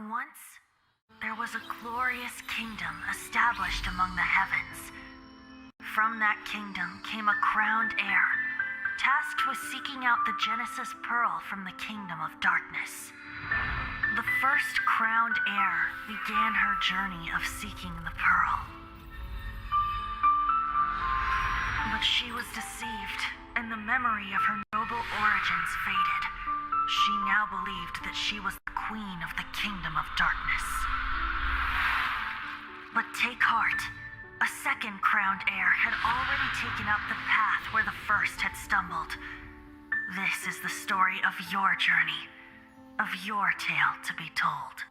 Once, there was a glorious kingdom established among the heavens. From that kingdom came a crowned heir, tasked with seeking out the Genesis Pearl from the kingdom of darkness. The first crowned heir began her journey of seeking the pearl. But she was deceived, and the memory of her noble origins faded. She now believed that she was the queen of the kingdom of darkness. But take heart. A second crowned heir had already taken up the path where the first had stumbled. This is the story of your journey, of your tale to be told.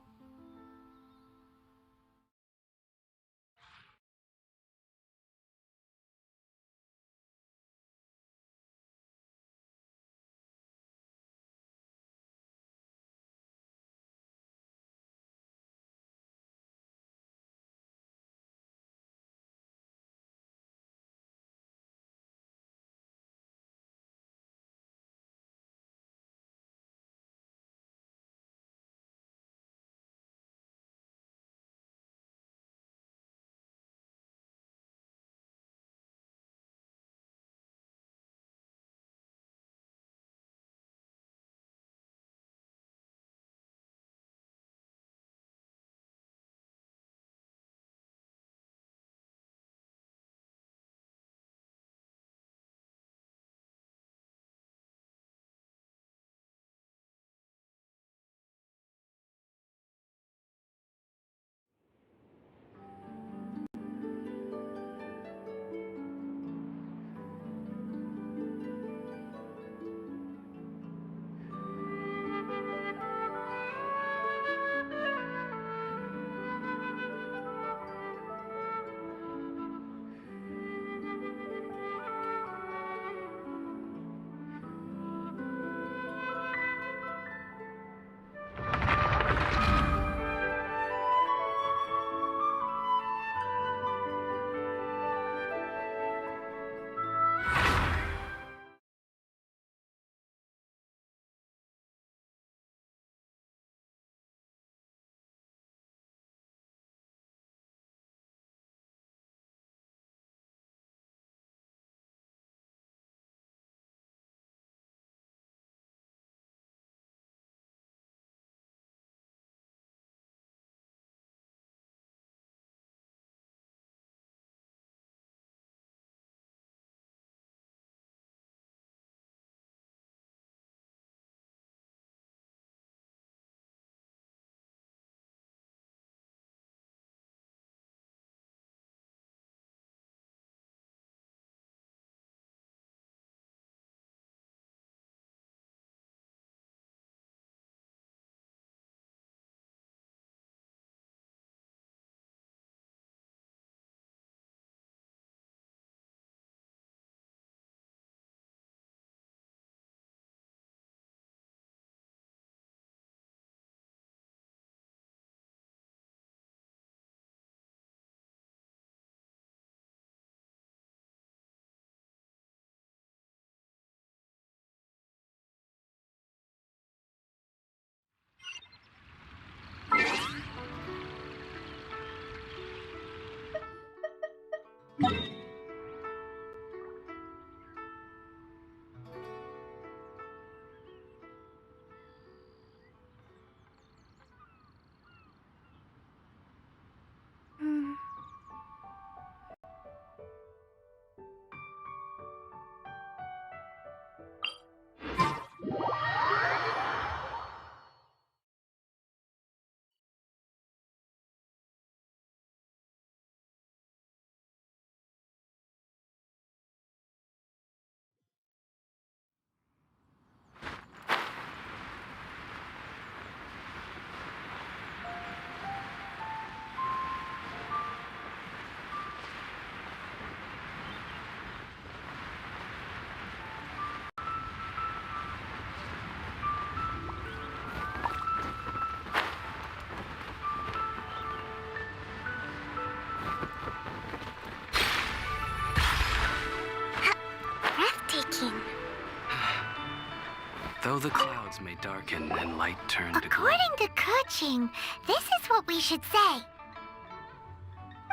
Though the clouds may darken and light turn to gloom. According to coaching, this is what we should say.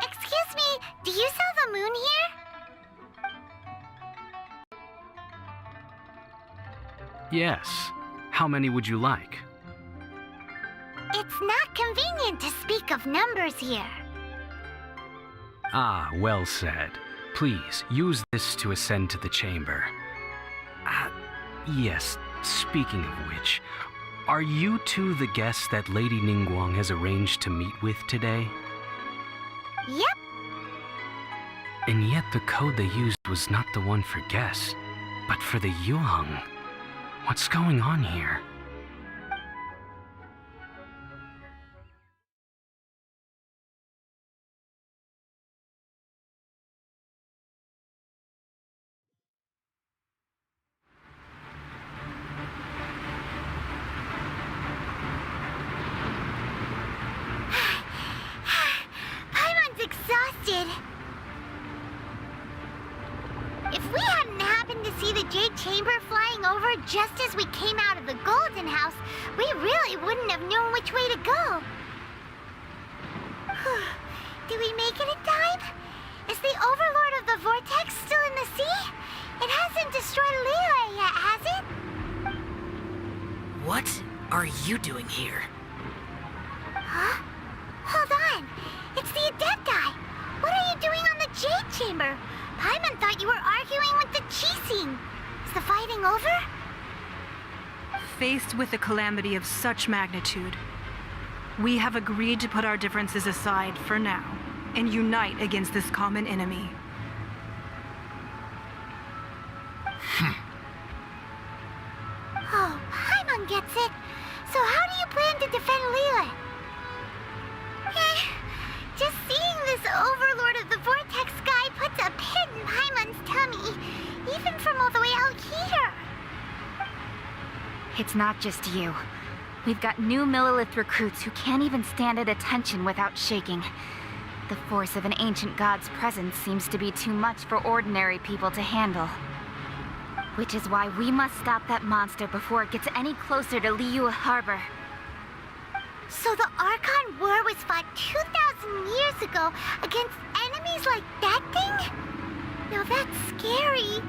Excuse me, do you sell the moon here? Yes. How many would you like? It's not convenient to speak of numbers here. Ah, well said. Please, use this to ascend to the chamber. Yes, speaking of which, are you two the guests that Lady Ningguang has arranged to meet with today? Yep. And yet the code they used was not the one for guests, but for the Yuheng. What's going on here? Paimon's exhausted. If we hadn't happened to see the Jade Chamber flying over just as we came out of the Golden House, we really wouldn't have known which way to go. Did we make it in time? Is the Overlord of the Vortex still in the sea? It hasn't destroyed Liyue yet, has it? What are you doing here? Huh? Hold on. It's the Adepti. What are you doing on the Jade Chamber? Paimon thought you were arguing with the Qixing. Is the fighting over? Faced with a calamity of such magnitude, we have agreed to put our differences aside for now and unite against this common enemy. Oh, Paimon gets it. So how do you plan to defend Liyue? Just seeing this Overlord of the Vortex guy puts a pit in Paimon's tummy, even from all the way out here. It's not just you. We've got new Millilith recruits who can't even stand at attention without shaking. The force of an ancient god's presence seems to be too much for ordinary people to handle. Which is why we must stop that monster before it gets any closer to Liyue Harbor. So the Archon War was fought 2,000 years ago against enemies like that thing? Now that's scary.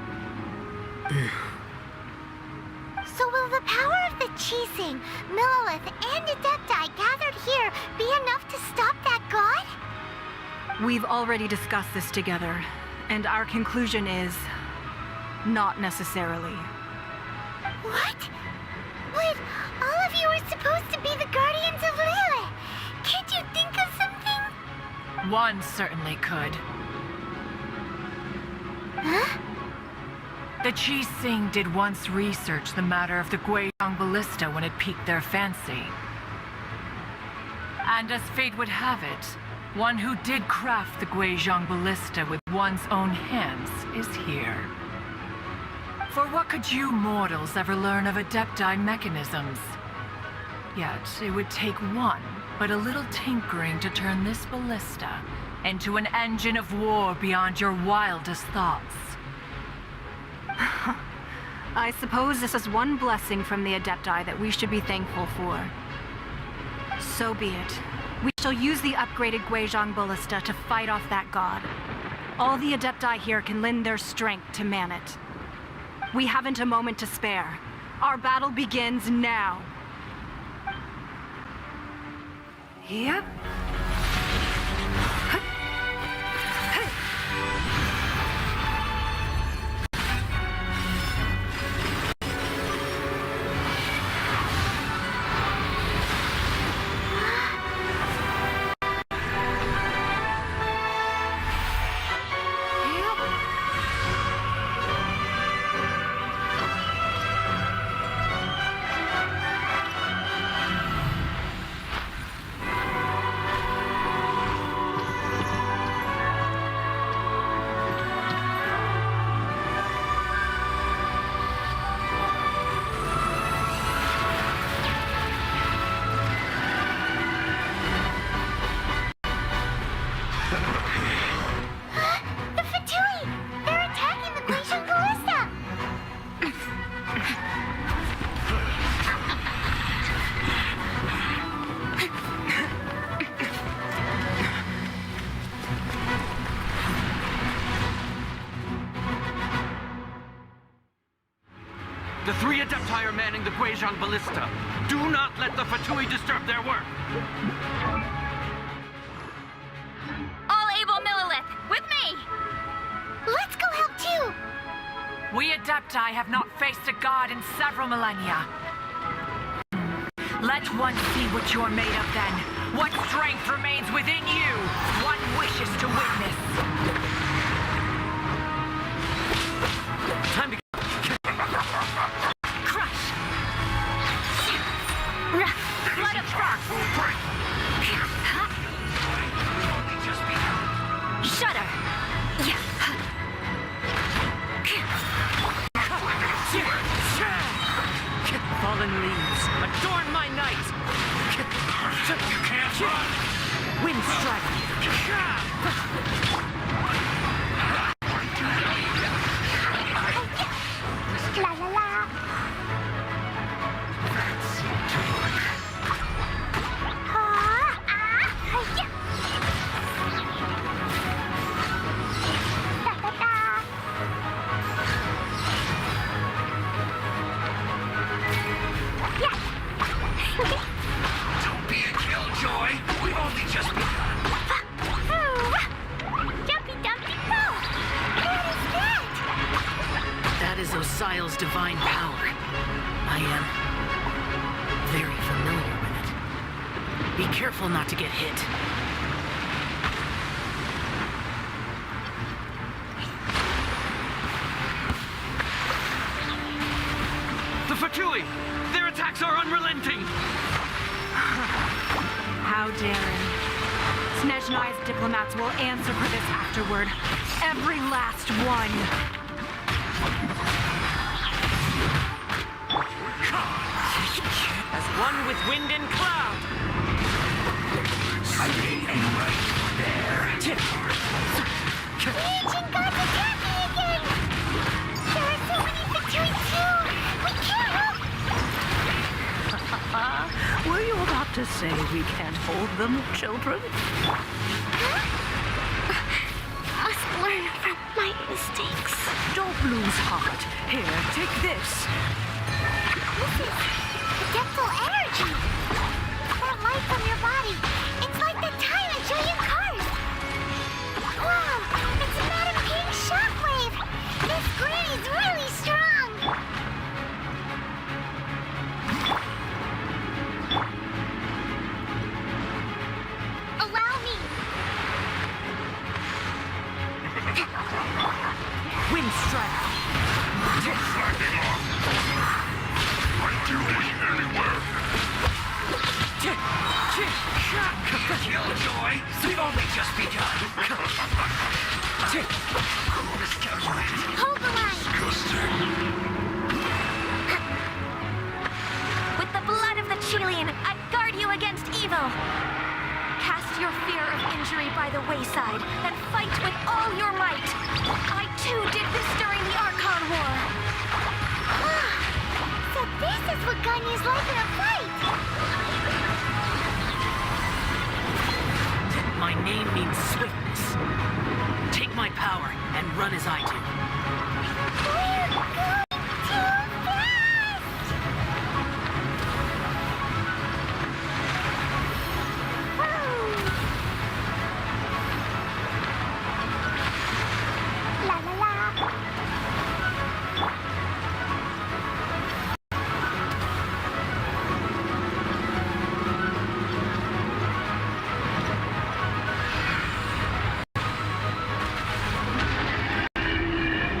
So will the power of the Qixing, Millilith, and Adepti gathered here be enough to stop that god? We've already discussed this together, and our conclusion is not necessarily. What? But all of you were supposed to be the guardians of Liyue. Can't you think of something? One certainly could. Huh? The Qixing did once research the matter of the Guizhong ballista when it piqued their fancy. And as fate would have it, one who did craft the Guizhong ballista with one's own hands is here. For what could you mortals ever learn of Adepti mechanisms? Yet, it would take one, but a little tinkering to turn this ballista into an engine of war beyond your wildest thoughts. I suppose this is one blessing from the Adepti that we should be thankful for. So be it. We shall use the upgraded Guizhong ballista to fight off that god. All the Adepti here can lend their strength to man it. We haven't a moment to spare. Our battle begins now. Yep. The 3 Adepti are manning the Guizhong Ballista. Do not let the Fatui disturb their work. All able Millilith, with me! Let's go help too! We Adepti have not faced a god in several millennia. Let one see what you're made of then. What strength remains within you? One wishes to witness. Time to Crush! Blood of frost! Shudder! Fallen leaves, adorn my night! You can't run! Wind strike! La la la! Don't be a killjoy! We've only just begun! Jumpy Dumpty Boo! What is that? That is Osial's divine power. I am very familiar with it. Be careful not to get hit. The Fatui! Their attacks are unrelenting! How daring. Snezhnai's diplomats will answer for this afterward. Every last one. As one with wind and cloud. I ain't right there. The ancient gods attack me again! There are so many Fatui too! We can't help! Were you about to say we can't hold them, children? Must learn from my mistakes. Don't lose heart. Here, take this. This is adeptal energy! That light from your body, it's like the time I show you cars! Wow, it's Madam King's shockwave! This granny's really strong! Allow me! Wind strike. Killjoy! We've only just begun! Hold the line! With the blood of the Chilean, I guard you against evil! Cast your fear of injury by the wayside, and fight with all your might! I too did this during the Archon War! So this is what Ganya's like in a fight! My name means swiftness. Take my power and run as I do. We're going too fast! La la la!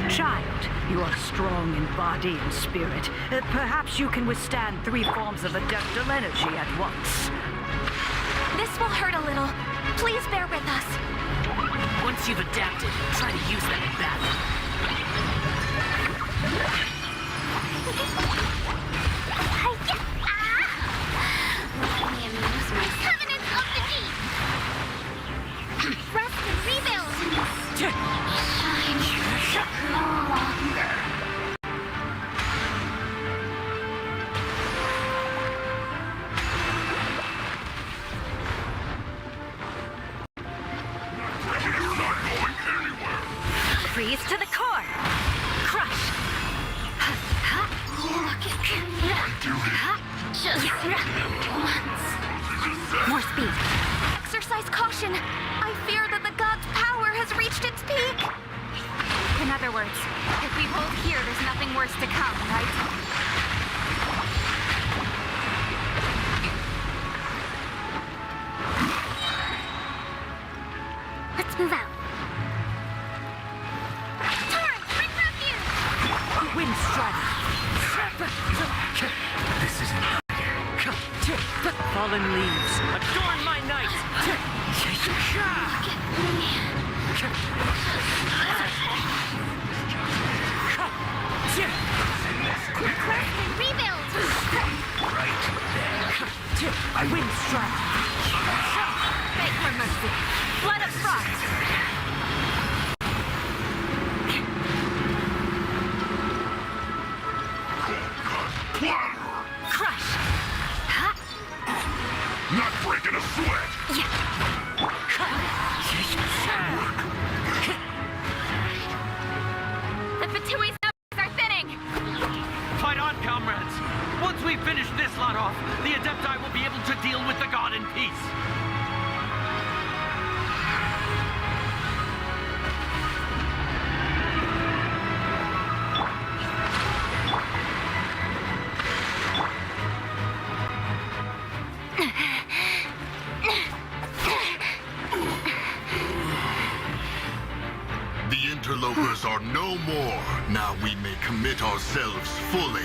Child, you are strong in body and spirit. Perhaps you can withstand 3 forms of adeptal energy at once. This will hurt a little. Please bear with us. Once you've adapted, try to use them in battle. Covenants of the Deep! Rest and rebuild! No longer. Freeze to the core. Just once. More speed. Exercise caution. I fear that the god's power has reached its peak. In other words, if we hold here, there's nothing worse to come, right? Let's move out. Turn! Bring refuge! Wind strike. This isn't Fallen leaves. Adorn my night! Craft and rebuild! Wind strike. Beg for mercy. Blood of frost. Crush. Not breaking a sweat! The Fatui's numbers are thinning. Fight on, comrades! Once we finish this lot off, the Adepti will be able to deal with the god in peace. The interlopers are no more. Now we may commit ourselves fully.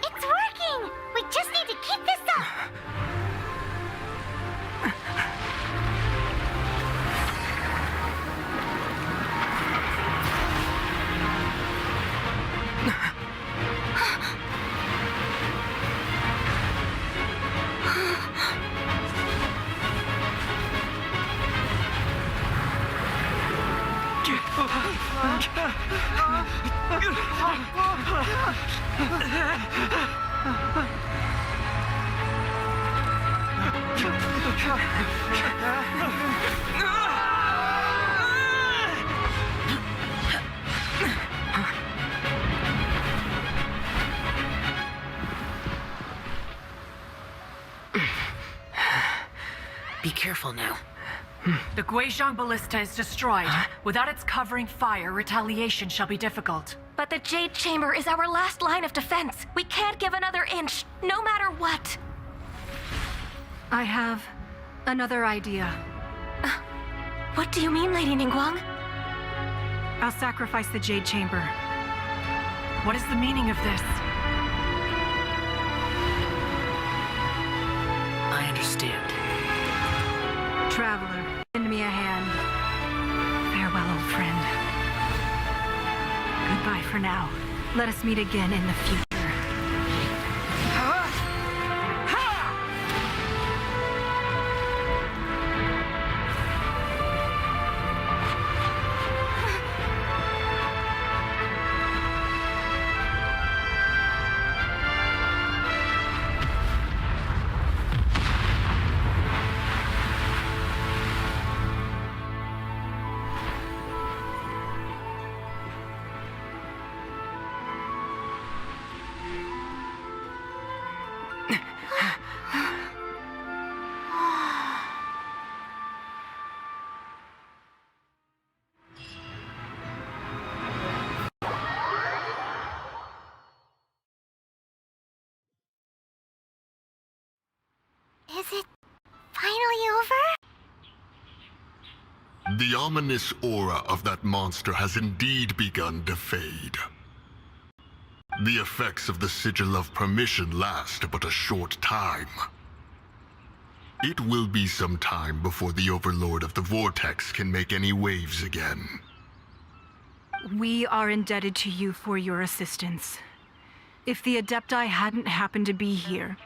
It's working! We just need to keep this up! Be careful now. The Guizhong Ballista is destroyed. Without its covering fire, retaliation shall be difficult. But the Jade Chamber is our last line of defense. We can't give another inch, no matter what. I have another idea. What do you mean, Lady Ningguang? I'll sacrifice the Jade Chamber. What is the meaning of this? I understand. Traveler, lend me a hand. Farewell, old friend. Goodbye for now. Let us meet again in the future. Is it finally over? The ominous aura of that monster has indeed begun to fade. The effects of the Sigil of Permission last but a short time. It will be some time before the Overlord of the Vortex can make any waves again. We are indebted to you for your assistance. If the Adepti hadn't happened to be here,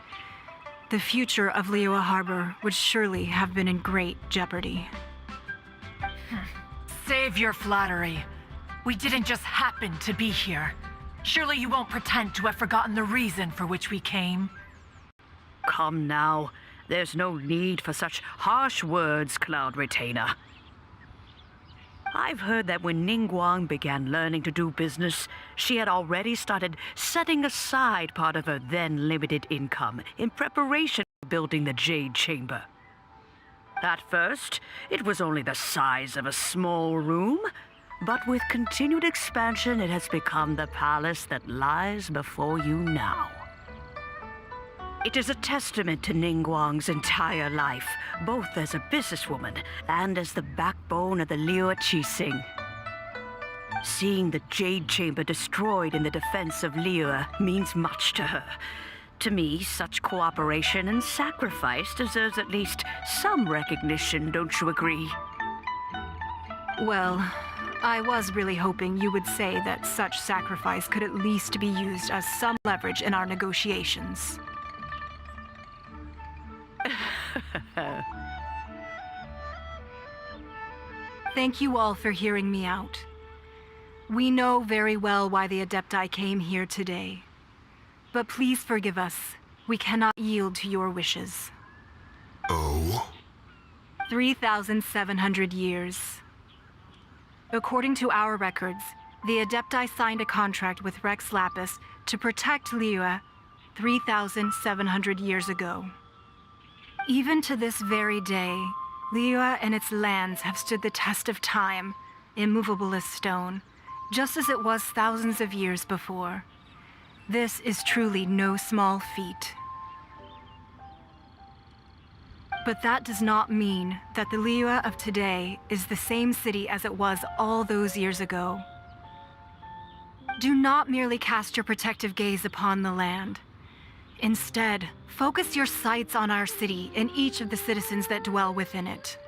the future of Liyue Harbor would surely have been in great jeopardy. Save your flattery. We didn't just happen to be here. Surely you won't pretend to have forgotten the reason for which we came. Come now. There's no need for such harsh words, Cloud Retainer. I've heard that when Ningguang began learning to do business, she had already started setting aside part of her then limited income in preparation for building the Jade Chamber. At first, it was only the size of a small room, but with continued expansion, it has become the palace that lies before you now. It is a testament to Ningguang's entire life, both as a businesswoman and as the backbone of the Liyue Qixing. Seeing the Jade Chamber destroyed in the defense of Liyue means much to her. To me, such cooperation and sacrifice deserves at least some recognition, don't you agree? Well, I was really hoping you would say that such sacrifice could at least be used as some leverage in our negotiations. Thank you all for hearing me out. We know very well why the Adepti came here today. But please forgive us. We cannot yield to your wishes. Oh? 3,700 years. According to our records, the Adepti signed a contract with Rex Lapis to protect Liyue 3,700 years ago. Even to this very day, Liyue and its lands have stood the test of time, immovable as stone, just as it was thousands of years before. This is truly no small feat. But that does not mean that the Liyue of today is the same city as it was all those years ago. Do not merely cast your protective gaze upon the land. Instead, focus your sights on our city and each of the citizens that dwell within it.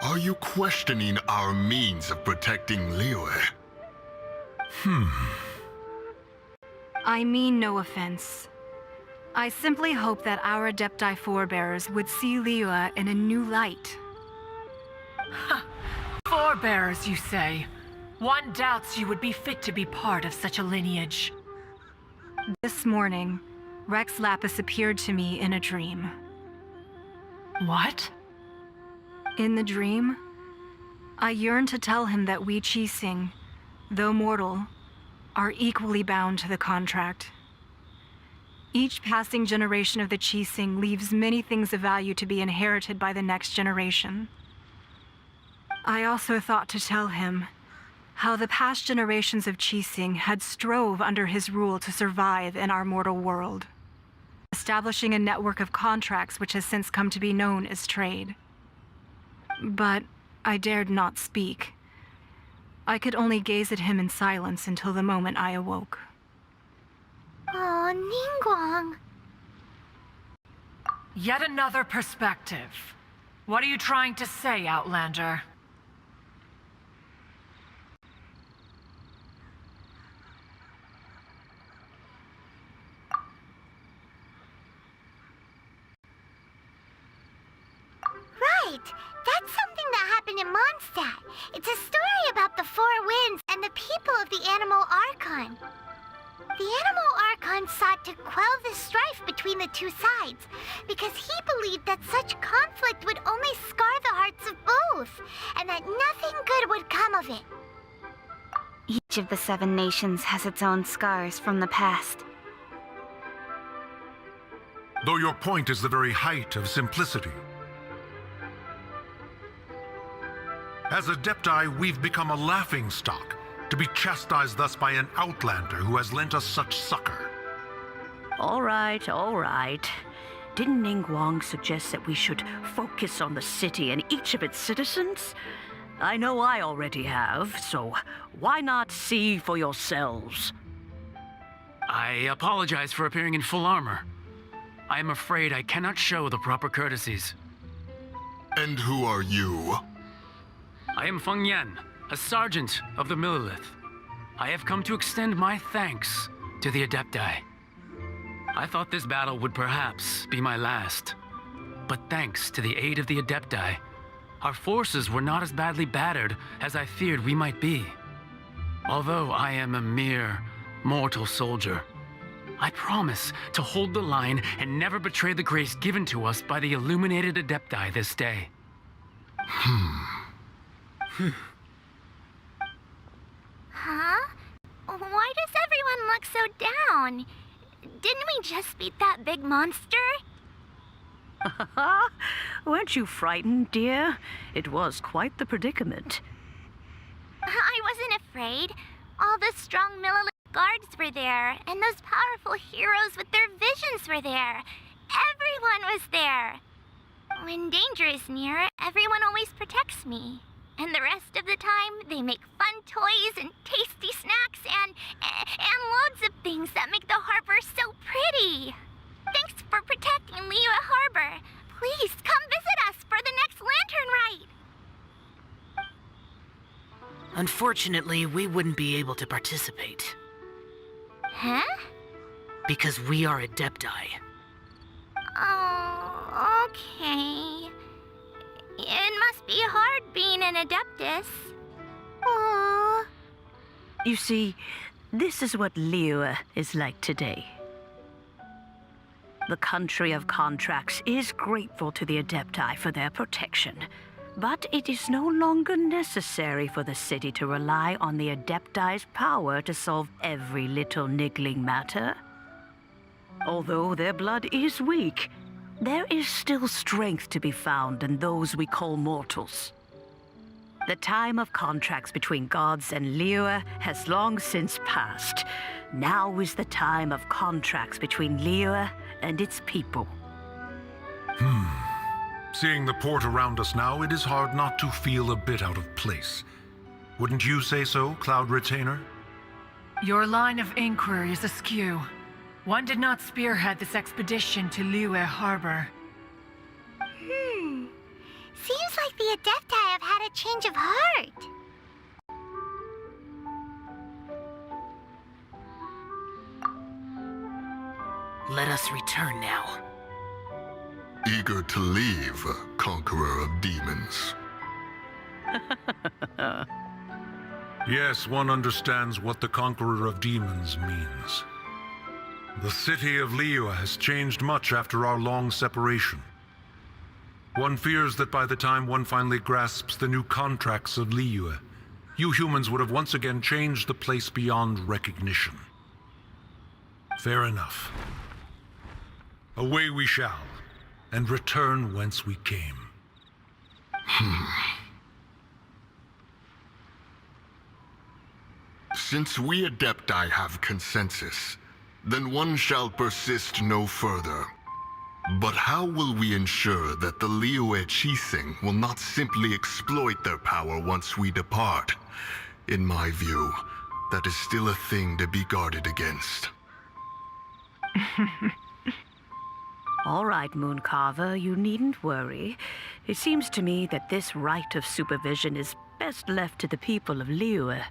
Are you questioning our means of protecting Liyue? I mean no offense. I simply hope that our Adepti forebears would see Liyue in a new light. Forebearers, you say? One doubts you would be fit to be part of such a lineage. This morning, Rex Lapis appeared to me in a dream. What? In the dream, I yearned to tell him that we Qixing, though mortal, are equally bound to the contract. Each passing generation of the Qixing leaves many things of value to be inherited by the next generation. I also thought to tell him how the past generations of Qixing had strove under his rule to survive in our mortal world, establishing a network of contracts which has since come to be known as trade. But I dared not speak. I could only gaze at him in silence until the moment I awoke. Oh, Ningguang. Yet another perspective. What are you trying to say, Outlander? Right. That's something that happened in Mondstadt. It's a story about the Four Winds and the people of the Animal Archon. The Animal Archon sought to quell the strife between the two sides because he believed that such conflict would only scar the hearts of both, and that nothing good would come of it. Each of the 7 nations has its own scars from the past. Though your point is the very height of simplicity. As Adepti, we've become a laughingstock, to be chastised thus by an outlander who has lent us such succor. All right, all right. Didn't Ningguang suggest that we should focus on the city and each of its citizens? I know I already have, so why not see for yourselves? I apologize for appearing in full armor. I am afraid I cannot show the proper courtesies. And who are you? I am Feng Yan, a sergeant of the Millelith. I have come to extend my thanks to the Adepti. I thought this battle would perhaps be my last. But thanks to the aid of the Adepti, our forces were not as badly battered as I feared we might be. Although I am a mere mortal soldier, I promise to hold the line and never betray the grace given to us by the illuminated Adepti this day. Huh? Why does everyone look so down? Didn't we just beat that big monster? Weren't you frightened, dear? It was quite the predicament. I wasn't afraid. All the strong Millilith guards were there, and those powerful heroes with their visions were there. Everyone was there. When danger is near, everyone always protects me. And the rest of the time, they make fun toys and tasty snacks and loads of things that make the harbor so pretty. Thanks for protecting Liyue Harbor. Please come visit us for the next lantern rite. Unfortunately, we wouldn't be able to participate. Huh? Because we are Adepti. Oh, okay. It must be hard being an Adeptus. Aww. You see, this is what Liyue is like today. The country of contracts is grateful to the Adepti for their protection, but it is no longer necessary for the city to rely on the Adepti's power to solve every little niggling matter. Although their blood is weak, there is still strength to be found in those we call mortals. The time of contracts between gods and Liyue has long since passed. Now is the time of contracts between Liyue and its people. Seeing the port around us now, it is hard not to feel a bit out of place. Wouldn't you say so, Cloud Retainer? Your line of inquiry is askew. One did not spearhead this expedition to Liyue Harbor. Seems like the Adepti have had a change of heart. Let us return now. Eager to leave, conqueror of demons. Yes, one understands what the Conqueror of Demons means. The city of Liyue has changed much after our long separation. One fears that by the time one finally grasps the new contracts of Liyue, you humans would have once again changed the place beyond recognition. Fair enough. Away we shall, and return whence we came. Since we Adepti have consensus, then one shall persist no further. But how will we ensure that the Liyue Qixing will not simply exploit their power once we depart? In my view, that is still a thing to be guarded against. All right, Mooncarver, you needn't worry. It seems to me that this right of supervision is best left to the people of Liyue.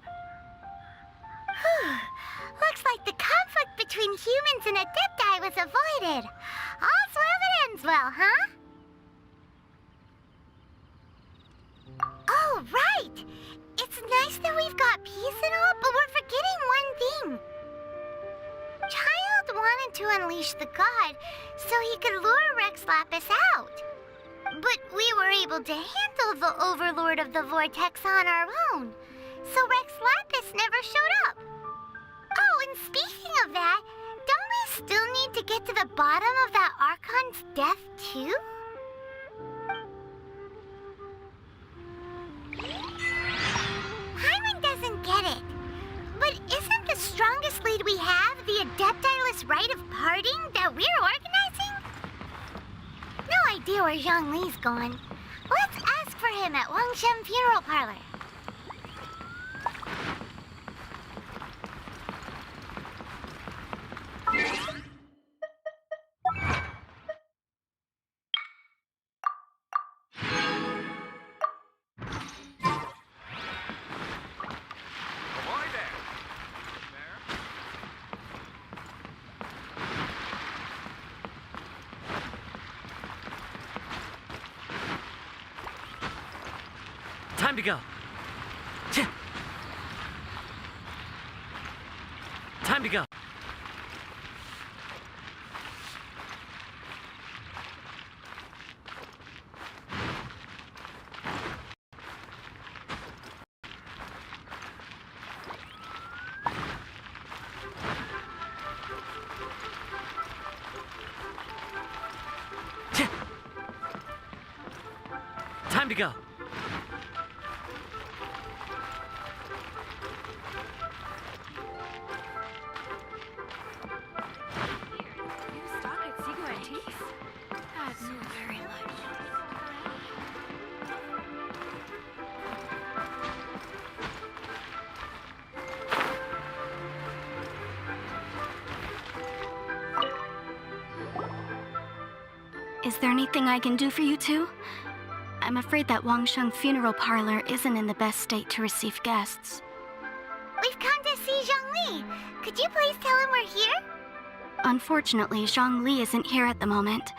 Looks like the conflict between humans and Adepti was avoided. All's well that ends well, huh? Oh, right! It's nice that we've got peace and all, but we're forgetting one thing. Child wanted to unleash the god so he could lure Rex Lapis out. But we were able to handle the Overlord of the Vortex on our own, so Rex Lapis never showed up. Oh, and speaking of that, don't we still need to get to the bottom of that Archon's death, too? Hyman doesn't get it. But isn't the strongest lead we have the Adepti-less rite of parting that we're organizing? No idea where Zhongli's gone. Let's ask for him at Wangshen Funeral Parlor. Time to go. to go. Time to go. Is there anything I can do for you two? I'm afraid that Wangsheng funeral parlor isn't in the best state to receive guests. We've come to see Zhongli. Could you please tell him we're here? Unfortunately, Zhongli isn't here at the moment.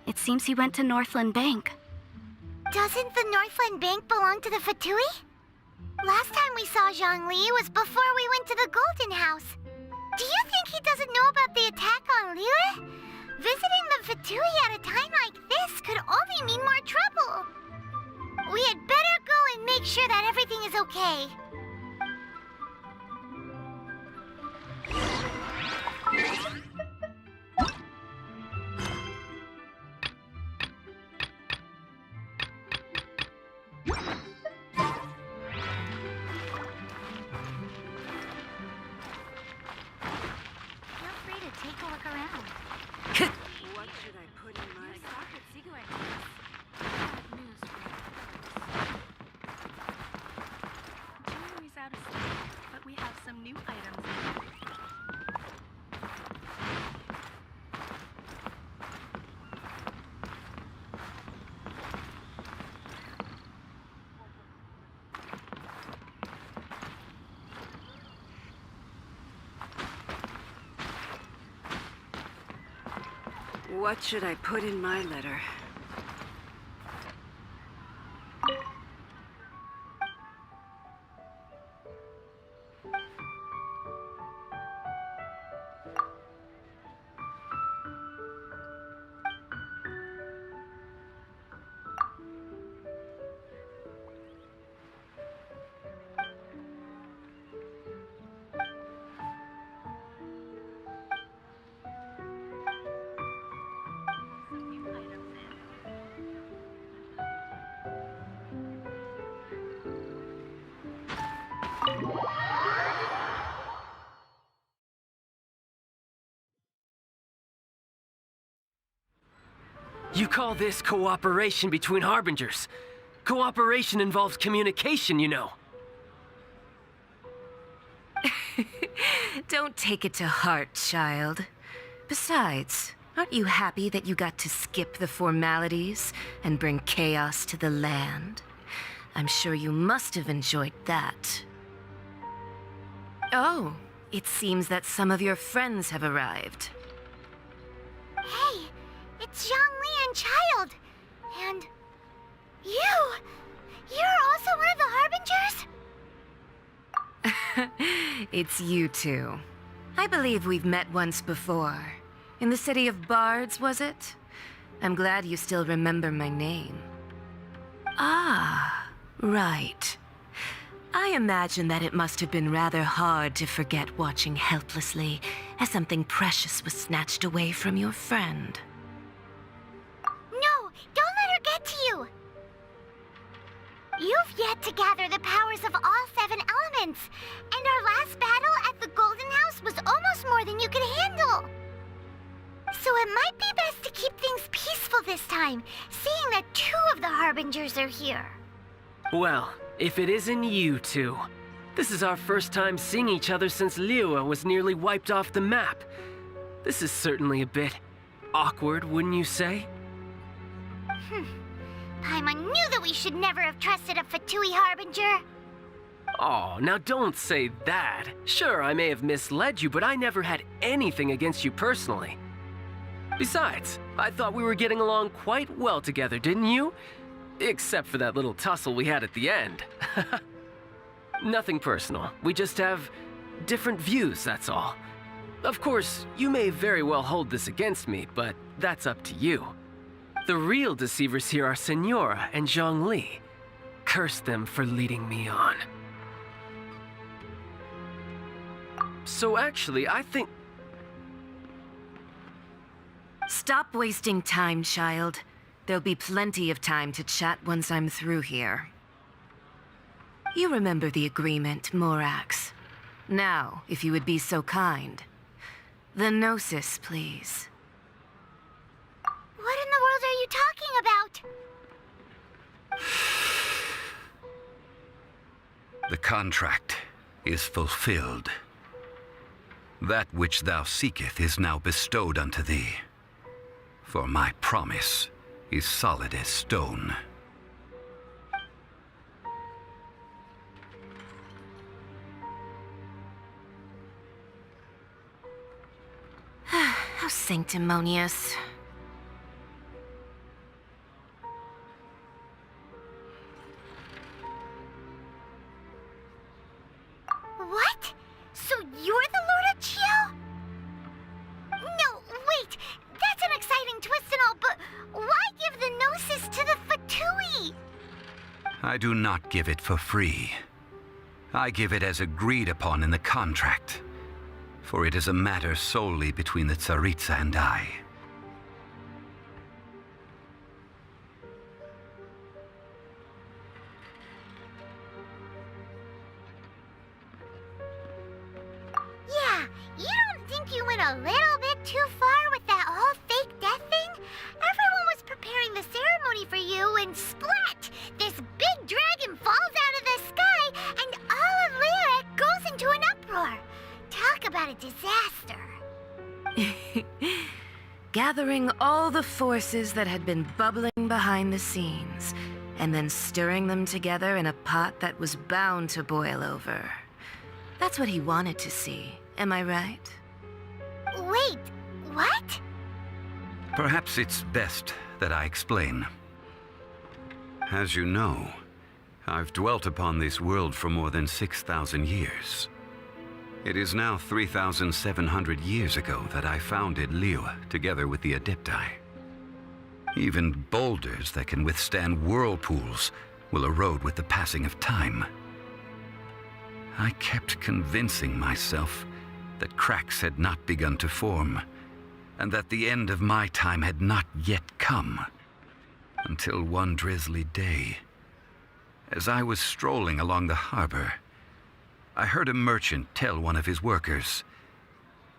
It seems he went to Northland Bank. Doesn't the Northland Bank belong to the Fatui? Last time we saw Zhongli was before we went to the Golden House. Do you think he doesn't know about the attack on Liyue? Visiting the Fatui at a time like this could only mean more trouble. We had better go and make sure that everything is okay. Feel free to take a look around. What should I put in my Jewelry's out of stock, but we have some new items. What should I put in my letter? You call this cooperation between Harbingers? Cooperation involves communication, you know. Don't take it to heart, child. Besides, aren't you happy that you got to skip the formalities and bring chaos to the land? I'm sure you must have enjoyed that. Oh, it seems that some of your friends have arrived. Hey, it's Zhongli and Child. And you! You're also one of the Harbingers? It's you two. I believe we've met once before. In the city of Bards, was it? I'm glad you still remember my name. Ah, right. I imagine that it must have been rather hard to forget watching helplessly as something precious was snatched away from your friend. No, don't let her get to you! You've yet to gather the powers of all 7 elements, and our last battle at the Golden House was almost more than you could handle. So it might be best to keep things peaceful this time, seeing that 2 of the Harbingers are here. Well, if it isn't you two. This is our first time seeing each other since Liyue was nearly wiped off the map. This is certainly a bit awkward, wouldn't you say? Paimon knew that we should never have trusted a Fatui Harbinger. Oh, now don't say that. Sure, I may have misled you, but I never had anything against you personally. Besides, I thought we were getting along quite well together, didn't you? Except for that little tussle we had at the end. Nothing personal. We just have different views, that's all. Of course, you may very well hold this against me, but that's up to you. The real deceivers here are Senora and Zhongli. Curse them for leading me on. So actually, I think... Stop wasting time, child. There'll be plenty of time to chat once I'm through here. You remember the agreement, Morax. Now, if you would be so kind. The Gnosis, please. What in the world are you talking about? The contract is fulfilled. That which thou seeketh is now bestowed unto thee. For my promise is solid as stone. How sanctimonious. What? So you're the Lord of Chio? No, wait. That's an exciting twist and all, but why give the Gnosis to the Fatui? I do not give it for free. I give it as agreed upon in the contract. For it is a matter solely between the Tsaritsa and I. Yeah, you don't think you went a little bit too far with that whole fake death thing? Everyone was preparing the ceremony for you, and splat! This big dragon falls out of the sky, and all of Liyue goes into an uproar. Talk about a disaster. Gathering all the forces that had been bubbling behind the scenes, and then stirring them together in a pot that was bound to boil over. That's what he wanted to see, am I right? Wait, what? Perhaps it's best that I explain. As you know, I've dwelt upon this world for more than 6,000 years. It is now 3,700 years ago that I founded Liyue together with the Adepti. Even boulders that can withstand whirlpools will erode with the passing of time. I kept convincing myself that cracks had not begun to form, and that the end of my time had not yet come. Until one drizzly day, as I was strolling along the harbor, I heard a merchant tell one of his workers,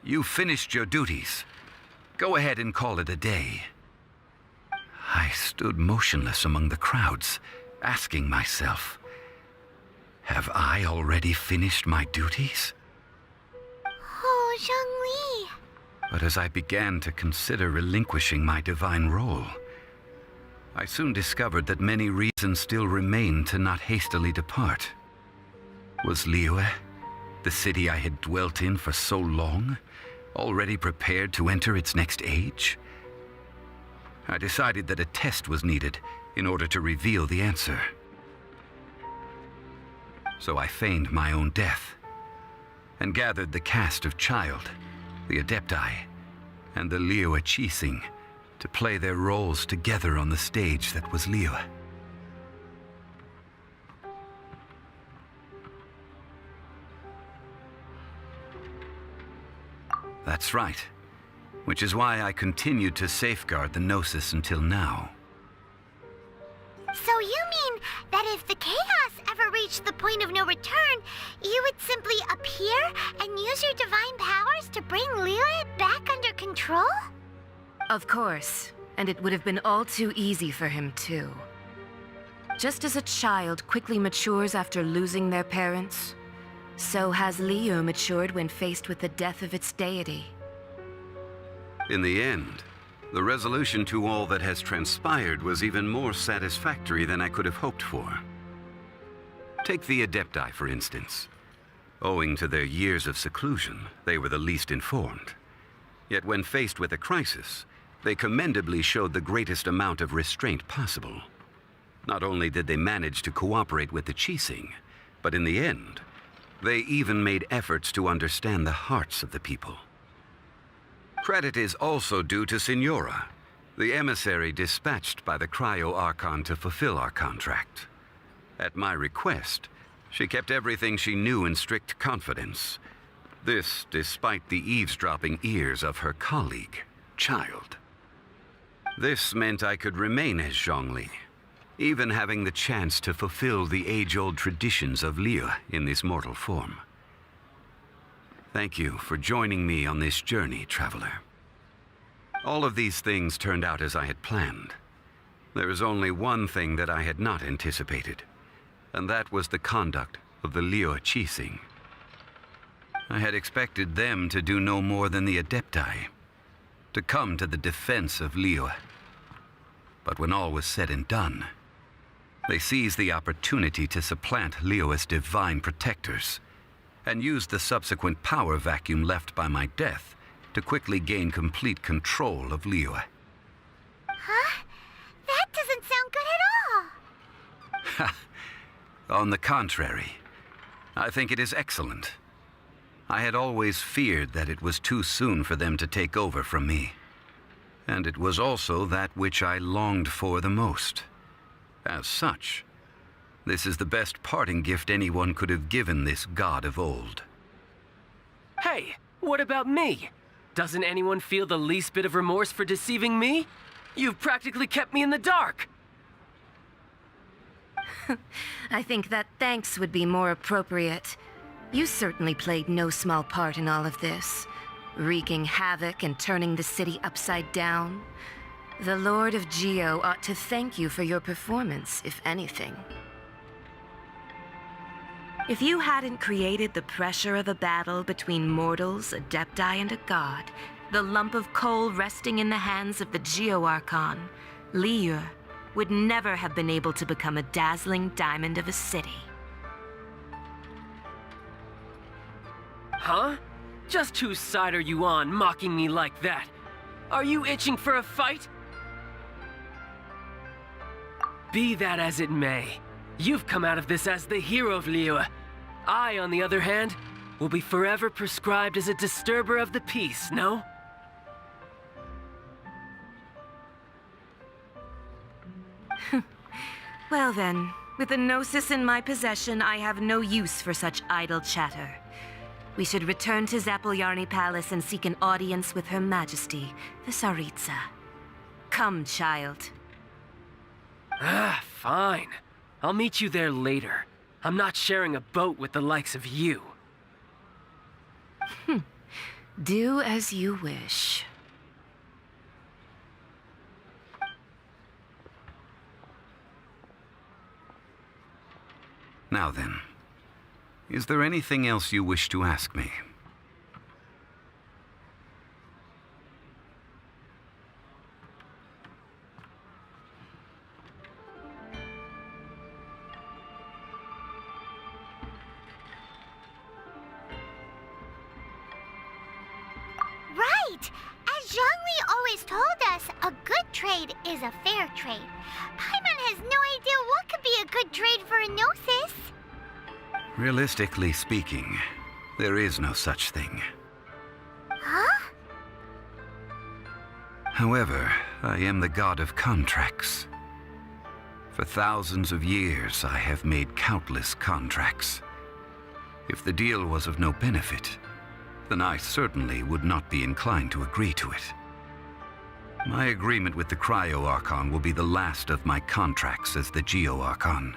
"You've finished your duties. Go ahead and call it a day." I stood motionless among the crowds, asking myself, have I already finished my duties? Oh, Zhongli. But as I began to consider relinquishing my divine role, I soon discovered that many reasons still remained to not hastily depart. Was Liyue, the city I had dwelt in for so long, already prepared to enter its next age? I decided that a test was needed in order to reveal the answer. So I feigned my own death, and gathered the cast of Child, the Adepti, and the Liyue Qixing to play their roles together on the stage that was Liyue. That's right. Which is why I continued to safeguard the Gnosis until now. So you mean that if the chaos ever reached the point of no return, you would simply appear and use your divine powers to bring Liyue back under control? Of course, and it would have been all too easy for him too. Just as a child quickly matures after losing their parents, so has Liyue matured when faced with the death of its deity. In the end, the resolution to all that has transpired was even more satisfactory than I could have hoped for. Take the Adepti, for instance. Owing to their years of seclusion, they were the least informed. Yet when faced with a crisis, they commendably showed the greatest amount of restraint possible. Not only did they manage to cooperate with the Qixing, but in the end, they even made efforts to understand the hearts of the people. Credit is also due to Signora, the emissary dispatched by the Cryo-Archon to fulfill our contract. At my request, she kept everything she knew in strict confidence. This despite the eavesdropping ears of her colleague, Child. This meant I could remain as Zhongli, even having the chance to fulfill the age-old traditions of Liyue in this mortal form. Thank you for joining me on this journey, traveler. All of these things turned out as I had planned. There is only one thing that I had not anticipated, and that was the conduct of the Liyue Qixing. I had expected them to do no more than the Adepti, to come to the defense of Liyue. But when all was said and done, they seized the opportunity to supplant Liyue's divine protectors, and used the subsequent power vacuum left by my death to quickly gain complete control of Liyue. Huh? That doesn't sound good at all. On the contrary, I think it is excellent. I had always feared that it was too soon for them to take over from me. And it was also that which I longed for the most. As such, this is the best parting gift anyone could have given this god of old. Hey, what about me? Doesn't anyone feel the least bit of remorse for deceiving me? You've practically kept me in the dark. I think that thanks would be more appropriate. You certainly played no small part in all of this, wreaking havoc and turning the city upside down. The Lord of Geo ought to thank you for your performance, if anything. If you hadn't created the pressure of a battle between mortals, Adepti, and a god, the lump of coal resting in the hands of the Geo-Archon, Liyue, would never have been able to become a dazzling diamond of a city. Huh? Just whose side are you on, mocking me like that? Are you itching for a fight? Be that as it may, you've come out of this as the hero of Liyue. I, on the other hand, will be forever prescribed as a disturber of the peace, no? Well then, with the Gnosis in my possession, I have no use for such idle chatter. We should return to Zapoljarny Palace and seek an audience with Her Majesty, the Tsaritsa. Come, child. Fine. I'll meet you there later. I'm not sharing a boat with the likes of you. Do as you wish. Now then, is there anything else you wish to ask me? Right! As Zhongli always told us, a good trade is a fair trade. Paimon has no idea what could be a good trade for a Gnosis. Realistically speaking, there is no such thing. Huh? However, I am the god of contracts. For thousands of years, I have made countless contracts. If the deal was of no benefit, then I certainly would not be inclined to agree to it. My agreement with the Cryo-Archon will be the last of my contracts as the Geo-Archon.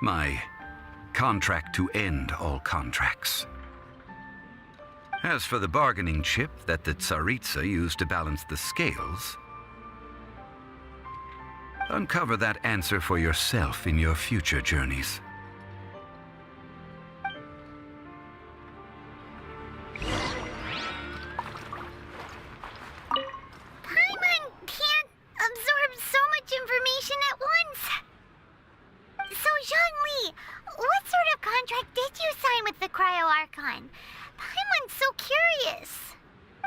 My contract to end all contracts. As for the bargaining chip that the Tsaritsa used to balance the scales, uncover that answer for yourself in your future journeys. Paimon can't absorb so much information at once. So, Zhongli, what sort of contract did you sign with the Cryo-Archon? Paimon's so curious.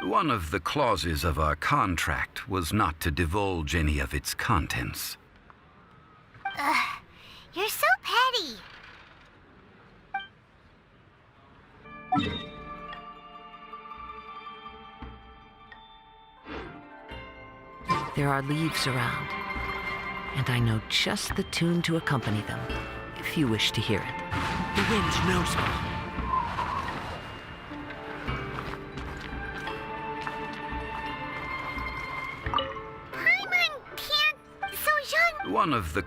One of the clauses of our contract was not to divulge any of its contents. Ugh, you're so petty. There are leaves around, and I know just the tune to accompany them, if you wish to hear it. The wind knows me. Paimon can't... So young... One of the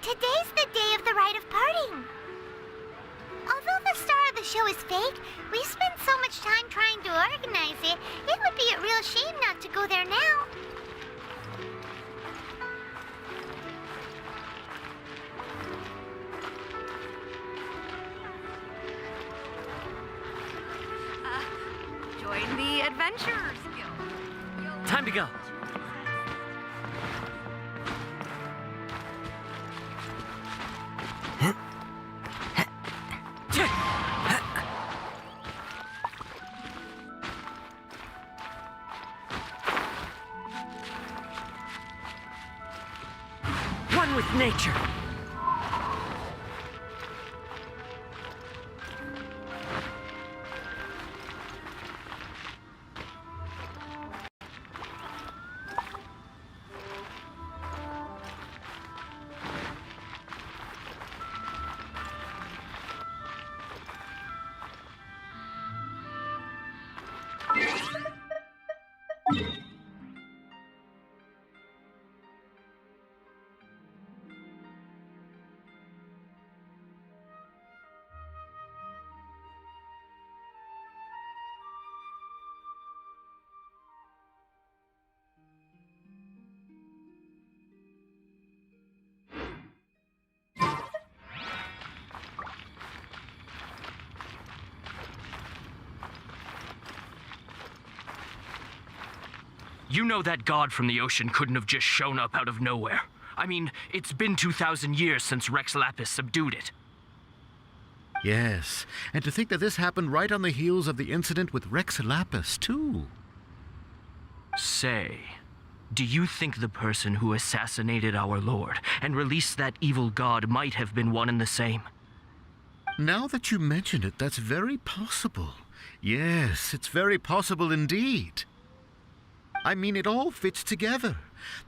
Today's the day of the rite of parting. Although the star of the show is fake, we spent so much time trying to organize it, it would be a real shame not to go there now. Join the Adventurers Guild. Time to go. One with nature. You know that god from the ocean couldn't have just shown up out of nowhere. I mean, it's been 2,000 years since Rex Lapis subdued it. Yes, and to think that this happened right on the heels of the incident with Rex Lapis, too. Say, do you think the person who assassinated our lord and released that evil god might have been one and the same? Now that you mention it, that's very possible. Yes, it's very possible indeed. I mean, it all fits together.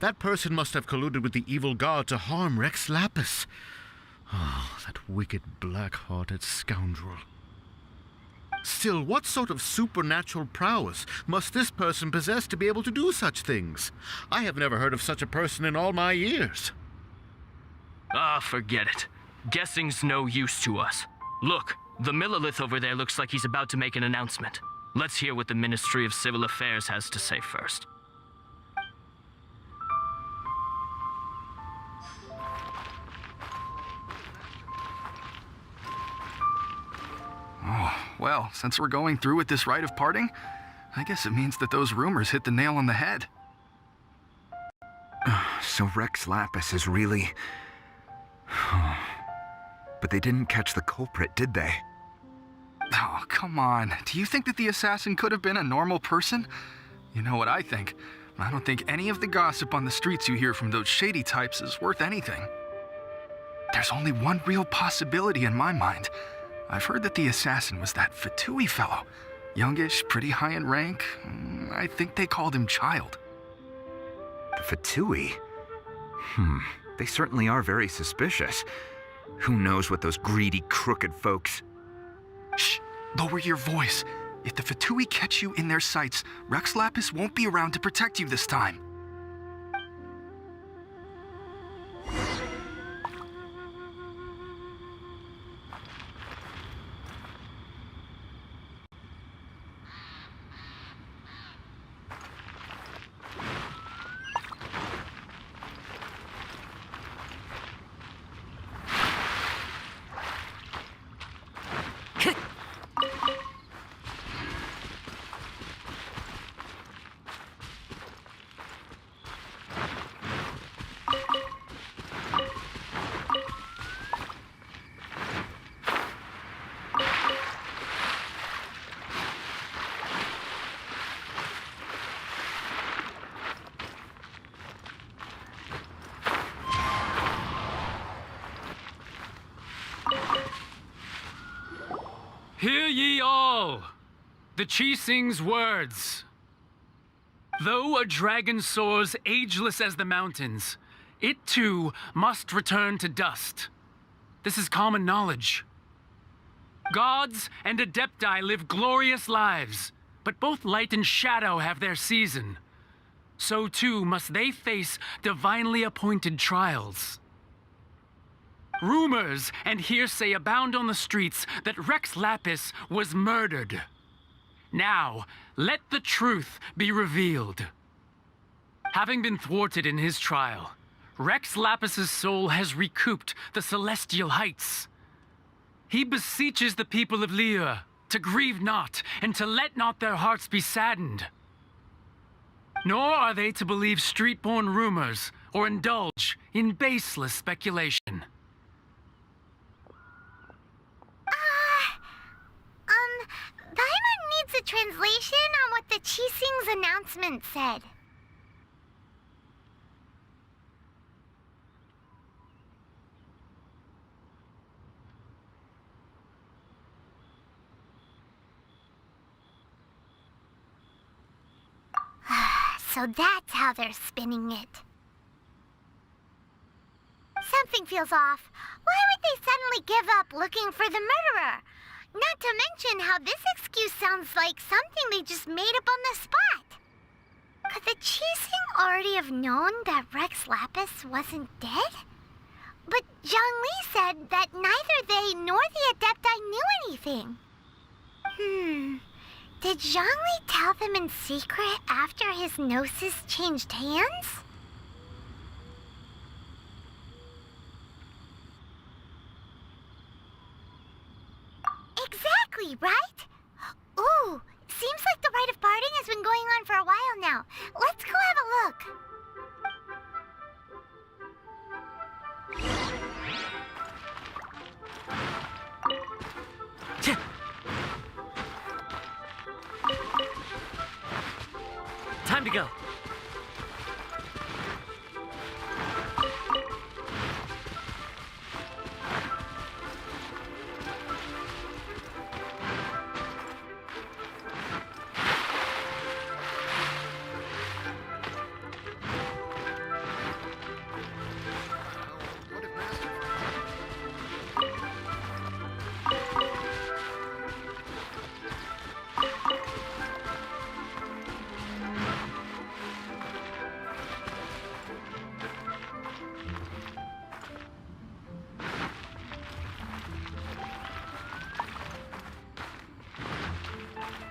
That person must have colluded with the evil god to harm Rex Lapis. Oh, that wicked, black-hearted scoundrel. Still, what sort of supernatural prowess must this person possess to be able to do such things? I have never heard of such a person in all my years. Ah, forget it. Guessing's no use to us. Look, the Millilith over there looks like he's about to make an announcement. Let's hear what the Ministry of Civil Affairs has to say first. Oh, well, since we're going through with this rite of parting, I guess it means that those rumors hit the nail on the head. So Rex Lapis is really... But they didn't catch the culprit, did they? Oh, come on. Do you think that the assassin could have been a normal person? You know what I think. I don't think any of the gossip on the streets you hear from those shady types is worth anything. There's only one real possibility in my mind. I've heard that the assassin was that Fatui fellow. Youngish, pretty high in rank. I think they called him Child. The Fatui? They certainly are very suspicious. Who knows what those greedy, crooked folks... Shh! Lower your voice. If the Fatui catch you in their sights, Rex Lapis won't be around to protect you this time. Hear ye all, the Chising's words. Though a dragon soars ageless as the mountains, it too must return to dust. This is common knowledge. Gods and Adepti live glorious lives, but both light and shadow have their season. So too must they face divinely appointed trials. Rumors and hearsay abound on the streets that Rex Lapis was murdered. Now, let the truth be revealed. Having been thwarted in his trial, Rex Lapis's soul has recouped the celestial heights. He beseeches the people of Liyue to grieve not and to let not their hearts be saddened. Nor are they to believe street-born rumors or indulge in baseless speculation. Paimon needs a translation on what the Chising's announcement said. So that's how they're spinning it. Something feels off. Why would they suddenly give up looking for the murderer? Not to mention how this excuse sounds like something they just made up on the spot. Could the Chising already have known that Rex Lapis wasn't dead? But Zhongli said that neither they nor the Adepti knew anything. Did Zhongli tell them in secret after his gnosis changed hands? Exactly, right? Ooh, seems like the rite of parting has been going on for a while now. Let's go have a look. Time to go.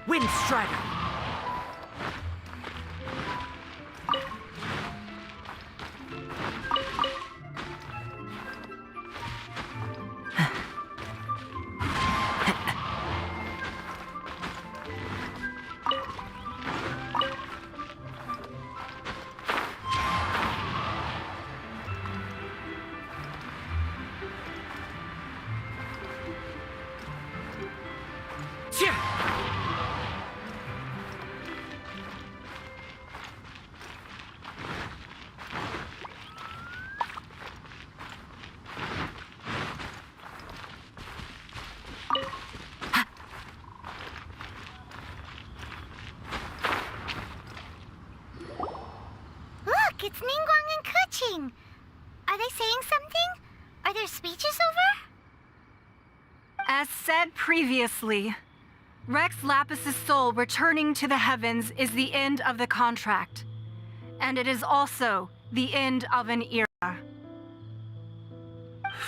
Wind Strider! It's Ningguang and Keqing. Are they saying something? Are their speeches over? As said previously, Rex Lapis's soul returning to the heavens is the end of the contract. And it is also the end of an era.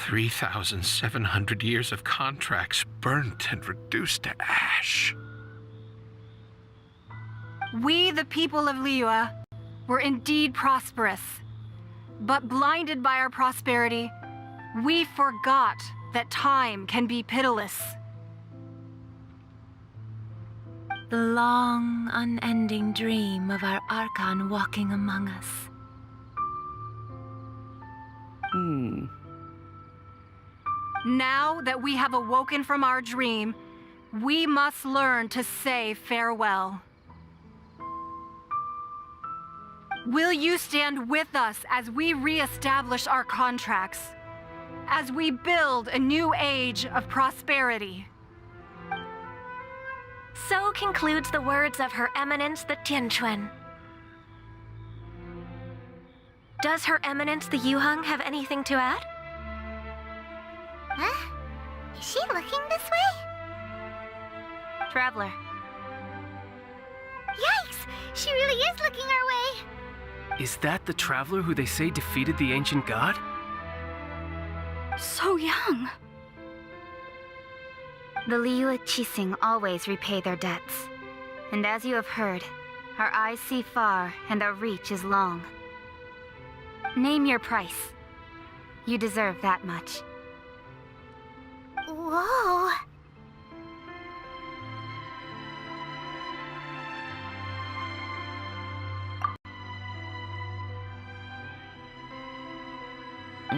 3,700 years of contracts burnt and reduced to ash. We, the people of Liyue, were indeed prosperous. But blinded by our prosperity, we forgot that time can be pitiless. The long, unending dream of our Archon walking among us. Now that we have awoken from our dream, we must learn to say farewell. Will you stand with us as we re-establish our contracts? As we build a new age of prosperity? So concludes the words of Her Eminence the Tianquan. Does Her Eminence the Yuheng have anything to add? Huh? Is she looking this way? Traveler. Yikes! She really is looking our way! Is that the traveler who they say defeated the ancient god? So young. The Liyue Qixing always repay their debts. And as you have heard, our eyes see far and our reach is long. Name your price. You deserve that much. Whoa!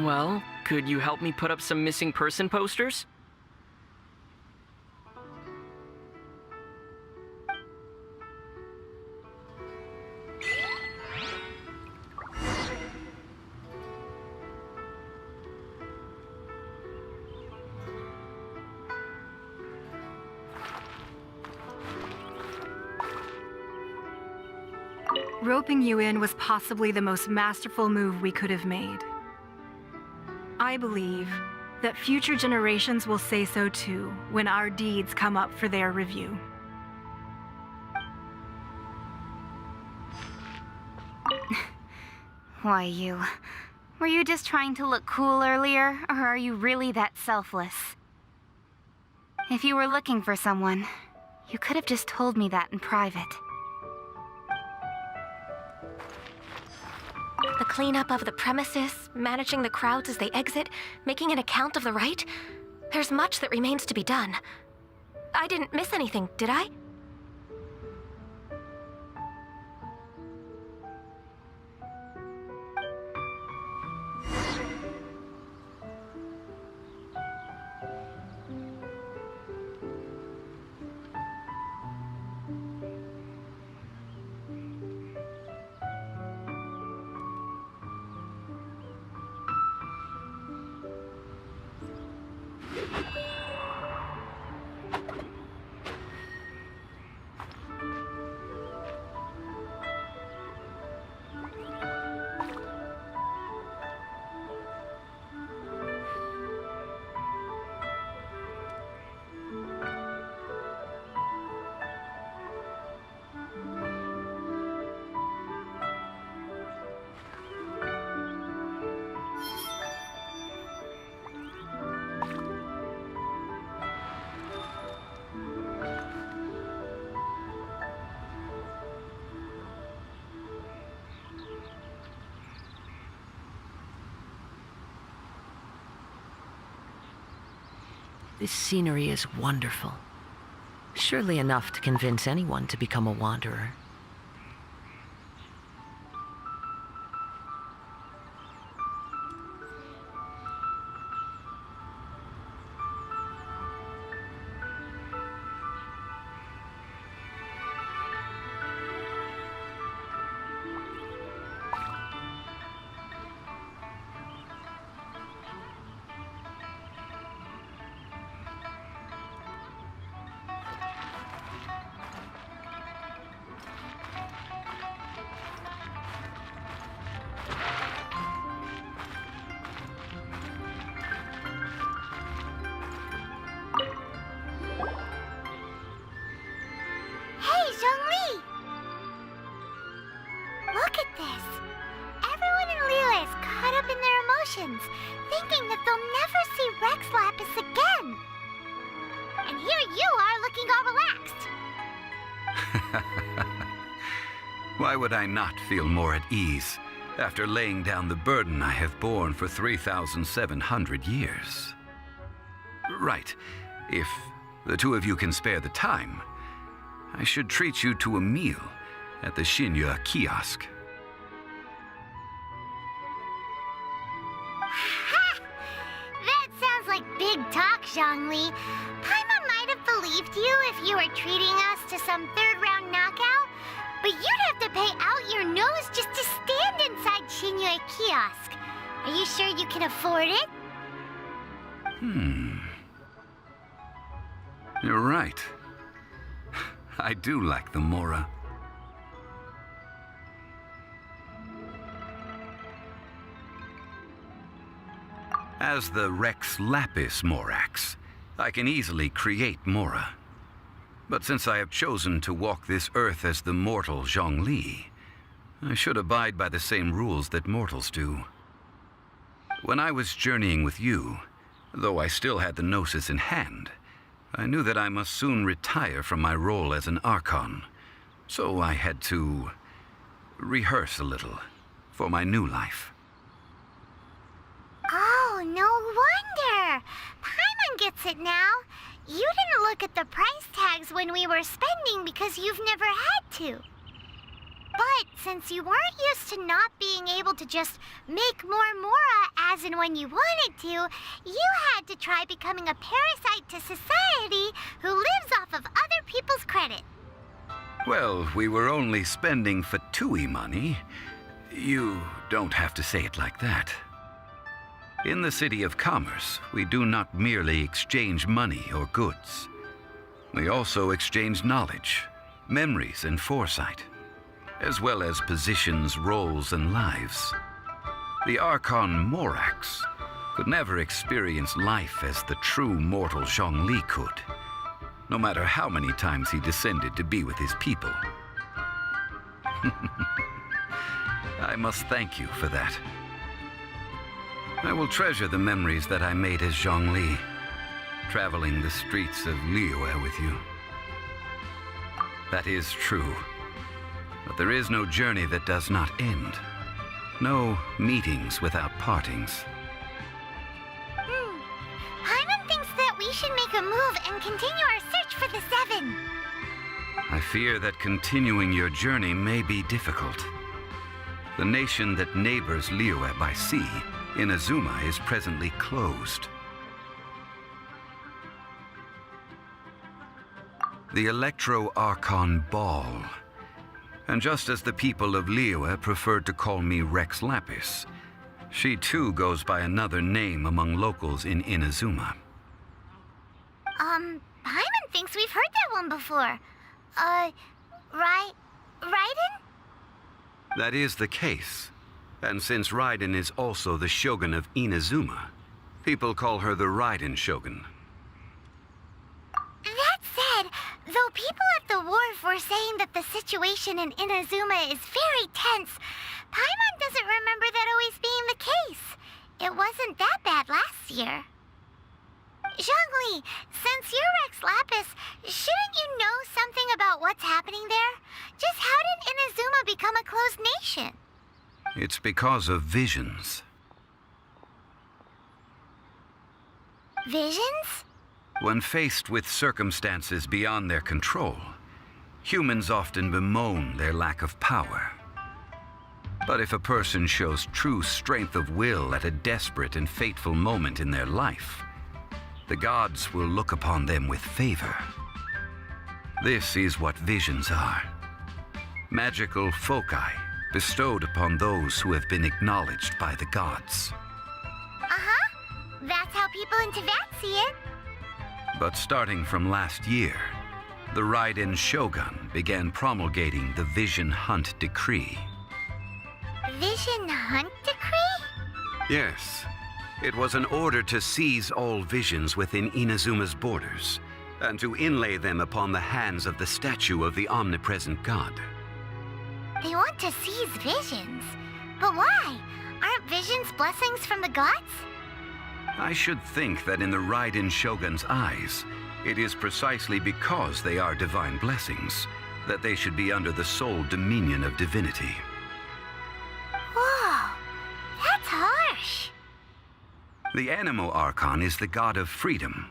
Well, could you help me put up some missing person posters? Roping you in was possibly the most masterful move we could have made. I believe that future generations will say so too when our deeds come up for their review. Why, you? Were you just trying to look cool earlier, or are you really that selfless? If you were looking for someone, you could have just told me that in private. The cleanup of the premises, managing the crowds as they exit, making an account of the rite? There's much that remains to be done. I didn't miss anything, did I? This scenery is wonderful. Surely enough to convince anyone to become a wanderer. thinking that they'll never see Rex Lapis again. And here you are looking all relaxed. Why would I not feel more at ease after laying down the burden I have borne for 3,700 years? Right. If the two of you can spare the time, I should treat you to a meal at the Liyue kiosk. That sounds like big talk, Zhongli. Paimon might have believed you if you were treating us to some third-round knockout, but you'd have to pay out your nose just to stand inside Liyue kiosk. Are you sure you can afford it? You're right. I do like the Mora. As the Rex Lapis Morax, I can easily create Mora. But since I have chosen to walk this earth as the mortal Zhongli, I should abide by the same rules that mortals do. When I was journeying with you, though I still had the Gnosis in hand, I knew that I must soon retire from my role as an Archon, so I had to rehearse a little for my new life. Oh, no wonder! Paimon gets it now. You didn't look at the price tags when we were spending because you've never had to. But since you weren't used to not being able to just make more Mora as and when you wanted to, you had to try becoming a parasite to society who lives off of other people's credit. Well, we were only spending Fatui money. You don't have to say it like that. In the City of Commerce, we do not merely exchange money or goods. We also exchange knowledge, memories, and foresight, as well as positions, roles, and lives. The Archon Morax could never experience life as the true mortal Zhongli could, no matter how many times he descended to be with his people. I must thank you for that. I will treasure the memories that I made as Zhongli, traveling the streets of Liyue with you. That is true. But there is no journey that does not end. No meetings without partings. Paimon thinks that we should make a move and continue our search for the Seven. I fear that continuing your journey may be difficult. The nation that neighbors Liyue by sea, Inazuma, is presently closed. The Electro-Archon Ball. And just as the people of Liyue preferred to call me Rex Lapis, she too goes by another name among locals in Inazuma. Paimon thinks we've heard that one before. Raiden? That is the case. And since Raiden is also the Shogun of Inazuma, people call her the Raiden Shogun. That said, though people at the wharf were saying that the situation in Inazuma is very tense, Paimon doesn't remember that always being the case. It wasn't that bad last year. Zhongli, since you're Rex Lapis, shouldn't you know something about what's happening there? Just how did Inazuma become a closed nation? It's because of visions. Visions? When faced with circumstances beyond their control, humans often bemoan their lack of power. But if a person shows true strength of will at a desperate and fateful moment in their life, the gods will look upon them with favor. This is what visions are. Magical foci bestowed upon those who have been acknowledged by the gods. That's how people in Teyvat see it. But starting from last year, the Raiden Shogun began promulgating the Vision Hunt Decree. Vision Hunt Decree? Yes. It was an order to seize all visions within Inazuma's borders, and to inlay them upon the hands of the statue of the omnipresent god. They want to seize visions. But why? Aren't visions blessings from the gods? I should think that in the Raiden Shogun's eyes, it is precisely because they are divine blessings that they should be under the sole dominion of divinity. Whoa, that's harsh. The Animo Archon is the god of freedom,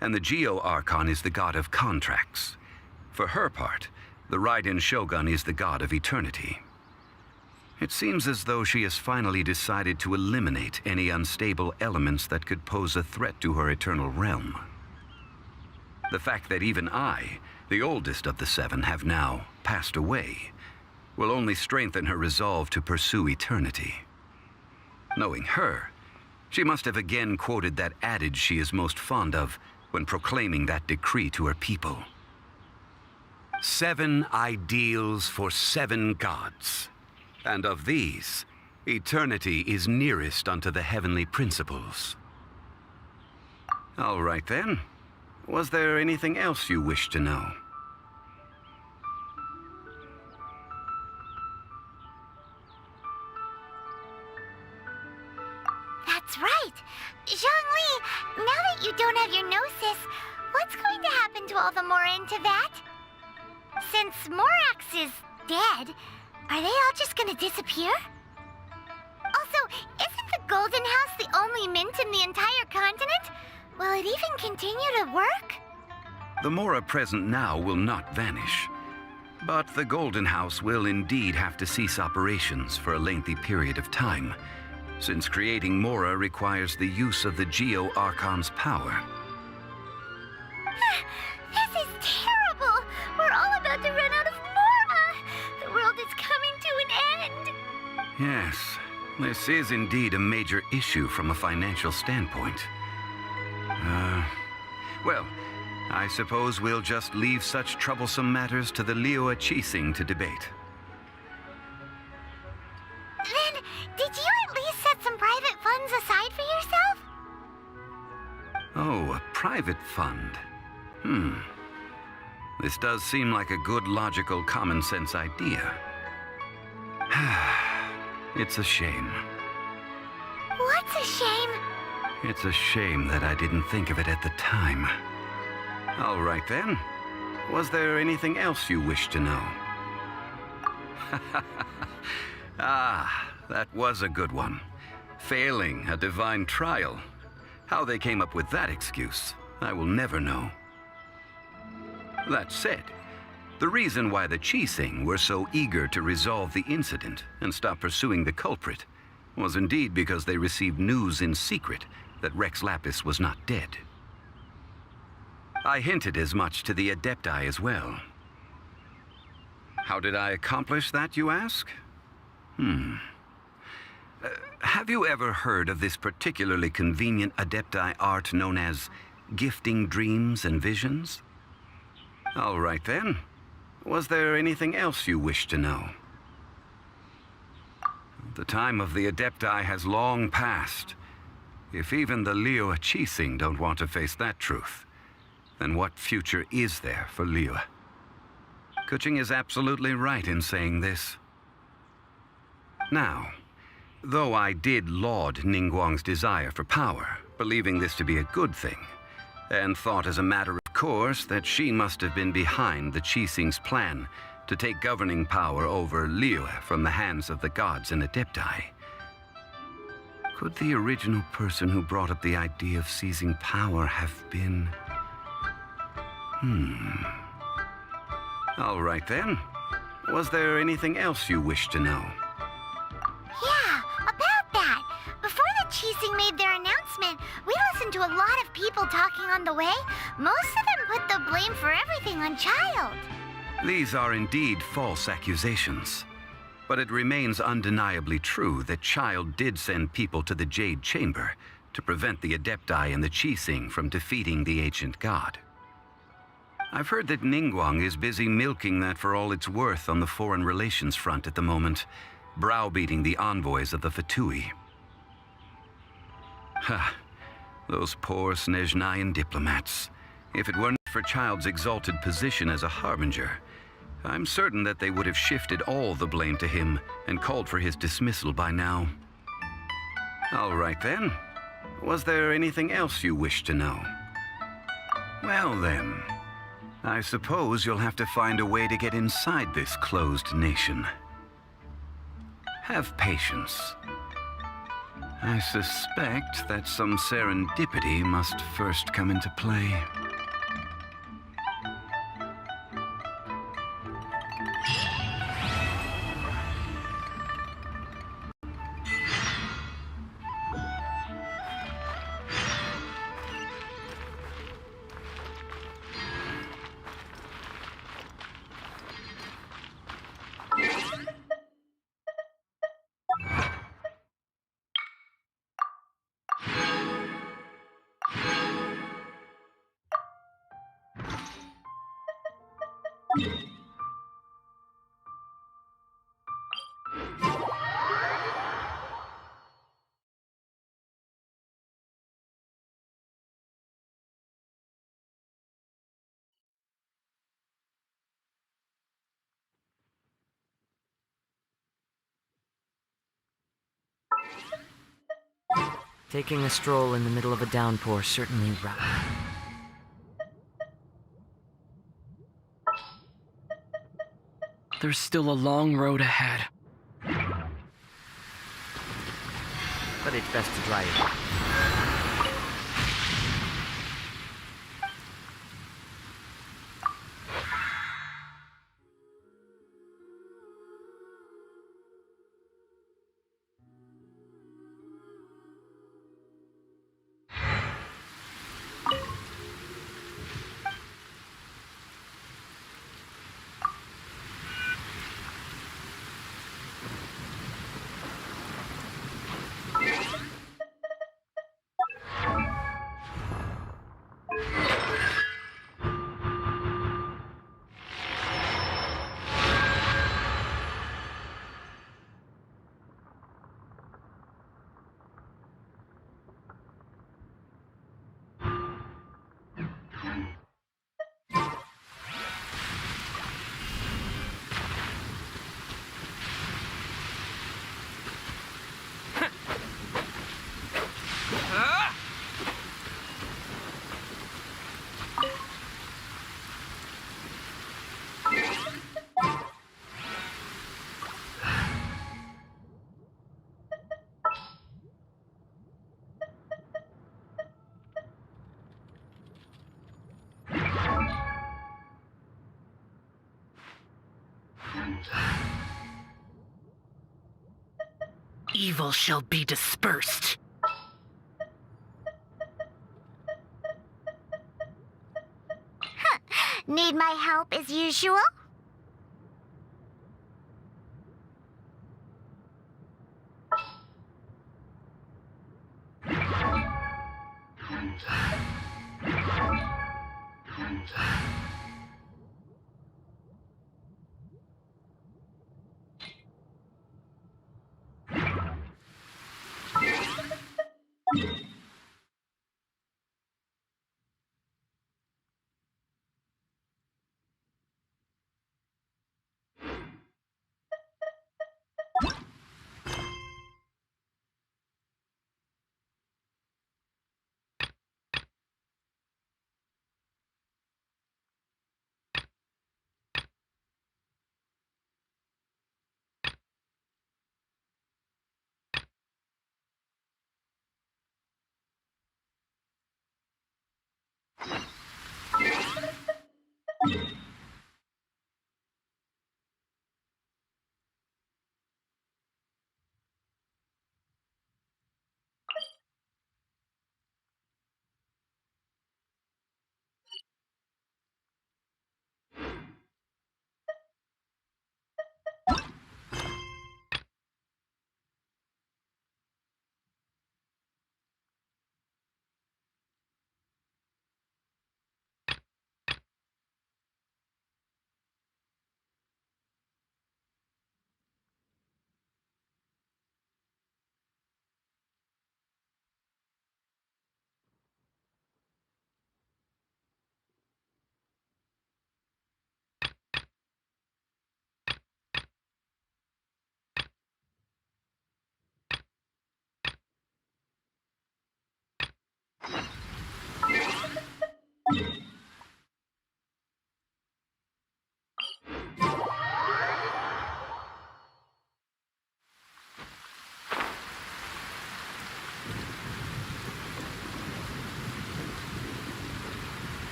and the Geo Archon is the god of contracts. For her part, the Raiden Shogun is the god of eternity. It seems as though she has finally decided to eliminate any unstable elements that could pose a threat to her eternal realm. The fact that even I, the oldest of the seven, have now passed away, will only strengthen her resolve to pursue eternity. Knowing her, she must have again quoted that adage she is most fond of when proclaiming that decree to her people. 7 ideals for 7 gods. And of these, eternity is nearest unto the heavenly principles. All right then. Was there anything else you wish to know? That's right. Zhongli, now that you don't have your gnosis, what's going to happen to all the Mora in Teyvat? Since Morax is dead, are they all just gonna disappear? Also, isn't the Golden House the only mint in the entire continent? Will it even continue to work? The Mora present now will not vanish. But the Golden House will indeed have to cease operations for a lengthy period of time, since creating Mora requires the use of the Geo-Archon's power. This is terrible! We're all about to run out of Mora! The world is coming to an end! Yes, this is indeed a major issue from a financial standpoint. Well, I suppose we'll just leave such troublesome matters to the Liyue Qixing to debate. Then, did you at least set some private funds aside for yourself? Oh, a private fund. This does seem like a good, logical, common-sense idea. It's a shame. What's a shame? It's a shame that I didn't think of it at the time. All right then. Was there anything else you wish to know? Ah, that was a good one. Failing a divine trial. How they came up with that excuse, I will never know. That said, the reason why the Qixing were so eager to resolve the incident and stop pursuing the culprit was indeed because they received news in secret that Rex Lapis was not dead. I hinted as much to the Adepti as well. How did I accomplish that, you ask? Have you ever heard of this particularly convenient Adepti art known as gifting dreams and visions? All right then. Was there anything else you wish to know? The time of the Adepti has long passed. If even the Liyue Qixing don't want to face that truth, then what future is there for Liyue? Kuching is absolutely right in saying this. Now, though I did laud Ningguang's desire for power, believing this to be a good thing, and thought as a matter of course that she must have been behind the Qixing's plan to take governing power over Liyue from the hands of the gods and Adepti, could the original person who brought up the idea of seizing power have been... All right then. Was there anything else you wish to know? Yeah, about that. Before the Qixing made their announcement, we listened to a lot of people talking on the way. Most of them put the blame for everything on Child. These are indeed false accusations. But it remains undeniably true that Child did send people to the Jade Chamber to prevent the Adepti and the Qixing from defeating the ancient god. I've heard that Ningguang is busy milking that for all it's worth on the foreign relations front at the moment, browbeating the envoys of the Fatui. Ha! Those poor Snezhnayan diplomats. If it weren't for Child's exalted position as a harbinger, I'm certain that they would have shifted all the blame to him and called for his dismissal by now. All right then. Was there anything else you wish to know? Well then, I suppose you'll have to find a way to get inside this closed nation. Have patience. I suspect that some serendipity must first come into play. Taking a stroll in the middle of a downpour certainly There's still a long road ahead. But it's best to dry it. Evil shall be dispersed. Need my help as usual?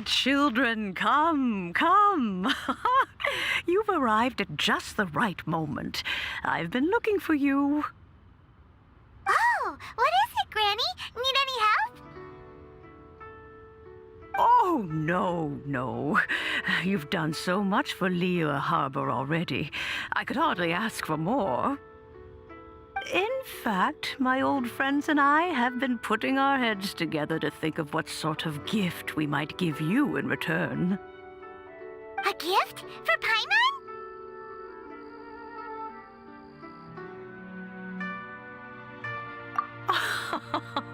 children, come, come. You've arrived at just the right moment. I've been looking for you. Oh, what is it, Granny? Need any help? Oh, no. You've done so much for Liyue Harbor already. I could hardly ask for more. In fact, my old friends and I have been putting our heads together to think of what sort of gift we might give you in return. A gift? For Paimon?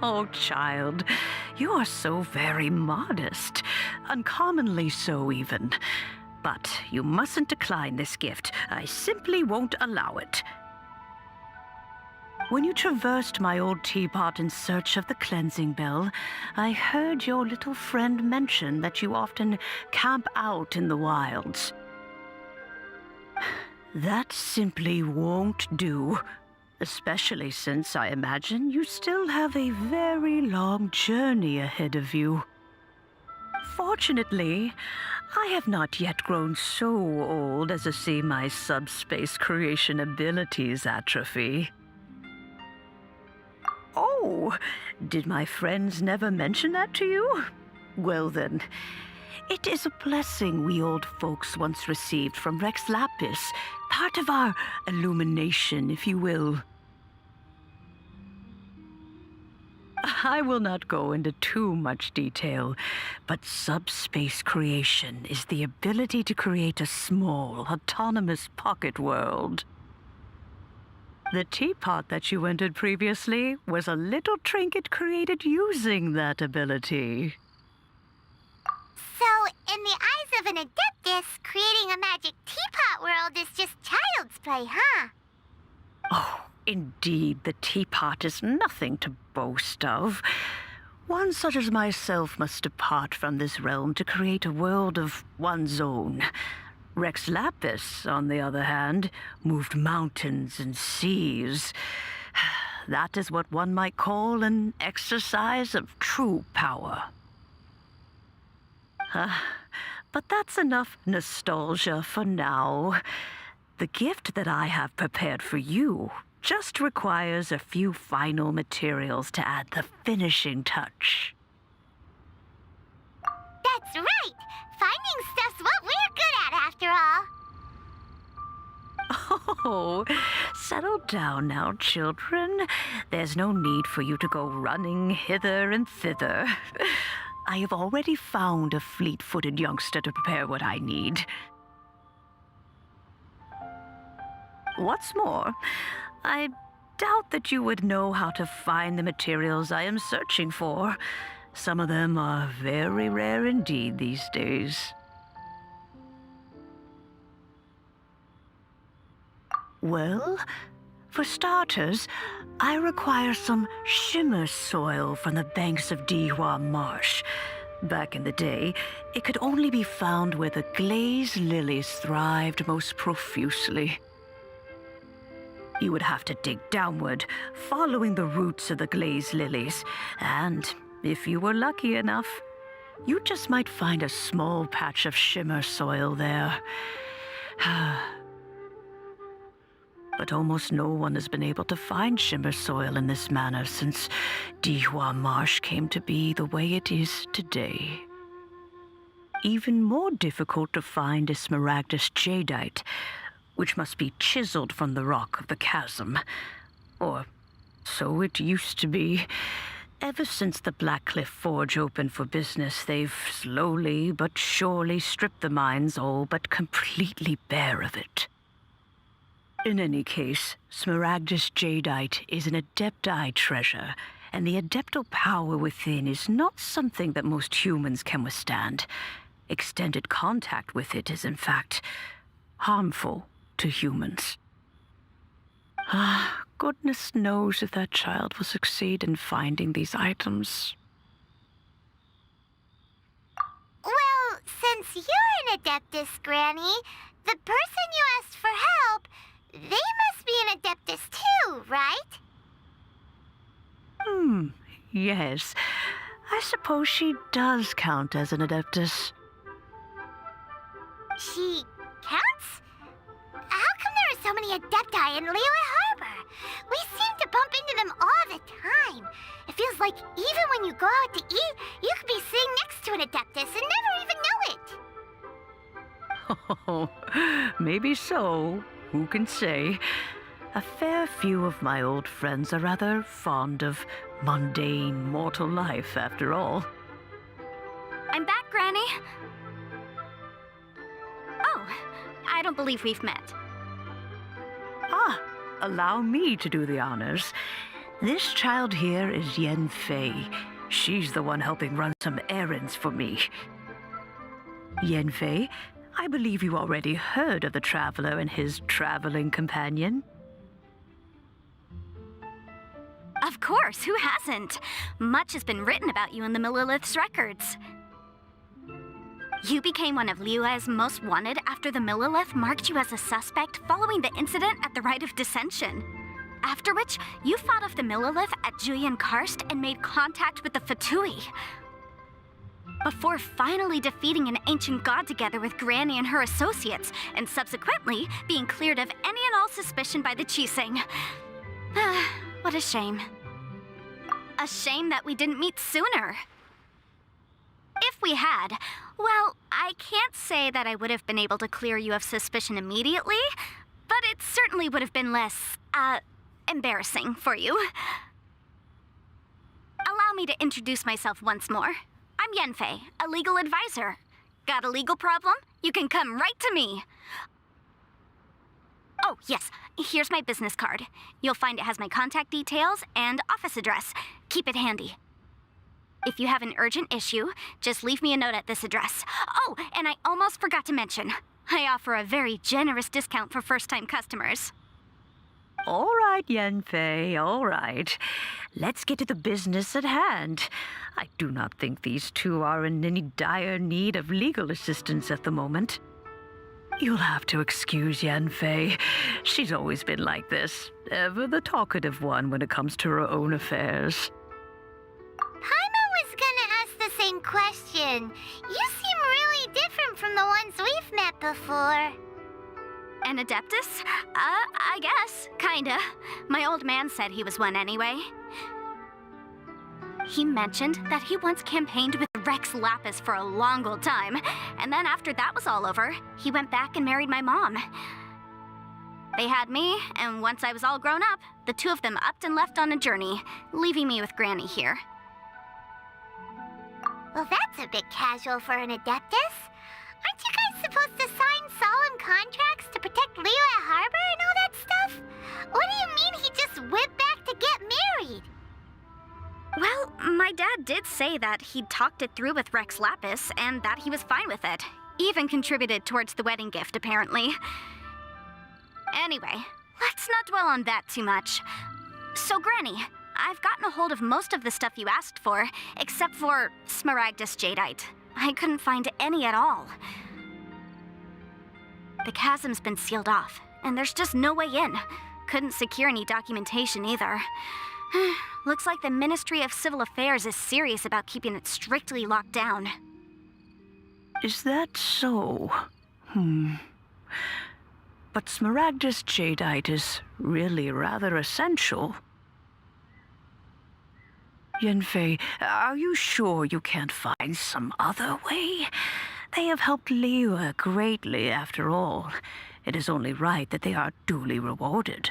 Oh, child, you are so very modest. Uncommonly so, even. But you mustn't decline this gift. I simply won't allow it. When you traversed my old teapot in search of the cleansing bell, I heard your little friend mention that you often camp out in the wilds. That simply won't do, especially since I imagine you still have a very long journey ahead of you. Fortunately, I have not yet grown so old as to see my subspace creation abilities atrophy. Oh, did my friends never mention that to you? Well then, it is a blessing we old folks once received from Rex Lapis, part of our illumination, if you will. I will not go into too much detail, but subspace creation is the ability to create a small, autonomous pocket world. The teapot that you entered previously was a little trinket created using that ability. So, in the eyes of an Adeptus, creating a magic teapot world is just child's play, huh? Oh, indeed, the teapot is nothing to boast of. One such as myself must depart from this realm to create a world of one's own. Rex Lapis, on the other hand, moved mountains and seas. That is what one might call an exercise of true power. But that's enough nostalgia for now. The gift that I have prepared for you just requires a few final materials to add the finishing touch. That's right! Finding stuff's what we're good at, after all. Oh, settle down now, children. There's no need for you to go running hither and thither. I have already found a fleet-footed youngster to prepare what I need. What's more, I doubt that you would know how to find the materials I am searching for. Some of them are very rare indeed these days. Well, for starters, I require some shimmer soil from the banks of Dihua Marsh. Back in the day, it could only be found where the glaze lilies thrived most profusely. You would have to dig downward, following the roots of the glaze lilies, and if you were lucky enough, you just might find a small patch of shimmer soil there. But almost no one has been able to find shimmer soil in this manner since Dihua Marsh came to be the way it is today. Even more difficult to find is smaragdus jadeite, which must be chiseled from the rock of the chasm. Or so it used to be. Ever since the Blackcliff Forge opened for business, they've slowly but surely stripped the mines all but completely bare of it. In any case, smaragdus jadeite is an Adepti treasure, and the adeptal power within is not something that most humans can withstand. Extended contact with it is, in fact, harmful to humans. Goodness knows if that child will succeed in finding these items. Well, since you're an Adeptus, Granny, the person you asked for help, they must be an Adeptus too, right? Yes. I suppose she does count as an Adeptus. She counts? How come there are so many Adepti in Liyue Harbor? We seem to bump into them all the time. It feels like even when you go out to eat, you could be sitting next to an Adeptus and never even know it. Oh, maybe so. Who can say? A fair few of my old friends are rather fond of mundane mortal life, after all. I'm back, Granny. Oh, I don't believe we've met. Ah, allow me to do the honors. This child here is Yenfei. She's the one helping run some errands for me. Yenfei, I believe you already heard of the traveler and his traveling companion. Of course, who hasn't? Much has been written about you in the Millilith's records. You became one of Liyue's most wanted after the Millilith marked you as a suspect following the incident at the Rite of Dissension. After which, you fought off the Millilith at Julian Karst and made contact with the Fatui. Before finally defeating an ancient god together with Granny and her associates, and subsequently being cleared of any and all suspicion by the Chiseng. What a shame. A shame that we didn't meet sooner. If we had, well, I can't say that I would have been able to clear you of suspicion immediately, but it certainly would have been less, embarrassing for you. Allow me to introduce myself once more. I'm Yenfei, a legal advisor. Got a legal problem? You can come right to me. Oh, yes, here's my business card. You'll find it has my contact details and office address. Keep it handy. If you have an urgent issue, just leave me a note at this address. Oh, and I almost forgot to mention, I offer a very generous discount for first-time customers. All right, Yenfei, all right. Let's get to the business at hand. I do not think these two are in any dire need of legal assistance at the moment. You'll have to excuse Yenfei. She's always been like this, ever the talkative one when it comes to her own affairs. Paimon was gonna ask the same question. You seem really different from the ones we've met before. An Adeptus? I guess. Kinda. My old man said he was one anyway. He mentioned that he once campaigned with Rex Lapis for a long old time, and then after that was all over, he went back and married my mom. They had me, and once I was all grown up, the two of them upped and left on a journey, leaving me with Granny here. Well, that's a bit casual for an Adeptus. Aren't you guys supposed to sign solemn contracts to protect Liyue Harbor and all that stuff? What do you mean he just went back to get married? Well, my dad did say that he'd talked it through with Rex Lapis and that he was fine with it. Even contributed towards the wedding gift, apparently. Anyway, let's not dwell on that too much. So, Granny, I've gotten a hold of most of the stuff you asked for, except for Smaragdus Jadeite. I couldn't find any at all. The chasm's been sealed off, and there's just no way in. Couldn't secure any documentation either. Looks like the Ministry of Civil Affairs is serious about keeping it strictly locked down. Is that so? But Smaragdus Jadeite is really rather essential. Yenfei, are you sure you can't find some other way? They have helped Liyue greatly, after all. It is only right that they are duly rewarded.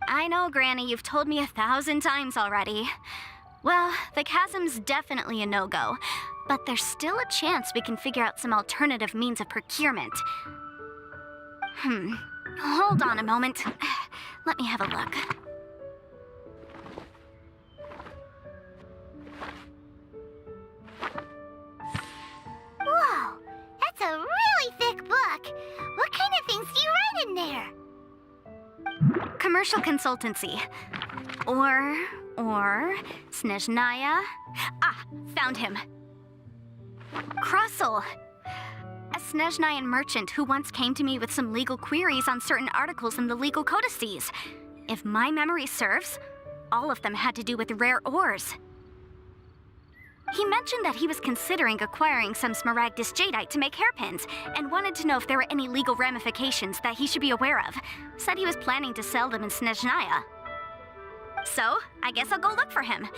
I know, Granny, you've told me 1,000 times already. Well, the chasm's definitely a no-go, but there's still a chance we can figure out some alternative means of procurement. Hold on a moment. Let me have a look. Whoa, that's a really thick book. What kind of things do you write in there? Commercial consultancy. Or Snezhnaya. Ah, found him. Krusel. A Snezhnayan merchant who once came to me with some legal queries on certain articles in the legal codices. If my memory serves, all of them had to do with rare ores. He mentioned that he was considering acquiring some Smaragdus jadeite to make hairpins, and wanted to know if there were any legal ramifications that he should be aware of. Said he was planning to sell them in Snezhnaya. So, I guess I'll go look for him.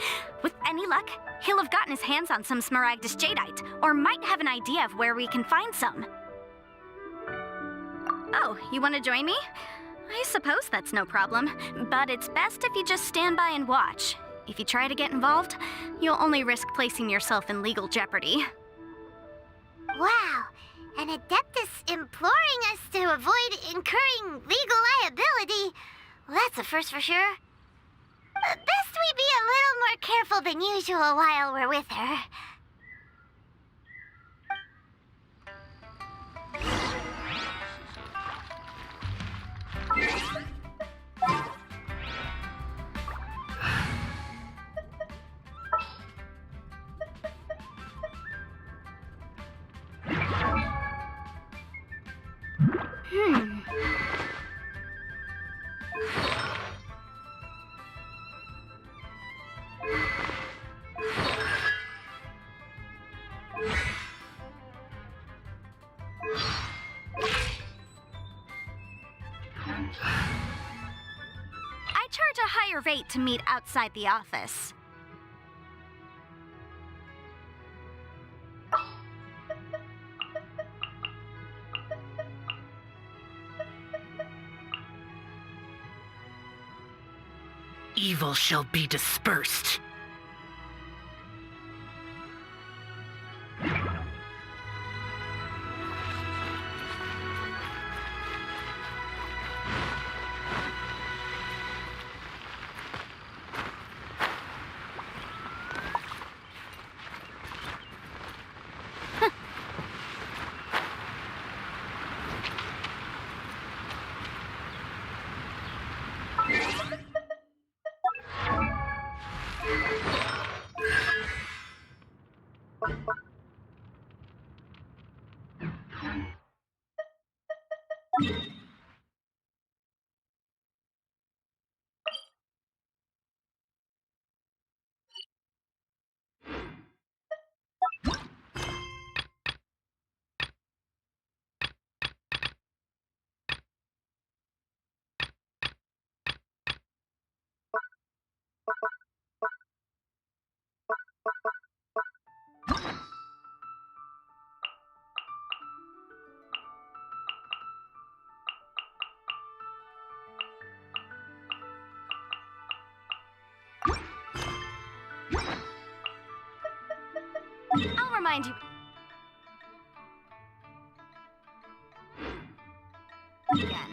With any luck, he'll have gotten his hands on some Smaragdus jadeite, or might have an idea of where we can find some. Oh, you want to join me? I suppose that's no problem, but it's best if you just stand by and watch. If you try to get involved, you'll only risk placing yourself in legal jeopardy. Wow, an Adeptus imploring us to avoid incurring legal liability. Well, that's a first for sure. Best we be a little more careful than usual while we're with her. I charge a higher rate to meet outside the office. Evil shall be dispersed. I'll remind you. Again.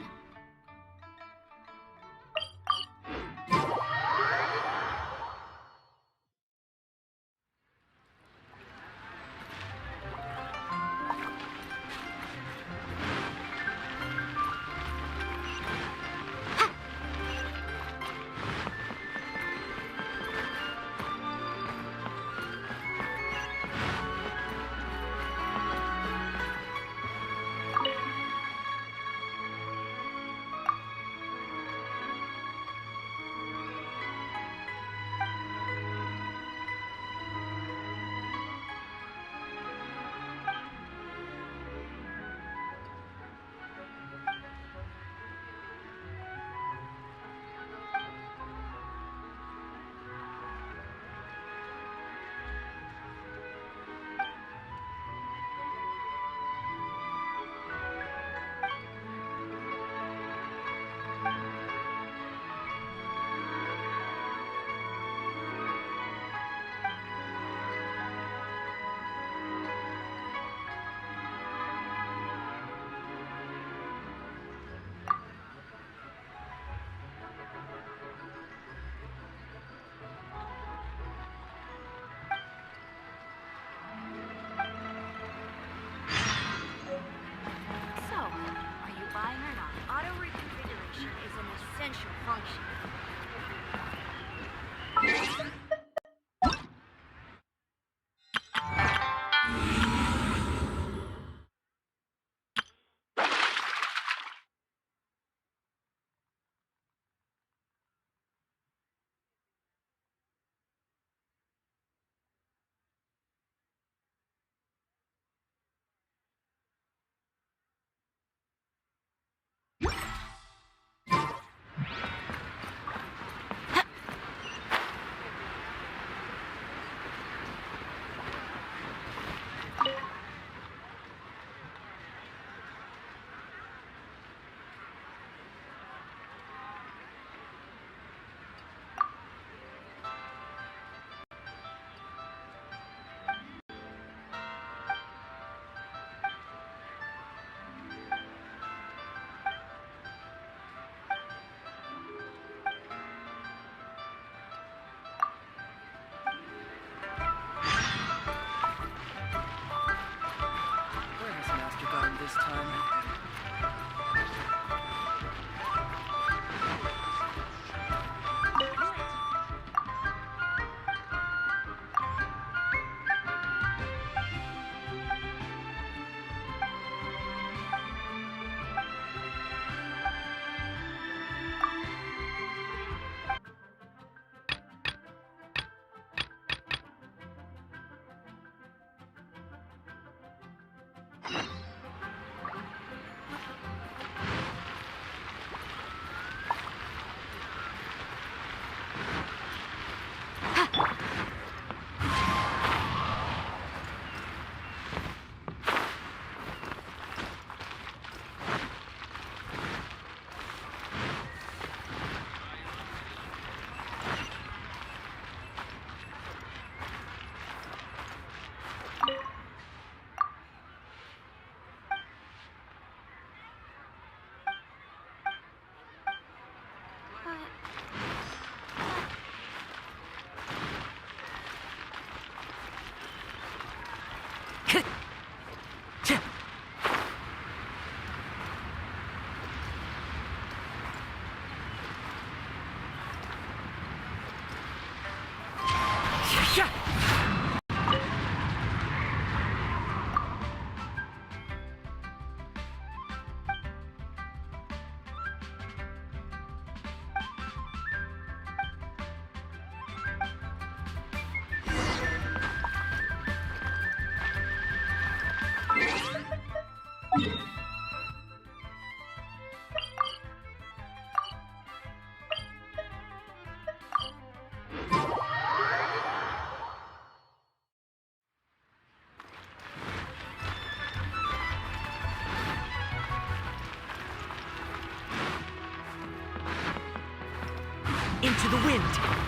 Into the wind.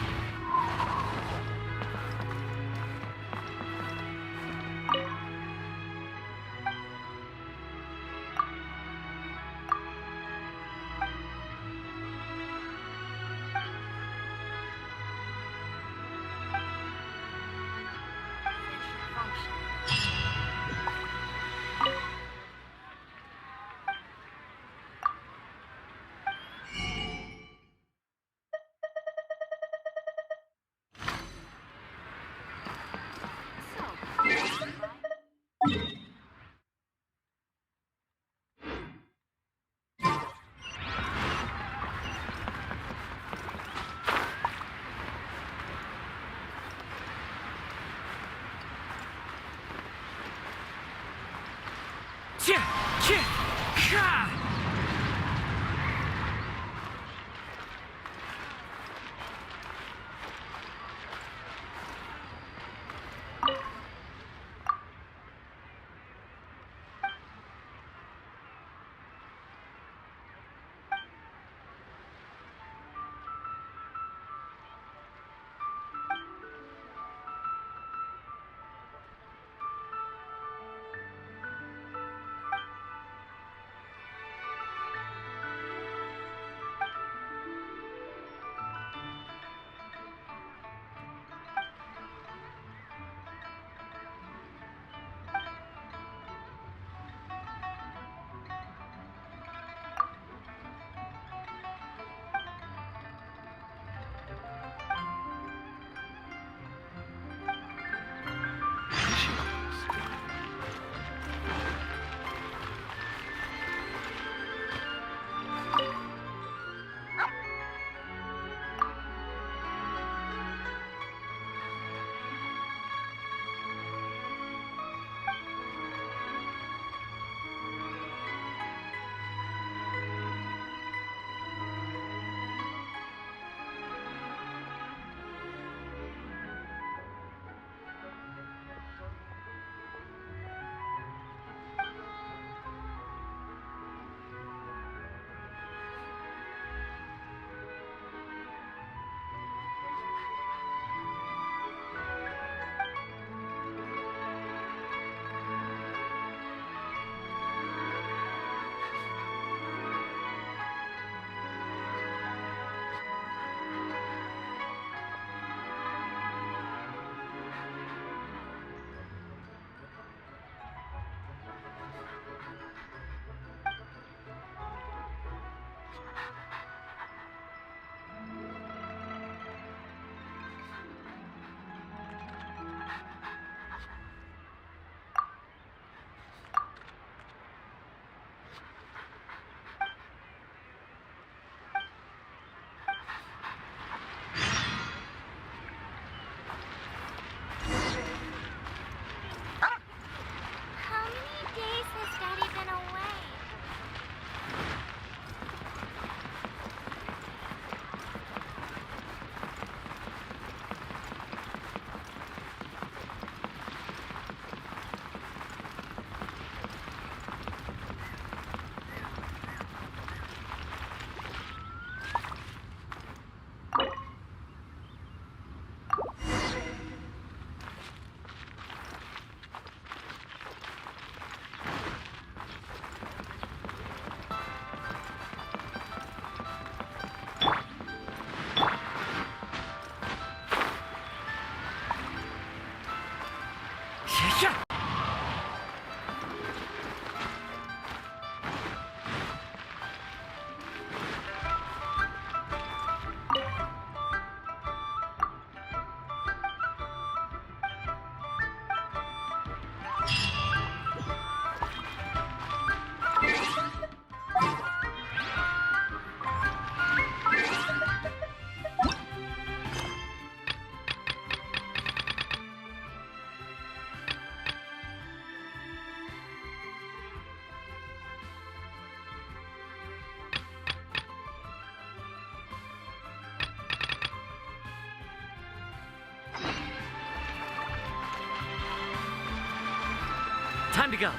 Time to go.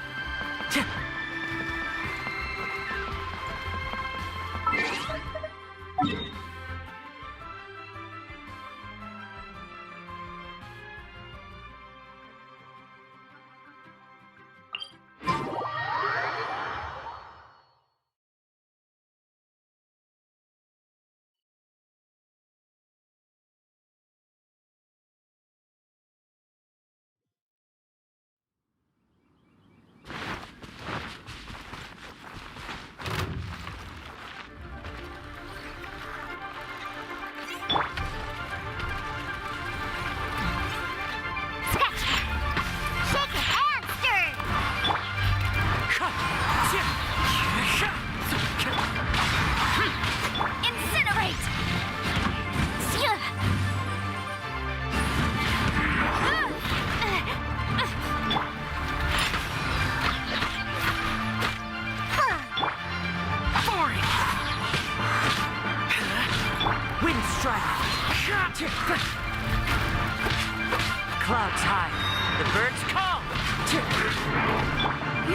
Clouds high. The birds call.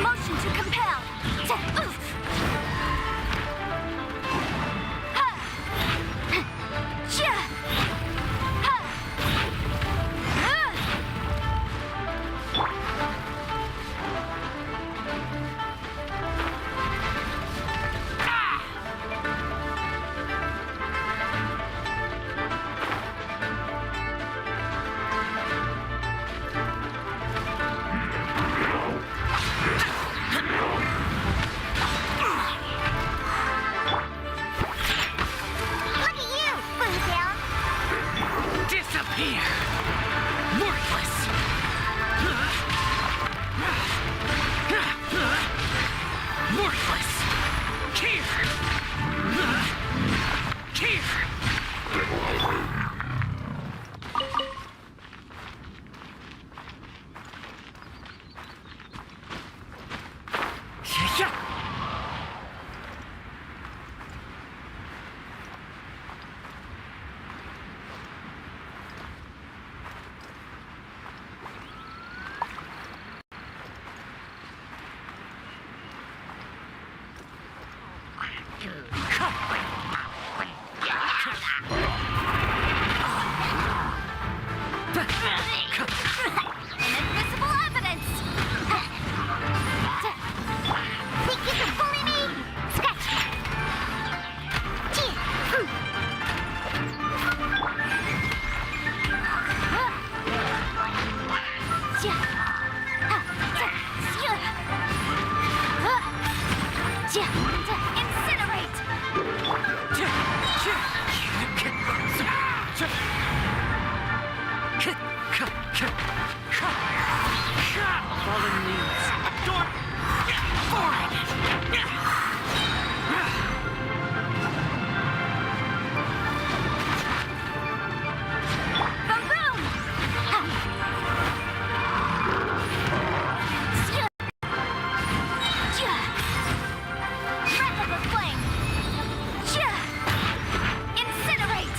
Motion to compel. Inadmissible evidence! Think you can bully me? Scratch! Incinerate! Fallen leaves. Door. Boom boom! Breath of a flame! Incinerate!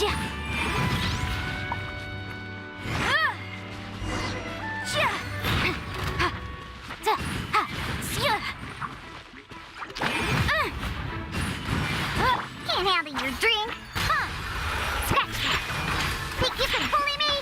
Can't handle your drink. Huh. Scratch that. Think you can bully me?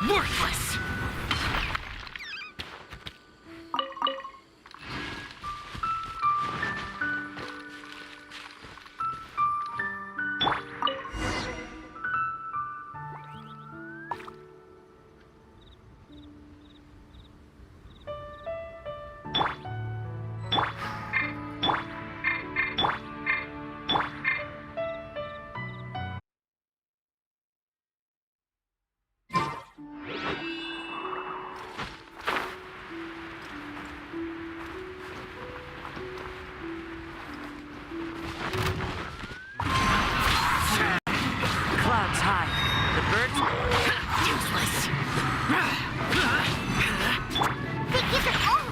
Worthless! Clouds high. The birds... Useless! Think you can... Oh!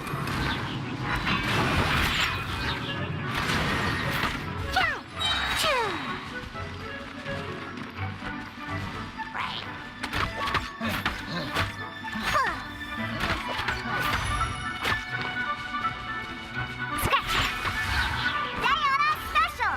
Right. Scratch! Diana Special!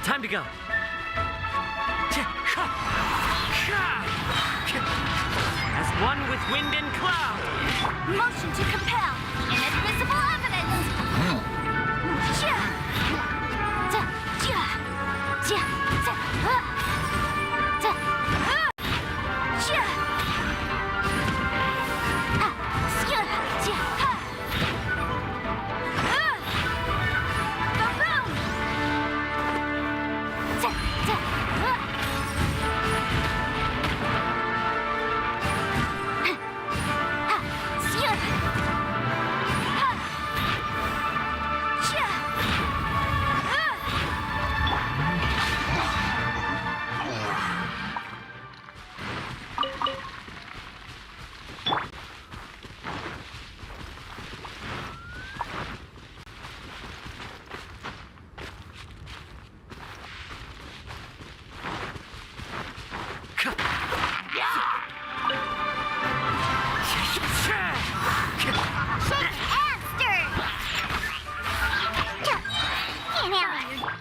Time to go. As one with wind and cloud. Motion to compel. Inadmissible evidence. handle it.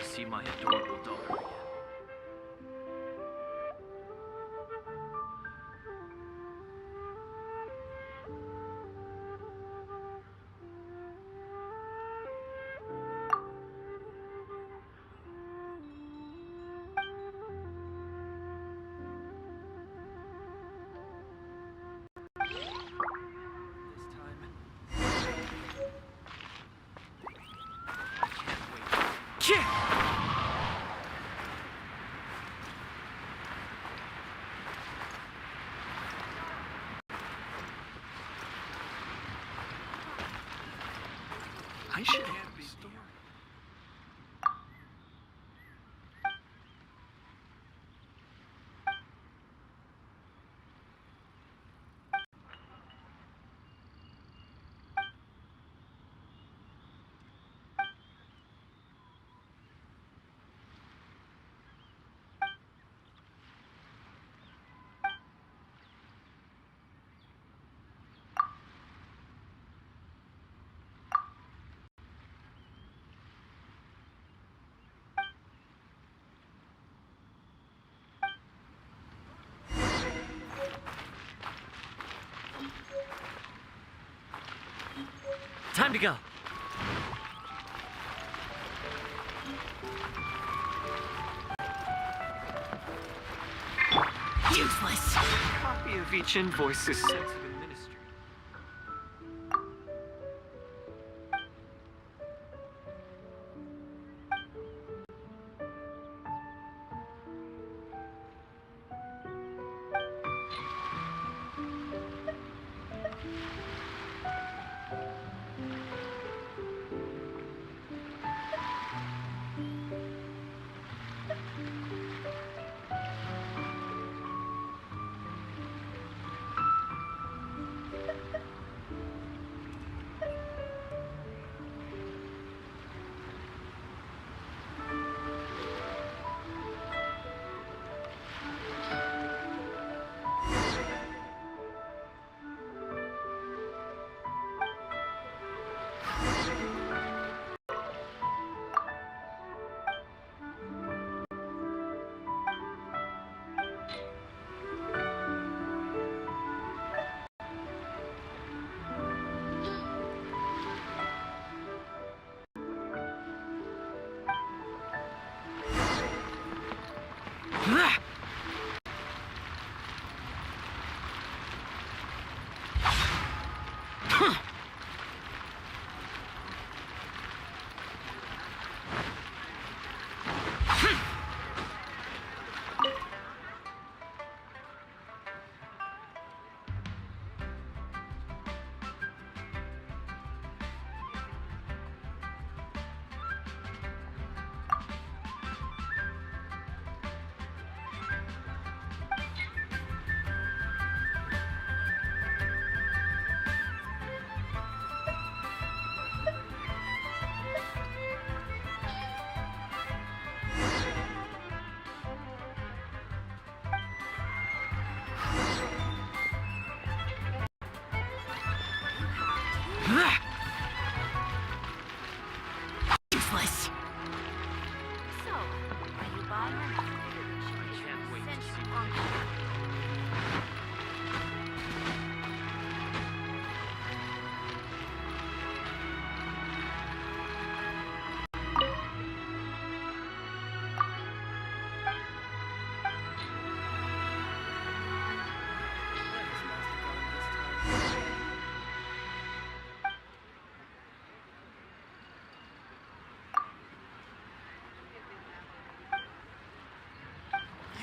See my adorable daughter again. I should have a story. Time to go. Useless. Copy of each invoice is sent to the ministry.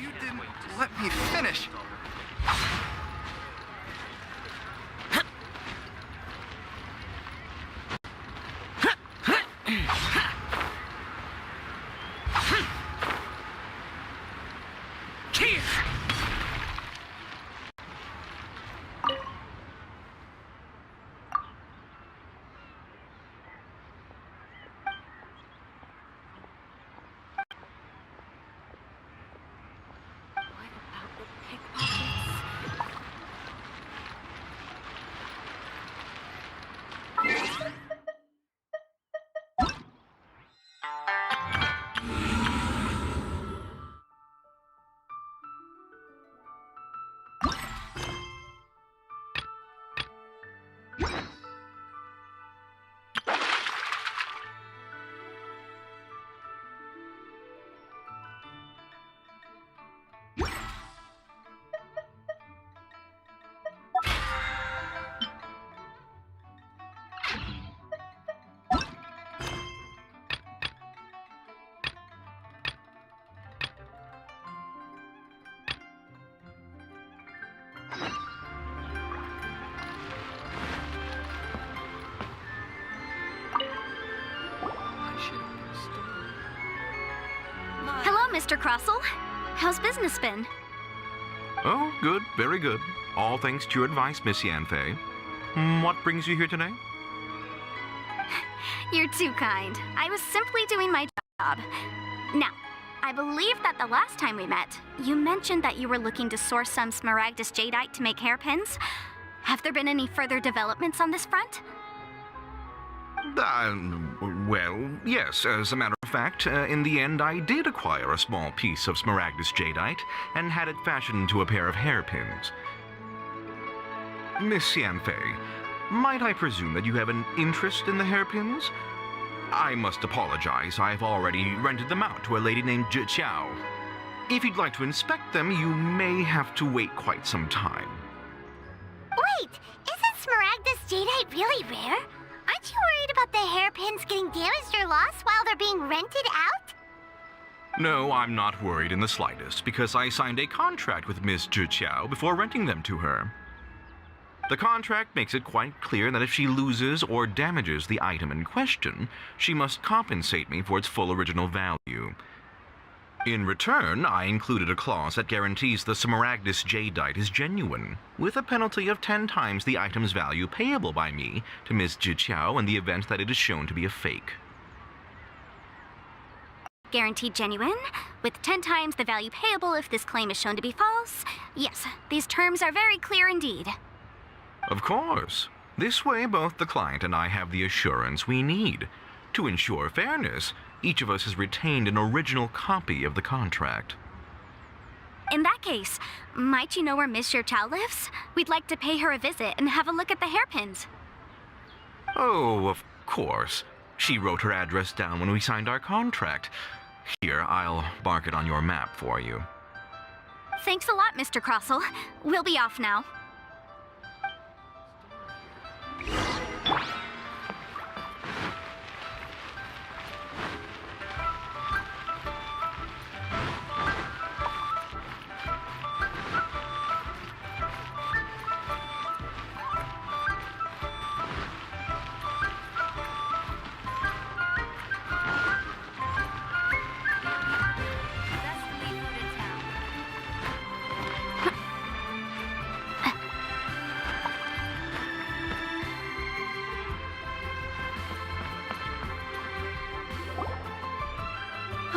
You didn't let me finish. Hello, Mr. Crossell. How's business been? Oh, good, very good. All thanks to your advice, Miss Yanfei. What brings you here today? You're too kind. I was simply doing my job. Now, I believe that the last time we met, you mentioned that you were looking to source some Smaragdus jadeite to make hairpins. Have there been any further developments on this front? Well, yes. As a matter of fact, in the end, I did acquire a small piece of Smaragdus jadeite and had it fashioned into a pair of hairpins. Miss Yanfei, might I presume that you have an interest in the hairpins? I must apologize. I've already rented them out to a lady named Zhi Qiao. If you'd like to inspect them, you may have to wait quite some time. Wait, isn't Smaragdus jadeite really rare? Aren't you worried about the hairpins getting damaged or lost while they're being rented out? No, I'm not worried in the slightest, because I signed a contract with Miss Zhi Qiao before renting them to her. The contract makes it quite clear that if she loses or damages the item in question, she must compensate me for its full original value. In return, I included a clause that guarantees the Smaragdus jadeite is genuine, with a penalty of 10 times the item's value payable by me to Miss Zhi Qiao in the event that it is shown to be a fake. Guaranteed genuine, with 10 times the value payable if this claim is shown to be false. Yes, these terms are very clear indeed. Of course. This way, both the client and I have the assurance we need. To ensure fairness, each of us has retained an original copy of the contract. In that case, might you know where Miss Xiao lives? We'd like to pay her a visit and have a look at the hairpins. Oh, of course. She wrote her address down when we signed our contract. Here, I'll mark it on your map for you. Thanks a lot, Mr. Crossell. We'll be off now.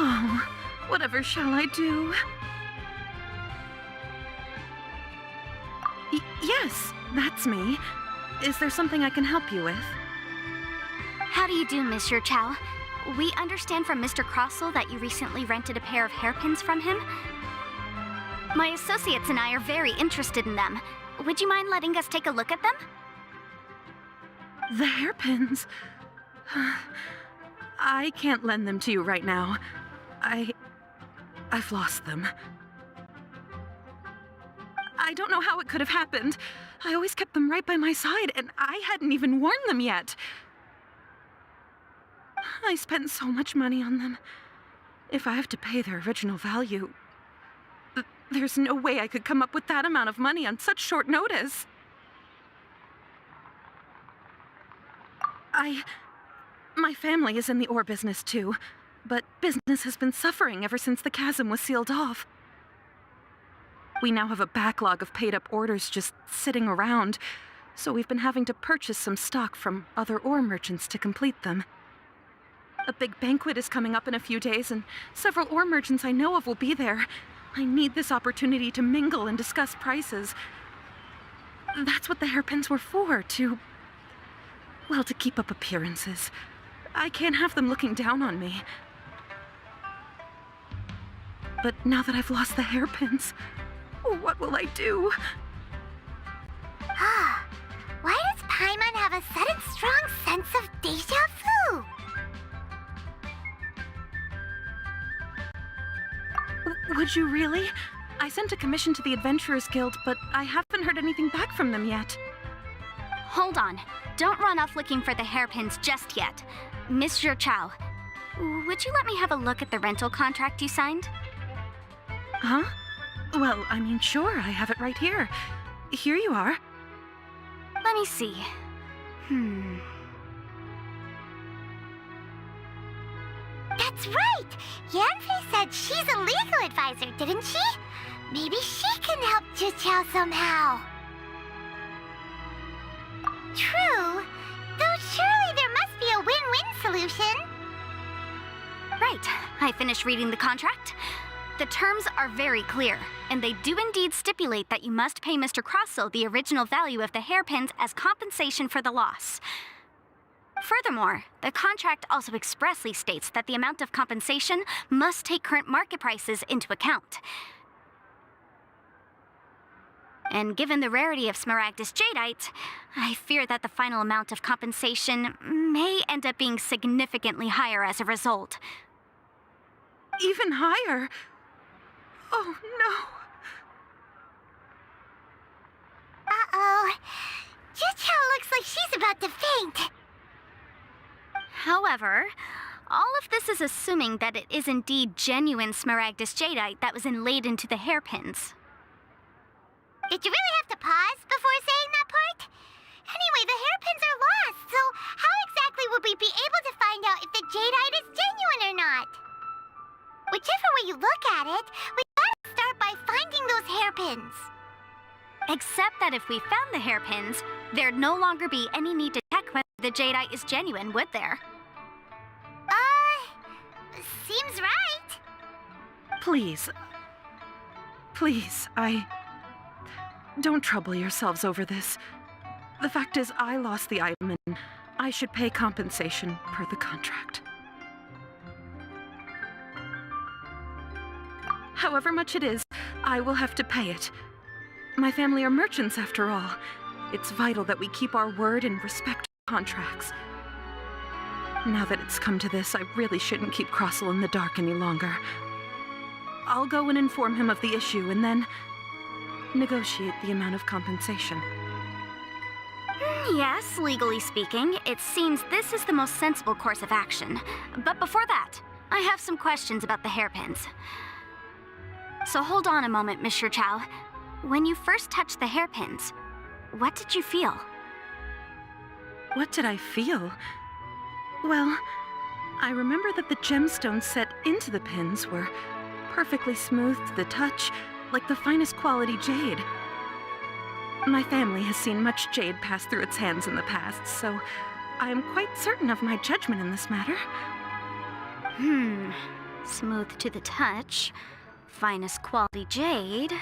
Oh, whatever shall I do? Yes, that's me. Is there something I can help you with? How do you do, Miss Xiao? We understand from Mr. Crossell that you recently rented a pair of hairpins from him. My associates and I are very interested in them. Would you mind letting us take a look at them? The hairpins? I can't lend them to you right now. I've lost them. I don't know how it could have happened. I always kept them right by my side, and I hadn't even worn them yet. I spent so much money on them. If I have to pay their original value, there's no way I could come up with that amount of money on such short notice. My family is in the ore business too, but business has been suffering ever since the chasm was sealed off. We now have a backlog of paid-up orders just sitting around, so we've been having to purchase some stock from other ore merchants to complete them. A big banquet is coming up in a few days, and several ore merchants I know of will be there. I need this opportunity to mingle and discuss prices. That's what the hairpins were for, to keep up appearances. I can't have them looking down on me. But now that I've lost the hairpins, what will I do? Why does Paimon have a sudden strong sense of deja vu? Would you really? I sent a commission to the Adventurers Guild, but I haven't heard anything back from them yet. Hold on. Don't run off looking for the hairpins just yet. Mr. Chow, would you let me have a look at the rental contract you signed? Huh? Well, I mean, sure, I have it right here. Here you are. Let me see. That's right! Yanfei said she's a legal advisor, didn't she? Maybe she can help Juqiao somehow. True, though surely there must be a win-win solution. Right. I finished reading the contract. The terms are very clear, and they do indeed stipulate that you must pay Mr. Crossell the original value of the hairpins as compensation for the loss. Furthermore, the contract also expressly states that the amount of compensation must take current market prices into account. And given the rarity of Smaragdus Jadeite, I fear that the final amount of compensation may end up being significantly higher as a result. Even higher? Oh, no. Uh-oh. Juqiao looks like she's about to faint. However, all of this is assuming that it is indeed genuine Smaragdus Jadeite that was inlaid into the hairpins. Did you really have to pause before saying that part? Anyway, the hairpins are lost, so how exactly would we be able to find out if the jadeite is genuine or not? Whichever way you look at it, we gotta start by finding those hairpins. Except that if we found the hairpins, there'd no longer be any need to check whether the jadeite is genuine, would there? Seems right. Please, don't trouble yourselves over this. The fact is, I lost the item and I should pay compensation per the contract. However much it is, I will have to pay it. My family are merchants after all. It's vital that we keep our word and respect contracts. Now that it's come to this, I really shouldn't keep Crossell in the dark any longer. I'll go and inform him of the issue and then negotiate the amount of compensation. Yes, legally speaking, it seems this is the most sensible course of action. But before that, I have some questions about the hairpins. So hold on a moment, Mr. Chow. When you first touched the hairpins, what did you feel? What did I feel? Well, I remember that the gemstones set into the pins were perfectly smooth to the touch, like the finest quality jade. My family has seen much jade pass through its hands in the past, so I am quite certain of my judgment in this matter. Smooth to the touch, finest quality jade.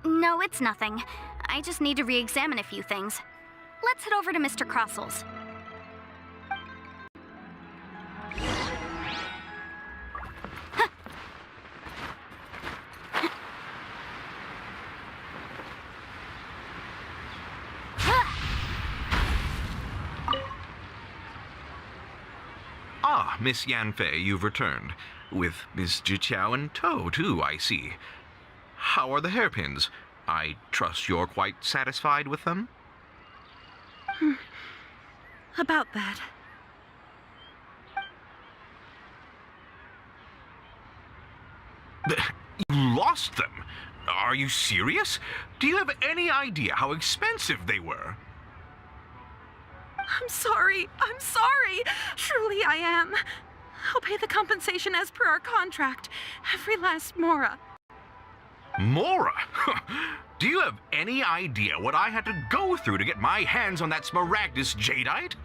No, it's nothing. I just need to re-examine a few things. Let's head over to Mr. Crossell's. Miss Yanfei, you've returned. With Miss Jiqiao in tow, too, I see. How are the hairpins? I trust you're quite satisfied with them? About that. You lost them? Are you serious? Do you have any idea how expensive they were? I'm sorry. I'm sorry. Truly I am. I'll pay the compensation as per our contract. Every last mora. Mora? Do you have any idea what I had to go through to get my hands on that Smaragdus jadeite?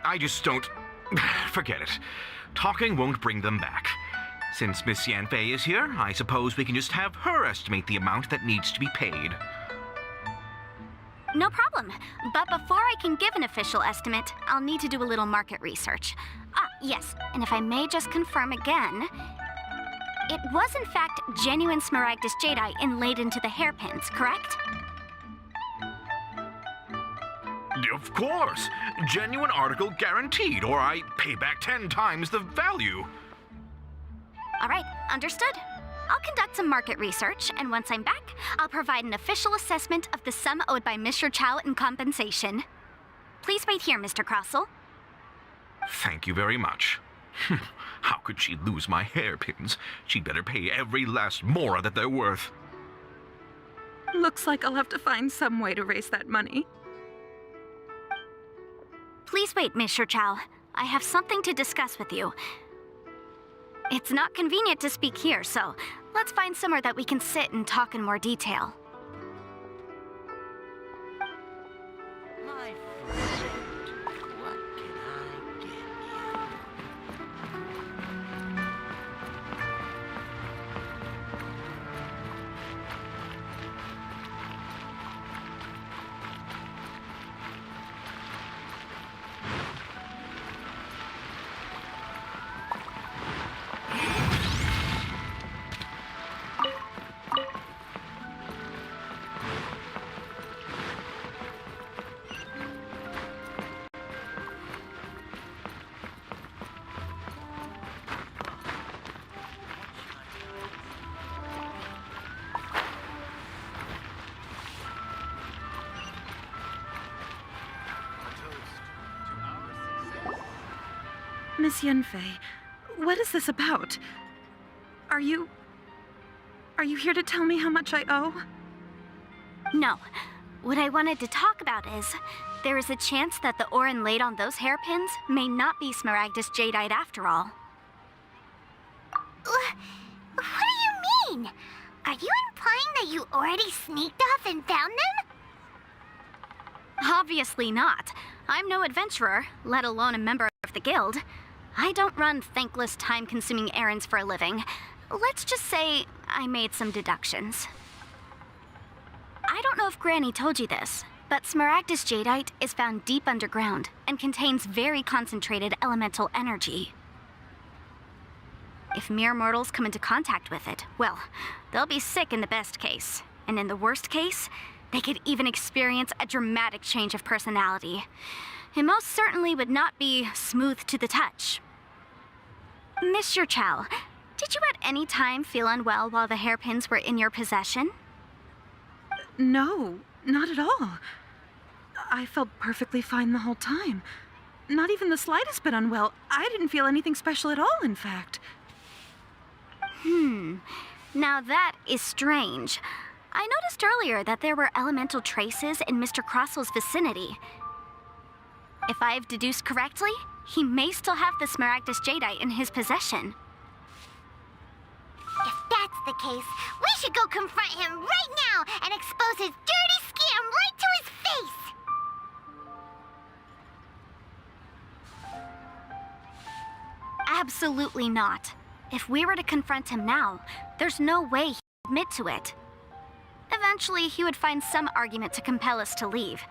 I just don't... Forget it. Talking won't bring them back. Since Miss Yanfei is here, I suppose we can just have her estimate the amount that needs to be paid. No problem. But before I can give an official estimate, I'll need to do a little market research. Yes, and if I may just confirm again, it was in fact genuine Smaragdus jadeite inlaid into the hairpins, correct? Of course! Genuine article guaranteed, or I pay back 10 times the value. All right, understood. I'll conduct some market research, and once I'm back, I'll provide an official assessment of the sum owed by Mr. Chow in compensation. Please wait here, Mr. Crossell. Thank you very much. How could she lose my hairpins? She'd better pay every last mora that they're worth. Looks like I'll have to find some way to raise that money. Please wait, Mr. Chow. I have something to discuss with you. It's not convenient to speak here, so let's find somewhere that we can sit and talk in more detail. My friend, what can I get you? Miss Yanfei, what is this about? Are you here to tell me how much I owe? No. What I wanted to talk about is, there is a chance that the ore inlaid on those hairpins may not be Smaragdus jadeite after all. What do you mean? Are you implying that you already sneaked off and found them? Obviously not. I'm no adventurer, let alone a member of the guild. I don't run thankless, time-consuming errands for a living. Let's just say I made some deductions. I don't know if Granny told you this, but Smaragdus jadeite is found deep underground and contains very concentrated elemental energy. If mere mortals come into contact with it, well, they'll be sick in the best case. And in the worst case, they could even experience a dramatic change of personality. It most certainly would not be smooth to the touch. Mr. Chow, did you at any time feel unwell while the hairpins were in your possession? No, not at all. I felt perfectly fine the whole time. Not even the slightest bit unwell. I didn't feel anything special at all, in fact. Now that is strange. I noticed earlier that there were elemental traces in Mr. Crossell's vicinity. If I've deduced correctly, he may still have the Smaragdus jadeite in his possession. If that's the case, we should go confront him right now and expose his dirty scam right to his face! Absolutely not. If we were to confront him now, there's no way he'd admit to it. Eventually, he would find some argument to compel us to leave.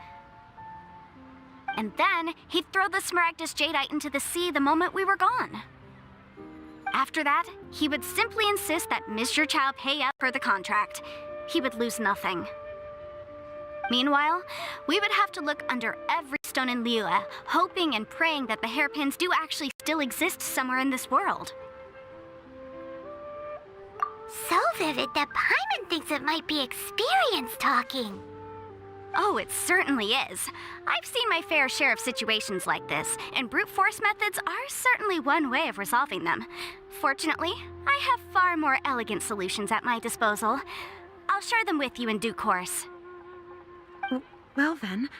And then, he'd throw the Smaragdus jadeite into the sea the moment we were gone. After that, he would simply insist that Mr. Chow pay up for the contract. He would lose nothing. Meanwhile, we would have to look under every stone stone in Liyue, hoping and praying that the hairpins do actually still exist somewhere in this world. So vivid that Paimon thinks it might be experience talking. Oh, it certainly is. I've seen my fair share of situations like this, and brute force methods are certainly one way of resolving them. Fortunately, I have far more elegant solutions at my disposal. I'll share them with you in due course. Well then,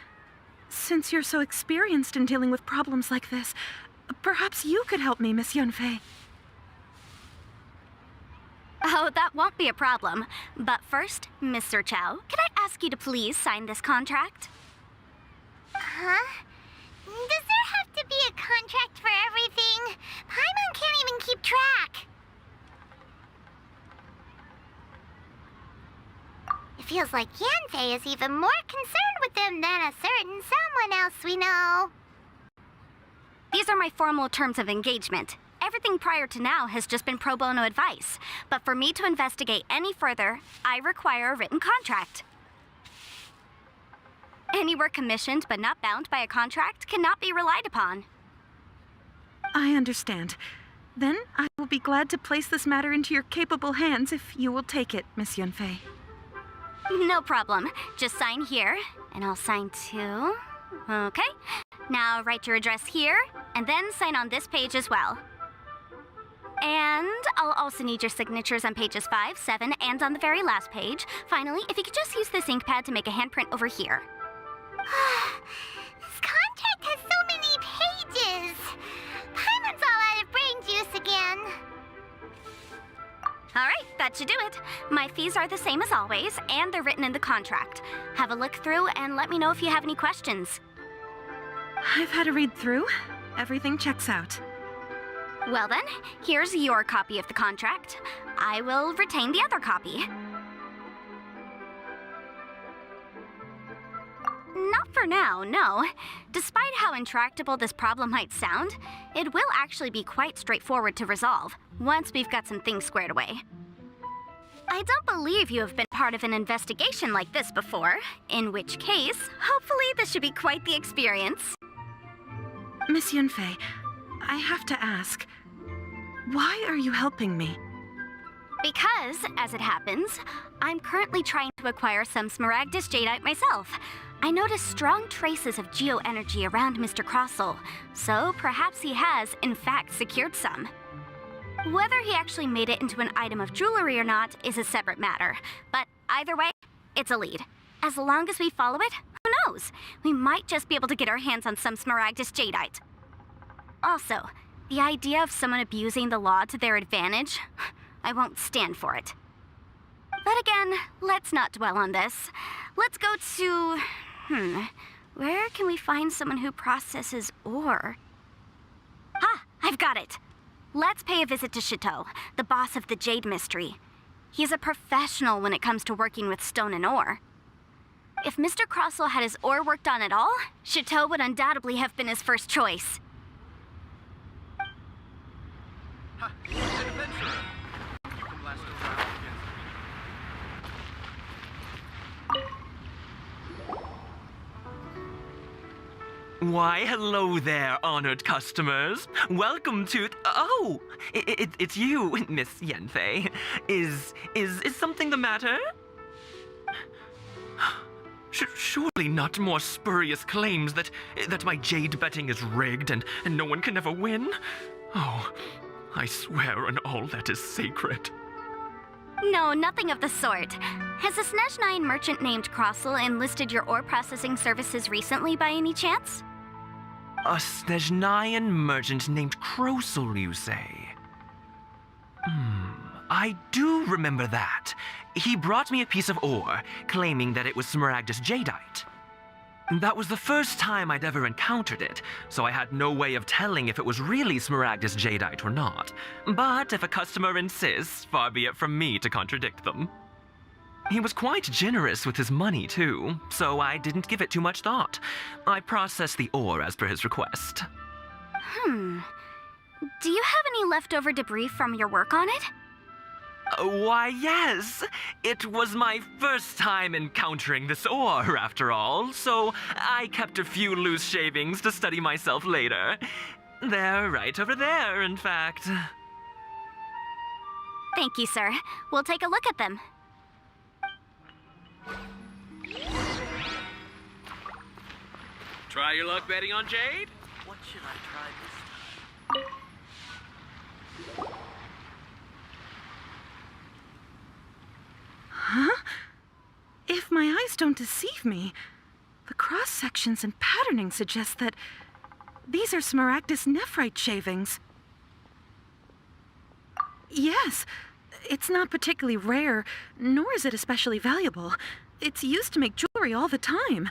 since you're so experienced in dealing with problems like this, perhaps you could help me, Miss Yunfei. Oh, that won't be a problem. But first, Mr. Chow, could I ask you to please sign this contract? Huh? Does there have to be a contract for everything? Paimon can't even keep track. It feels like Yanfei is even more concerned with them than a certain someone else we know. These are my formal terms of engagement. Everything prior to now has just been pro bono advice. But for me to investigate any further, I require a written contract. Any work commissioned but not bound by a contract cannot be relied upon. I understand. Then I will be glad to place this matter into your capable hands if you will take it, Miss Yunfei. No problem. Just sign here, and I'll sign too. Okay. Now write your address here, and then sign on this page as well. And I'll also need your signatures on pages 5, 7, and on the very last page. Finally, if you could just use this ink pad to make a handprint over here. This contract has so many pages. Paimon's all out of brain juice again. All right, that should do it. My fees are the same as always, and they're written in the contract. Have a look through and let me know if you have any questions. I've had a read through. Everything checks out. Well then, here's your copy of the contract. I will retain the other copy. Not for now, no. Despite how intractable this problem might sound, it will actually be quite straightforward to resolve, once we've got some things squared away. I don't believe you have been part of an investigation like this before, in which case, hopefully this should be quite the experience. Miss Yunfei, I have to ask, why are you helping me? Because, as it happens, I'm currently trying to acquire some Smaragdus Jadeite myself. I noticed strong traces of geoenergy around Mr. Crossell, so perhaps he has, in fact, secured some. Whether he actually made it into an item of jewelry or not is a separate matter, but either way, it's a lead. As long as we follow it, who knows? We might just be able to get our hands on some Smaragdus Jadeite. Also, the idea of someone abusing the law to their advantage, I won't stand for it. But again, let's not dwell on this. Let's go to... where can we find someone who processes ore? Ah, I've got it! Let's pay a visit to Chateau, the boss of the Jade Mystery. He's a professional when it comes to working with stone and ore. If Mr. Crossell had his ore worked on at all, Chateau would undoubtedly have been his first choice. Why, hello there, honored customers. Welcome to... Oh, it's you, Miss Yanfei. Is something the matter? Surely not more spurious claims that my jade betting is rigged and no one can ever win? Oh, I swear on all that is sacred. No, nothing of the sort. Has a Snezhnine merchant named Crossell enlisted your ore processing services recently by any chance? A Snezhnine merchant named Crossell, you say? I do remember that. He brought me a piece of ore, claiming that it was Smaragdus Jadeite. That was the first time I'd ever encountered it, so I had no way of telling if it was really Smaragdus Jadeite or not. But if a customer insists, far be it from me to contradict them. He was quite generous with his money, too, so I didn't give it too much thought. I processed the ore as per his request. Do you have any leftover debris from your work on it? Why, yes. It was my first time encountering this ore, after all, so I kept a few loose shavings to study myself later. They're right over there, in fact. Thank you, sir. We'll take a look at them. Try your luck betting on Jade? What should I try this time? Huh? If my eyes don't deceive me, the cross-sections and patterning suggest that these are Smaragdus nephrite shavings. Yes, it's not particularly rare, nor is it especially valuable. It's used to make jewelry all the time.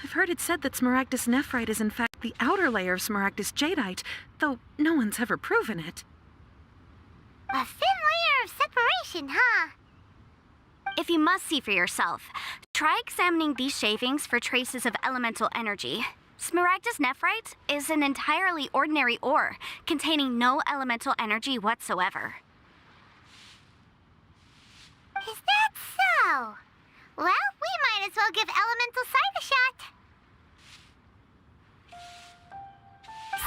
I've heard it said that Smaragdus nephrite is in fact the outer layer of Smaragdus jadeite, though no one's ever proven it. A thin layer of separation, huh? If you must see for yourself, try examining these shavings for traces of elemental energy. Smaragdus nephrite is an entirely ordinary ore, containing no elemental energy whatsoever. Is that so? Well, we might as well give elemental sight a shot.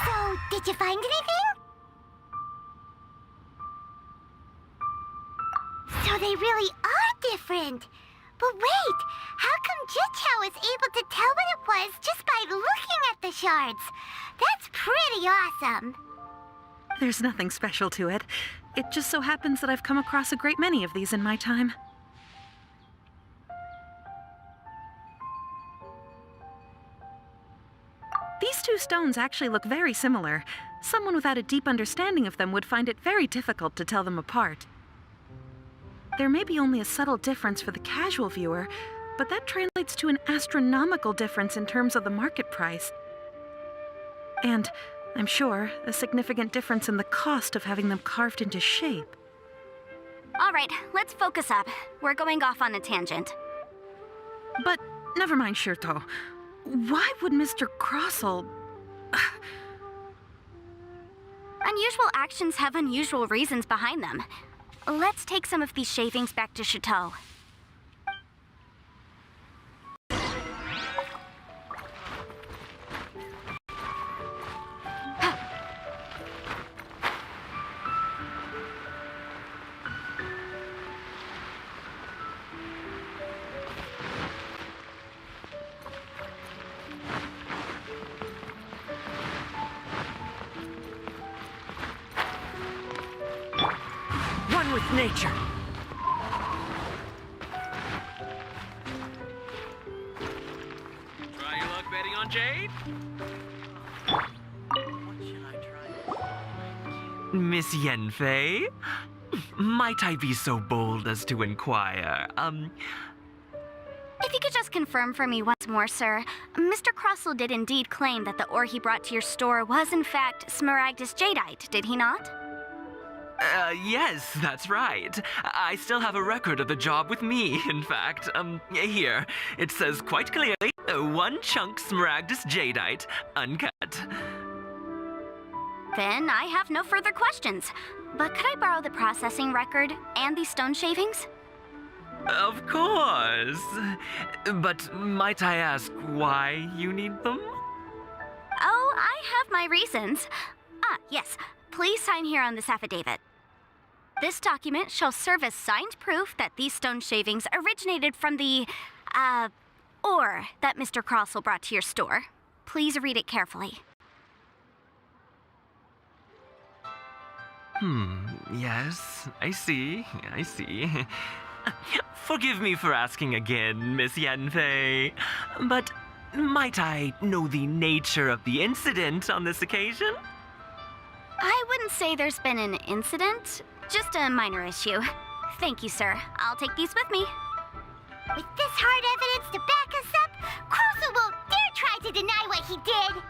So, did you find anything? So they really are different. But wait, how come Jichao was able to tell what it was just by looking at the shards? That's pretty awesome. There's nothing special to it. It just so happens that I've come across a great many of these in my time. These two stones actually look very similar. Someone without a deep understanding of them would find it very difficult to tell them apart. There may be only a subtle difference for the casual viewer, but that translates to an astronomical difference in terms of the market price. And, I'm sure, a significant difference in the cost of having them carved into shape. All right, let's focus up. We're going off on a tangent. But never mind, Shirto. Why would Mr. Crossell... Unusual actions have unusual reasons behind them. Let's take some of these shavings back to Chateau. One with nature. Try your luck betting on Jade? What should I try? Miss Yenfei? Might I be so bold as to inquire, If you could just confirm for me once more, sir. Mr. Crossell did indeed claim that the ore he brought to your store was in fact Smaragdus jadeite, did he not? Yes, that's right. I still have a record of the job with me, in fact. Here. It says quite clearly, 1 chunk Smaragdus jadeite, uncut. Then I have no further questions. But could I borrow the processing record and these stone shavings? Of course. But might I ask why you need them? Oh, I have my reasons. Ah, yes. Please sign here on this affidavit. This document shall serve as signed proof that these stone shavings originated from the, ore that Mr. Crossell brought to your store. Please read it carefully. Yes, I see. Forgive me for asking again, Miss Yenfei, but might I know the nature of the incident on this occasion? I wouldn't say there's been an incident, just a minor issue. Thank you, sir. I'll take these with me. With this hard evidence to back us up, Crossell won't dare try to deny what he did.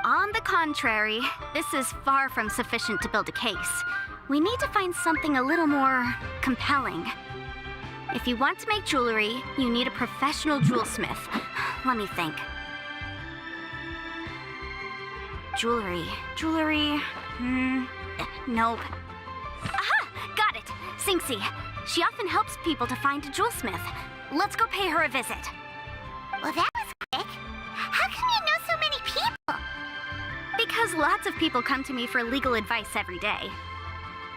On the contrary, this is far from sufficient to build a case. We need to find something a little more compelling. If you want to make jewelry, you need a professional jewelsmith. Let me think. Jewelry. Nope. Aha! Got Sinxi. She often helps people to find a jewelsmith. Let's go pay her a visit. Well, that was quick. How come you know so many people? Because lots of people come to me for legal advice every day.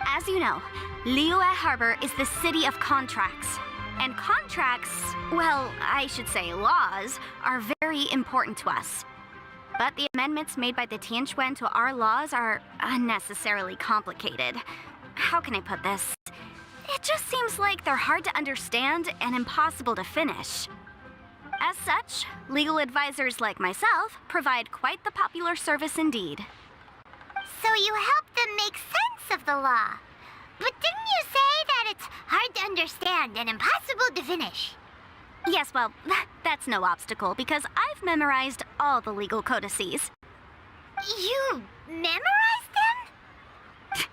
As you know, Liyue Harbor is the city of contracts. And contracts, well, I should say laws, are very important to us. But the amendments made by the Tianquan to our laws are unnecessarily complicated. How can I put this? It just seems like they're hard to understand and impossible to finish. As such, legal advisors like myself provide quite the popular service indeed. So you help them make sense of the law. But didn't you say that it's hard to understand and impossible to finish? Yes, well, that's no obstacle because I've memorized all the legal codices. You memorized them?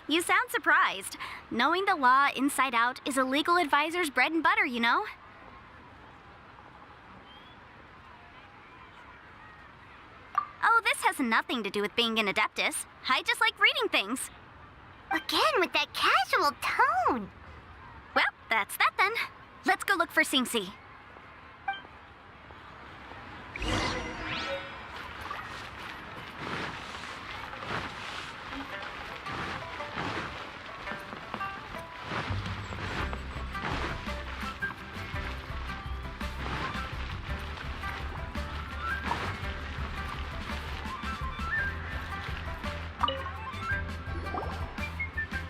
You sound surprised. Knowing the law inside out is a legal advisor's bread and butter, you know? Oh, this has nothing to do with being an adeptus. I just like reading things. Again, with that casual tone. Well, that's that then. Let's go look for Sinxi.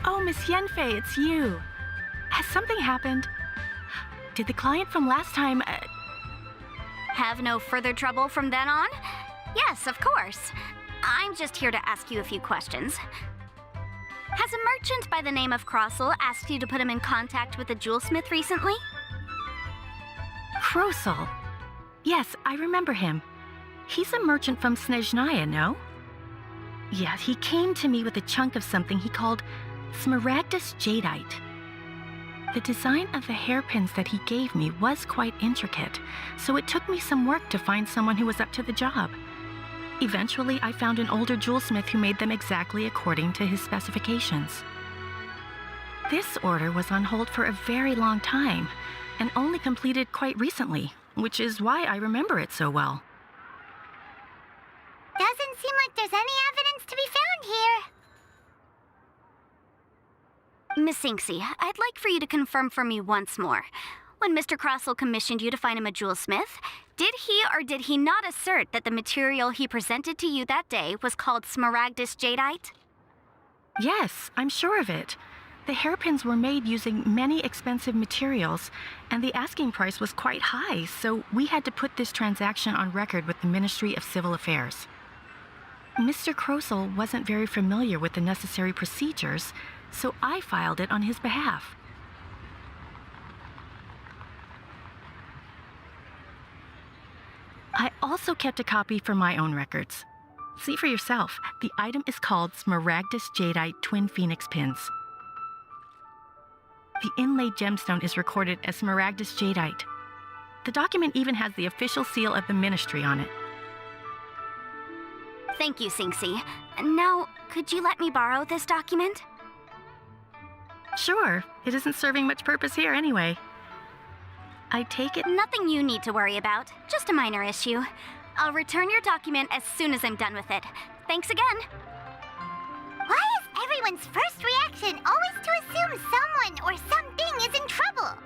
Oh, Miss Yenfei, it's you. Has something happened? Did the client from last time... Have no further trouble from then on? Yes, of course. I'm just here to ask you a few questions. Has a merchant by the name of Crossel asked you to put him in contact with a jewelsmith recently? Krosel? Yes, I remember him. He's a merchant from Snezhnaya, no? Yeah, he came to me with a chunk of something he called Smaragdus Jadeite. The design of the hairpins that he gave me was quite intricate, so it took me some work to find someone who was up to the job. Eventually, I found an older jewelsmith who made them exactly according to his specifications. This order was on hold for a very long time, and only completed quite recently, which is why I remember it so well. Doesn't seem like there's any evidence to be found here. Miss Sinxi, I'd like for you to confirm for me once more. When Mr. Crossel commissioned you to find him a jewelsmith, did he or did he not assert that the material he presented to you that day was called Smaragdus Jadeite? Yes, I'm sure of it. The hairpins were made using many expensive materials, and the asking price was quite high, so we had to put this transaction on record with the Ministry of Civil Affairs. Mr. Crossel wasn't very familiar with the necessary procedures, so I filed it on his behalf. I also kept a copy for my own records. See for yourself, the item is called Smaragdus Jadeite Twin Phoenix Pins. The inlaid gemstone is recorded as Smaragdus Jadeite. The document even has the official seal of the ministry on it. Thank you, Sinxi. Now, could you let me borrow this document? Sure, it isn't serving much purpose here anyway. I take it... Nothing you need to worry about, just a minor issue. I'll return your document as soon as I'm done with it. Thanks again. Why is everyone's first reaction always to assume someone or something is in trouble?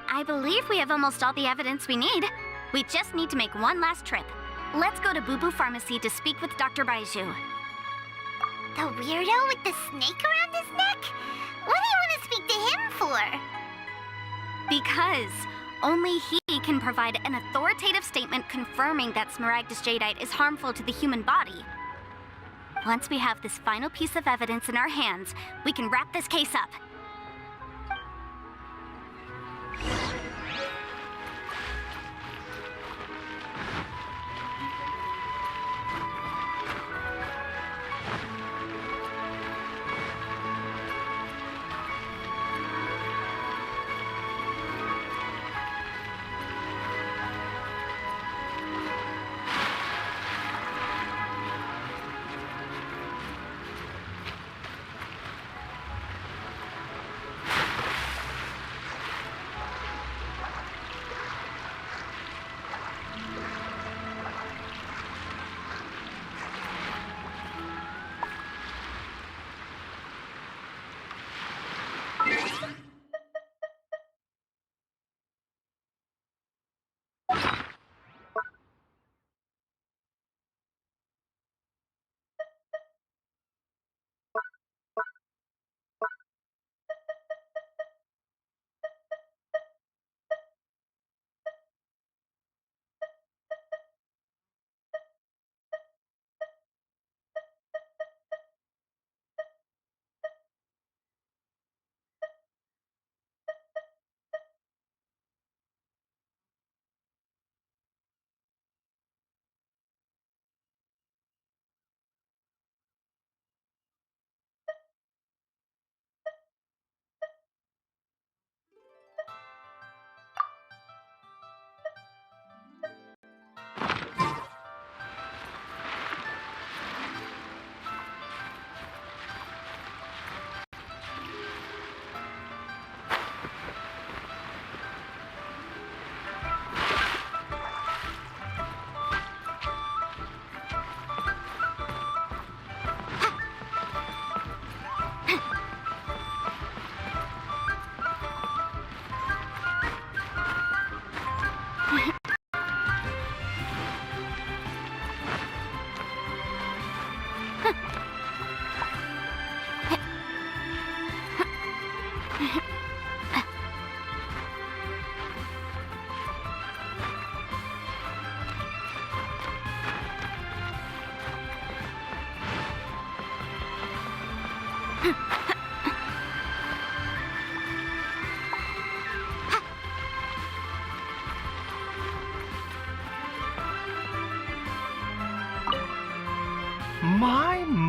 I believe we have almost all the evidence we need. We just need to make one last trip. Let's go to Boo Boo Pharmacy to speak with Dr. Baiju. The weirdo with the snake around his neck? What do you want to speak to him for? Because only he can provide an authoritative statement confirming that Smaragdus Jadeite is harmful to the human body. Once we have this final piece of evidence in our hands, we can wrap this case up.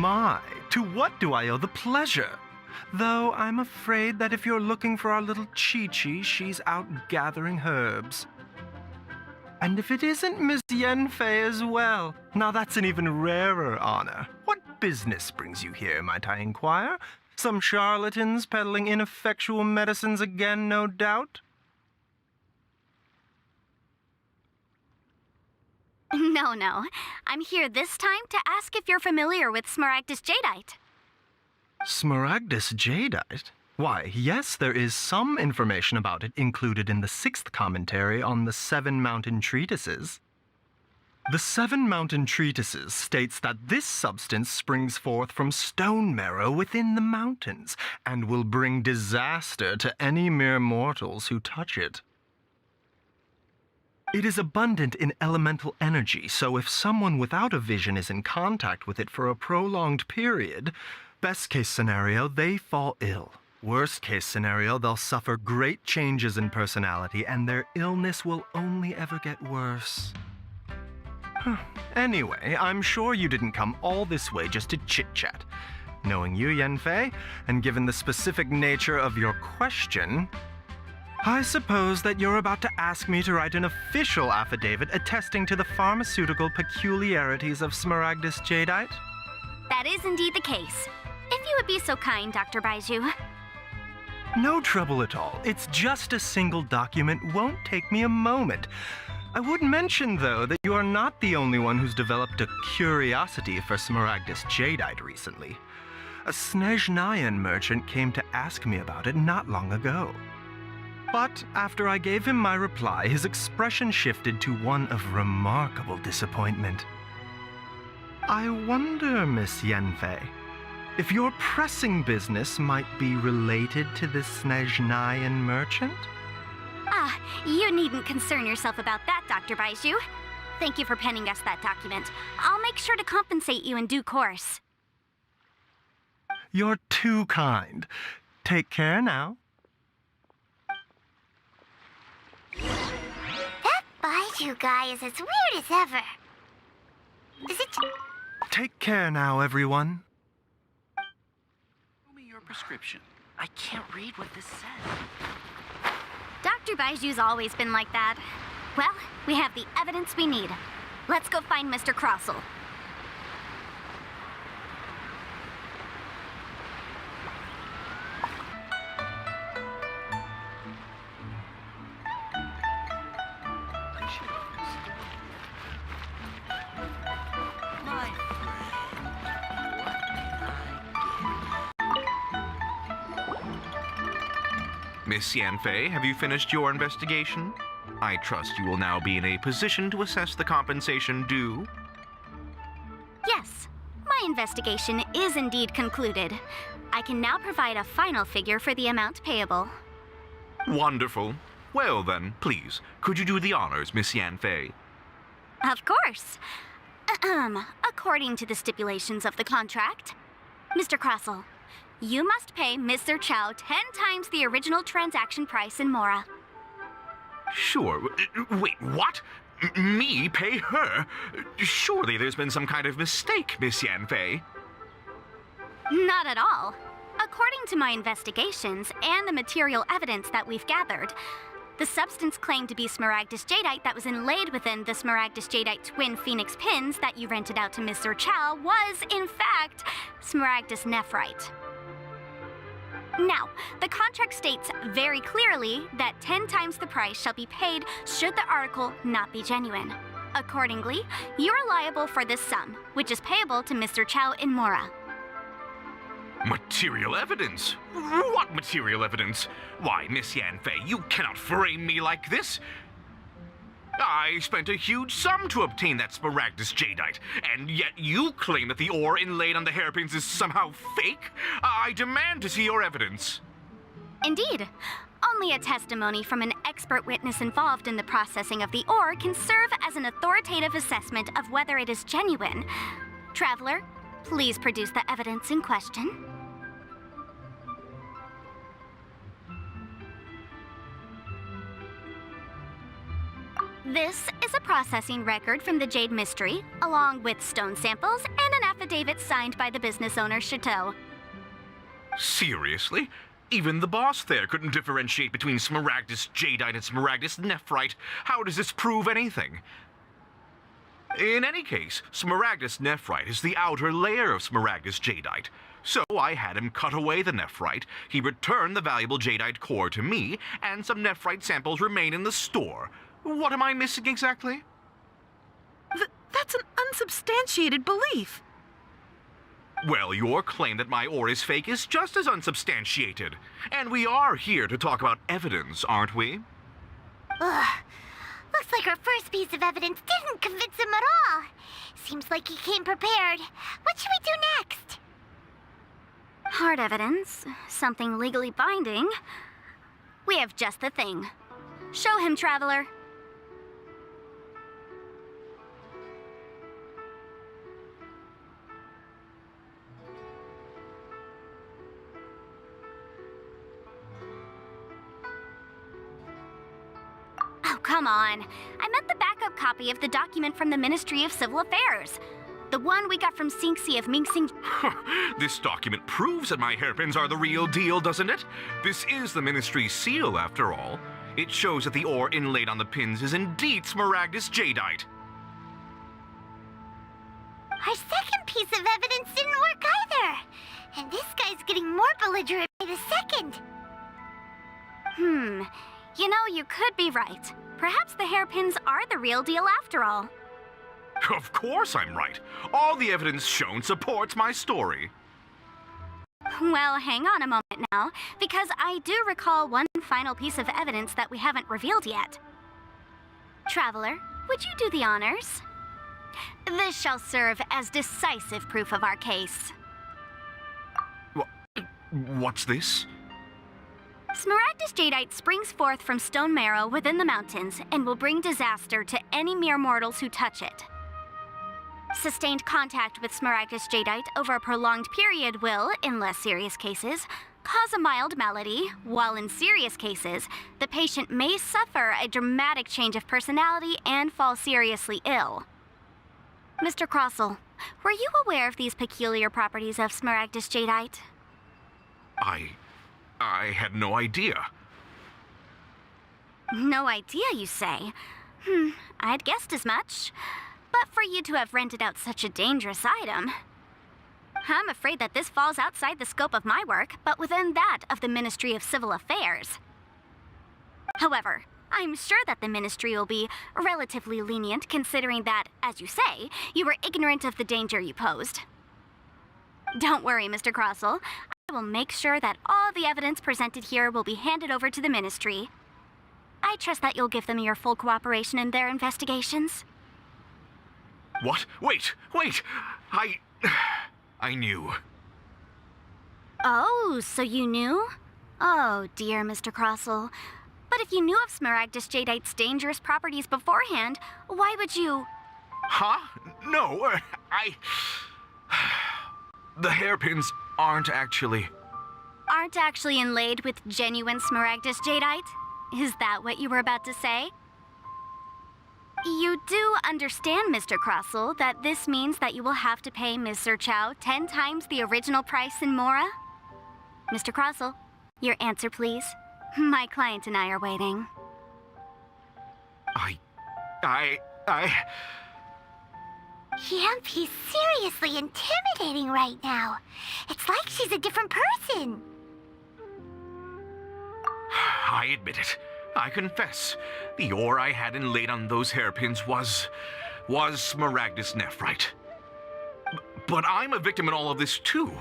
My, to what do I owe the pleasure? Though I'm afraid that if you're looking for our little Chi-Chi, she's out gathering herbs. And if it isn't Miss Yanfei as well, now that's an even rarer honor. What business brings you here, might I inquire? Some charlatans peddling ineffectual medicines again, no doubt? No. I'm here this time to ask if you're familiar with Smaragdus Jadeite. Smaragdus Jadeite? Why, yes, there is some information about it included in the 6th commentary on the 7 Mountain Treatises. The 7 Mountain Treatises states that this substance springs forth from stone marrow within the mountains, and will bring disaster to any mere mortals who touch it. It is abundant in elemental energy, so if someone without a vision is in contact with it for a prolonged period, best case scenario, they fall ill. Worst case scenario, they'll suffer great changes in personality, and their illness will only ever get worse. Anyway, I'm sure you didn't come all this way just to chit-chat. Knowing you, Yanfei, and given the specific nature of your question, I suppose that you're about to ask me to write an official affidavit attesting to the pharmaceutical peculiarities of Smaragdus Jadeite? That is indeed the case. If you would be so kind, Dr. Baiju. No trouble at all. It's just a single document. Won't take me a moment. I would mention, though, that you are not the only one who's developed a curiosity for Smaragdus Jadeite recently. A Snezhnayan merchant came to ask me about it not long ago. But after I gave him my reply, his expression shifted to one of remarkable disappointment. I wonder, Miss Yanfei, if your pressing business might be related to this Snezhnayan merchant? Ah, you needn't concern yourself about that, Dr. Baiju. Thank you for penning us that document. I'll make sure to compensate you in due course. You're too kind. Take care now. That Baiju guy is as weird as ever. Is it... Take care now, everyone. Show me your prescription. I can't read what this says. Dr. Baiju's always been like that. Well, we have the evidence we need. Let's go find Mr. Crossell. Miss Yanfei, have you finished your investigation? I trust you will now be in a position to assess the compensation due. Yes, my investigation is indeed concluded. I can now provide a final figure for the amount payable. Wonderful. Well then, please, could you do the honors, Miss Yanfei? Of course. According to the stipulations of the contract, Mr. Crossell, you must pay Mr. Chow 10 times the original transaction price in Mora. Sure. Wait, what? Me pay her? Surely there's been some kind of mistake, Miss Yanfei. Not at all. According to my investigations and the material evidence that we've gathered, the substance claimed to be Smaragdus Jadeite that was inlaid within the Smaragdus Jadeite twin phoenix pins that you rented out to Mr. Chow was, in fact, Smaragdus Nephrite. Now, the contract states very clearly that 10 times the price shall be paid should the article not be genuine. Accordingly, you are liable for this sum, which is payable to Mr. Chow in Mora. Material evidence? What material evidence? Why, Miss Yanfei, you cannot frame me like this. I spent a huge sum to obtain that Smaragdus Jadeite, and yet you claim that the ore inlaid on the hairpins is somehow fake? I demand to see your evidence. Indeed. Only a testimony from an expert witness involved in the processing of the ore can serve as an authoritative assessment of whether it is genuine. Traveler, please produce the evidence in question. This is a processing record from the Jade Mystery, along with stone samples and an affidavit signed by the business owner, Chateau. Seriously? Even the boss there couldn't differentiate between Smaragdus Jadeite and Smaragdus Nephrite. How does this prove anything? In any case, Smaragdus Nephrite is the outer layer of Smaragdus Jadeite. So I had him cut away the Nephrite, he returned the valuable Jadeite core to me, and some Nephrite samples remain in the store. What am I missing exactly? That's an unsubstantiated belief. Well, your claim that my ore is fake is just as unsubstantiated. And we are here to talk about evidence, aren't we? Ugh. Looks like our first piece of evidence didn't convince him at all. Seems like he came prepared. What should we do next? Hard evidence, something legally binding. We have just the thing. Show him, Traveler. Oh, come on. I meant the backup copy of the document from the Ministry of Civil Affairs. The one we got from Sinxi of Mingxing. This document proves that my hairpins are the real deal, doesn't it? This is the Ministry's seal, after all. It shows that the ore inlaid on the pins is indeed Smaragdus Jadeite. Our second piece of evidence didn't work either. And this guy's getting more belligerent by the second. You know, you could be right. Perhaps the hairpins are the real deal after all. Of course I'm right. All the evidence shown supports my story. Well, hang on a moment now, because I do recall one final piece of evidence that we haven't revealed yet. Traveler, would you do the honors? This shall serve as decisive proof of our case. What's this? Smaragdus Jadeite springs forth from stone marrow within the mountains and will bring disaster to any mere mortals who touch it. Sustained contact with Smaragdus Jadeite over a prolonged period will, in less serious cases, cause a mild malady, while in serious cases, the patient may suffer a dramatic change of personality and fall seriously ill. Mr. Crossell, were you aware of these peculiar properties of Smaragdus Jadeite? I had no idea. No idea, you say? I'd guessed as much. But for you to have rented out such a dangerous item... I'm afraid that this falls outside the scope of my work, but within that of the Ministry of Civil Affairs. However, I'm sure that the Ministry will be relatively lenient considering that, as you say, you were ignorant of the danger you posed. Don't worry, Mr. Crossell. I will make sure that all the evidence presented here will be handed over to the Ministry. I trust that you'll give them your full cooperation in their investigations. What? Wait! I knew. Oh, so you knew? Oh, dear, Mr. Crossell. But if you knew of Smaragdus Jadeite's dangerous properties beforehand, why would you... Huh? No, The hairpins aren't actually inlaid with genuine Smaragdus Jadeite? Is that what you were about to say? You do understand, Mr. Crossell, that this means that you will have to pay Ms. Zerchow 10 times the original price in Mora? Mr. Crossell, your answer, please. My client and I are waiting. Yampy's seriously intimidating right now. It's like she's a different person. I admit it. I confess. The ore I had inlaid on those hairpins was Smaragdus Nephrite. But I'm a victim in all of this too.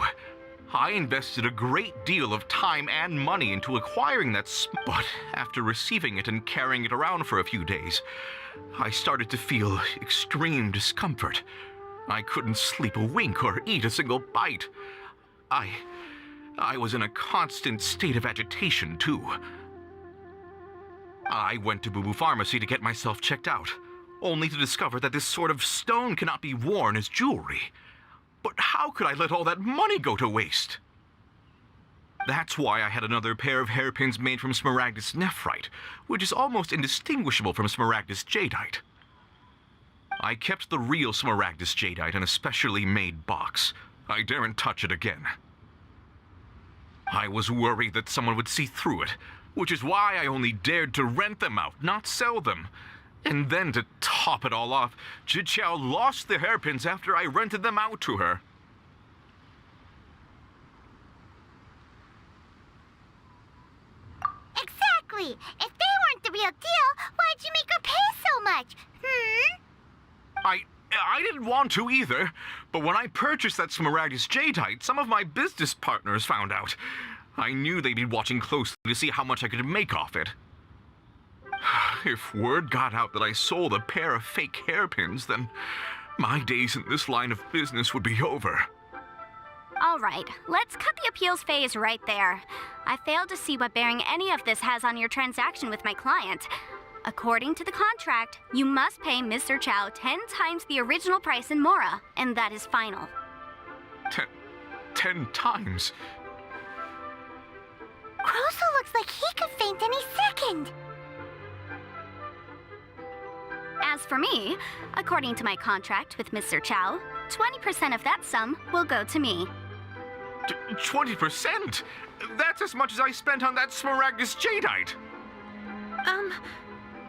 I invested a great deal of time and money into acquiring that but after receiving it and carrying it around for a few days, I started to feel extreme discomfort. I couldn't sleep a wink or eat a single bite. I was in a constant state of agitation too. I went to Boo Boo Pharmacy to get myself checked out, only to discover that this sort of stone cannot be worn as jewelry. But how could I let all that money go to waste? That's why I had another pair of hairpins made from Smaragdus nephrite, which is almost indistinguishable from Smaragdus jadeite. I kept the real Smaragdus jadeite in a specially made box. I daren't touch it again. I was worried that someone would see through it, which is why I only dared to rent them out, not sell them. And then to top it all off, Zhiqiao lost the hairpins after I rented them out to her. Exactly! If they weren't the real deal, why'd you make her pay so much? I didn't want to either, but when I purchased that Smaragdus jadeite, some of my business partners found out. I knew they'd be watching closely to see how much I could make off it. If word got out that I sold a pair of fake hairpins, then my days in this line of business would be over. All right, let's cut the appeals phase right there. I failed to see what bearing any of this has on your transaction with my client. According to the contract, you must pay Mr. Chow 10 times the original price in Mora, and that is final. 10 times? Croso looks like he could faint any second. As for me, according to my contract with Mr. Chow, 20% of that sum will go to me. 20%? That's as much as I spent on that Smaragdus jadeite.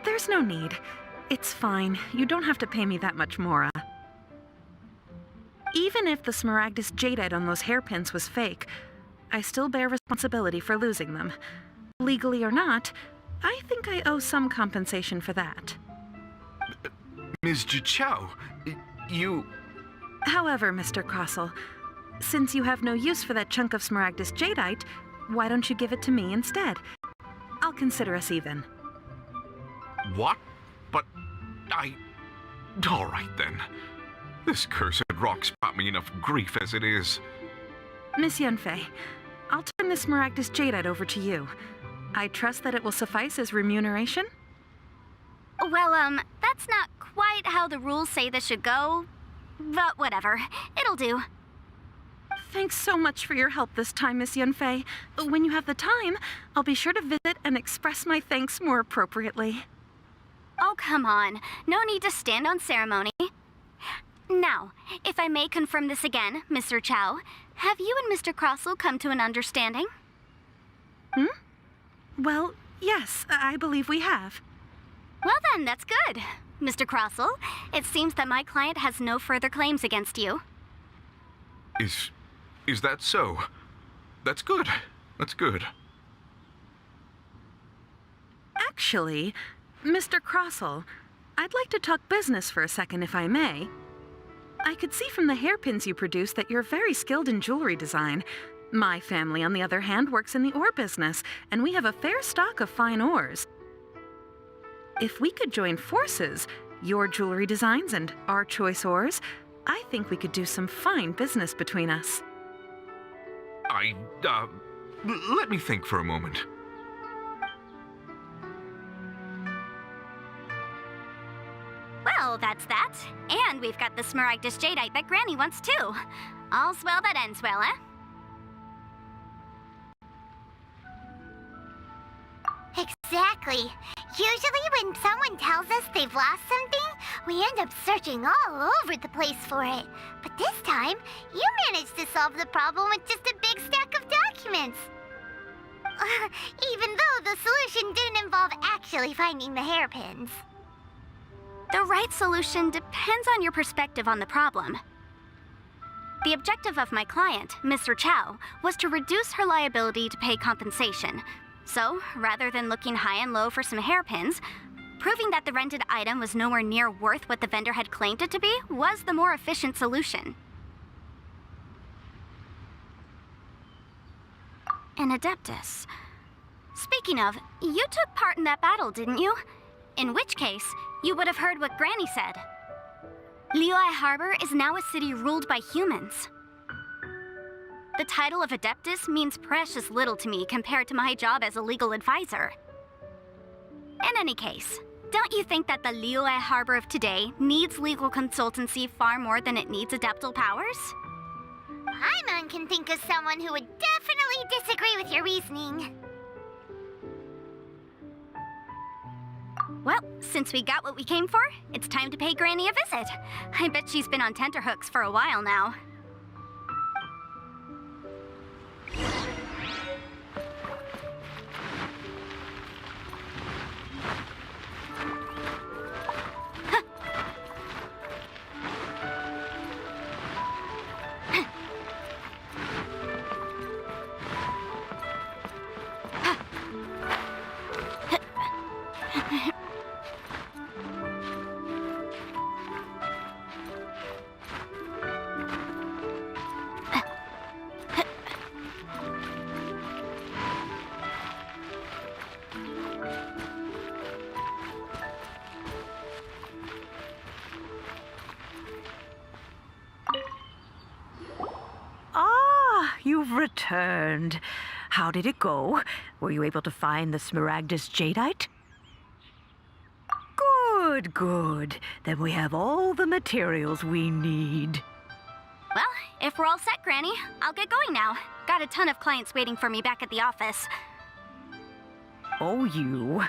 There's no need. It's fine. You don't have to pay me that much more. Even if the Smaragdus jadeite on those hairpins was fake, I still bear responsibility for losing them. Legally or not, I think I owe some compensation for that. Ms. Zhiqiao, you... However, Mr. Crossell, since you have no use for that chunk of Smaragdus jadeite, why don't you give it to me instead? I'll consider us even. What? But all right then. This cursed rock's brought me enough grief as it is. Miss Yunfei, I'll turn this Smaragdus jadeite over to you. I trust that it will suffice as remuneration? Well, that's not quite how the rules say this should go. But whatever, it'll do. Thanks so much for your help this time, Miss Yunfei. When you have the time, I'll be sure to visit and express my thanks more appropriately. Oh, come on. No need to stand on ceremony. Now, if I may confirm this again, Mr. Chow, have you and Mr. Crossell come to an understanding? Well, yes, I believe we have. Well then, that's good. Mr. Crossell, it seems that my client has no further claims against you. Is that so? That's good. That's good. Actually, Mr. Crossell, I'd like to talk business for a second, if I may. I could see from the hairpins you produce that you're very skilled in jewelry design. My family, on the other hand, works in the ore business, and we have a fair stock of fine ores. If we could join forces, your jewelry designs and our choice ores, I think we could do some fine business between us. Let me think for a moment. Well, that's that. And we've got the Smaragdus jadeite that Granny wants too. All's well that ends well, eh? Exactly. Usually when someone tells us they've lost something, we end up searching all over the place for it. But this time, you managed to solve the problem with just a big stack of documents. Even though the solution didn't involve actually finding the hairpins. The right solution depends on your perspective on the problem. The objective of my client, Mr. Chow, was to reduce her liability to pay compensation. So, rather than looking high and low for some hairpins, proving that the rented item was nowhere near worth what the vendor had claimed it to be was the more efficient solution. An Adeptus. Speaking of, you took part in that battle, didn't you? In which case, you would have heard what Granny said. Liyue Harbor is now a city ruled by humans. The title of Adeptus means precious little to me compared to my job as a legal advisor. In any case, don't you think that the Liyue Harbor of today needs legal consultancy far more than it needs adeptal powers? Paimon can think of someone who would definitely I disagree with your reasoning. Well, since we got what we came for, it's time to pay Granny a visit. I bet she's been on tenterhooks for a while now. You've returned. How did it go? Were you able to find the Smaragdus Jadeite? Good, good. Then we have all the materials we need. Well, if we're all set, Granny, I'll get going now. Got a ton of clients waiting for me back at the office. Oh, you.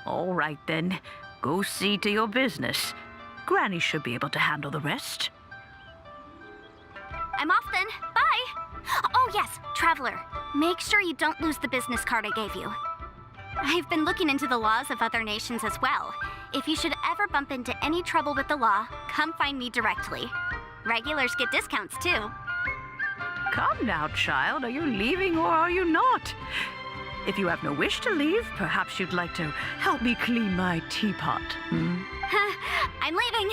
All right, then. Go see to your business. Granny should be able to handle the rest. I'm off then. Bye! Oh yes, Traveler. Make sure you don't lose the business card I gave you. I've been looking into the laws of other nations as well. If you should ever bump into any trouble with the law, come find me directly. Regulars get discounts too. Come now, child. Are you leaving or are you not? If you have no wish to leave, perhaps you'd like to help me clean my teapot, hmm? I'm leaving!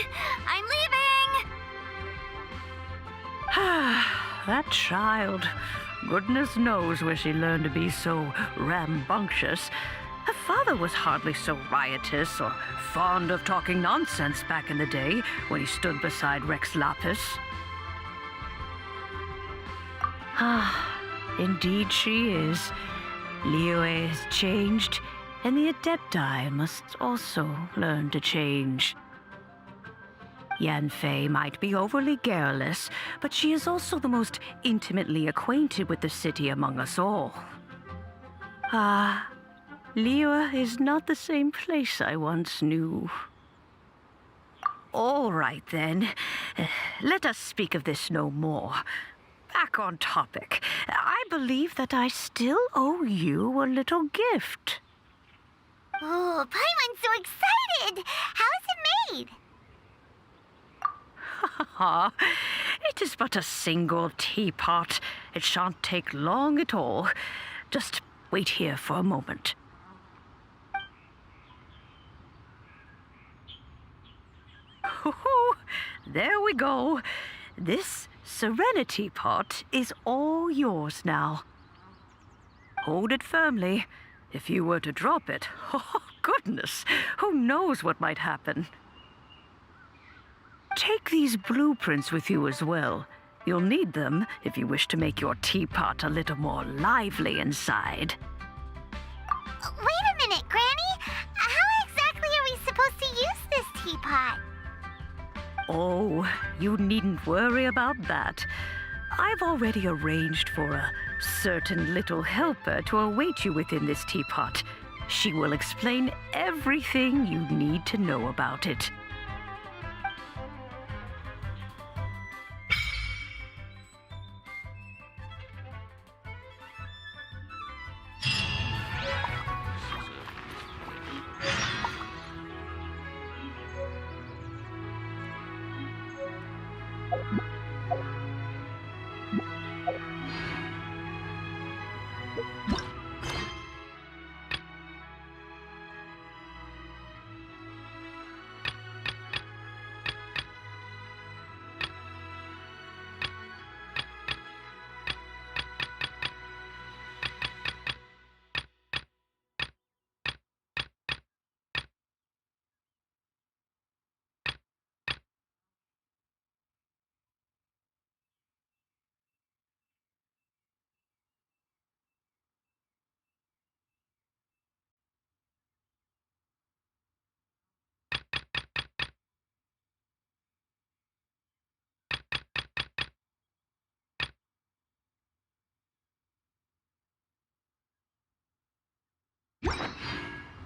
I'm leaving! That child. Goodness knows where she learned to be so rambunctious. Her father was hardly so riotous or fond of talking nonsense back in the day when he stood beside Rex Lapis. Indeed she is. Liyue has changed, and the Adepti must also learn to change. Yanfei might be overly garrulous, but she is also the most intimately acquainted with the city among us all. Liyue is not the same place I once knew. All right, then. Let us speak of this no more. Back on topic. I believe that I still owe you a little gift. Oh, Paimon's so excited! How is it made? It is but a single teapot. It shan't take long at all. Just wait here for a moment. There we go. This Serenity pot is all yours now. Hold it firmly. If you were to drop it, oh goodness, who knows what might happen. Take these blueprints with you as well. You'll need them if you wish to make your teapot a little more lively inside. Wait a minute, Granny! How exactly are we supposed to use this teapot? Oh, you needn't worry about that. I've already arranged for a certain little helper to await you within this teapot. She will explain everything you need to know about it.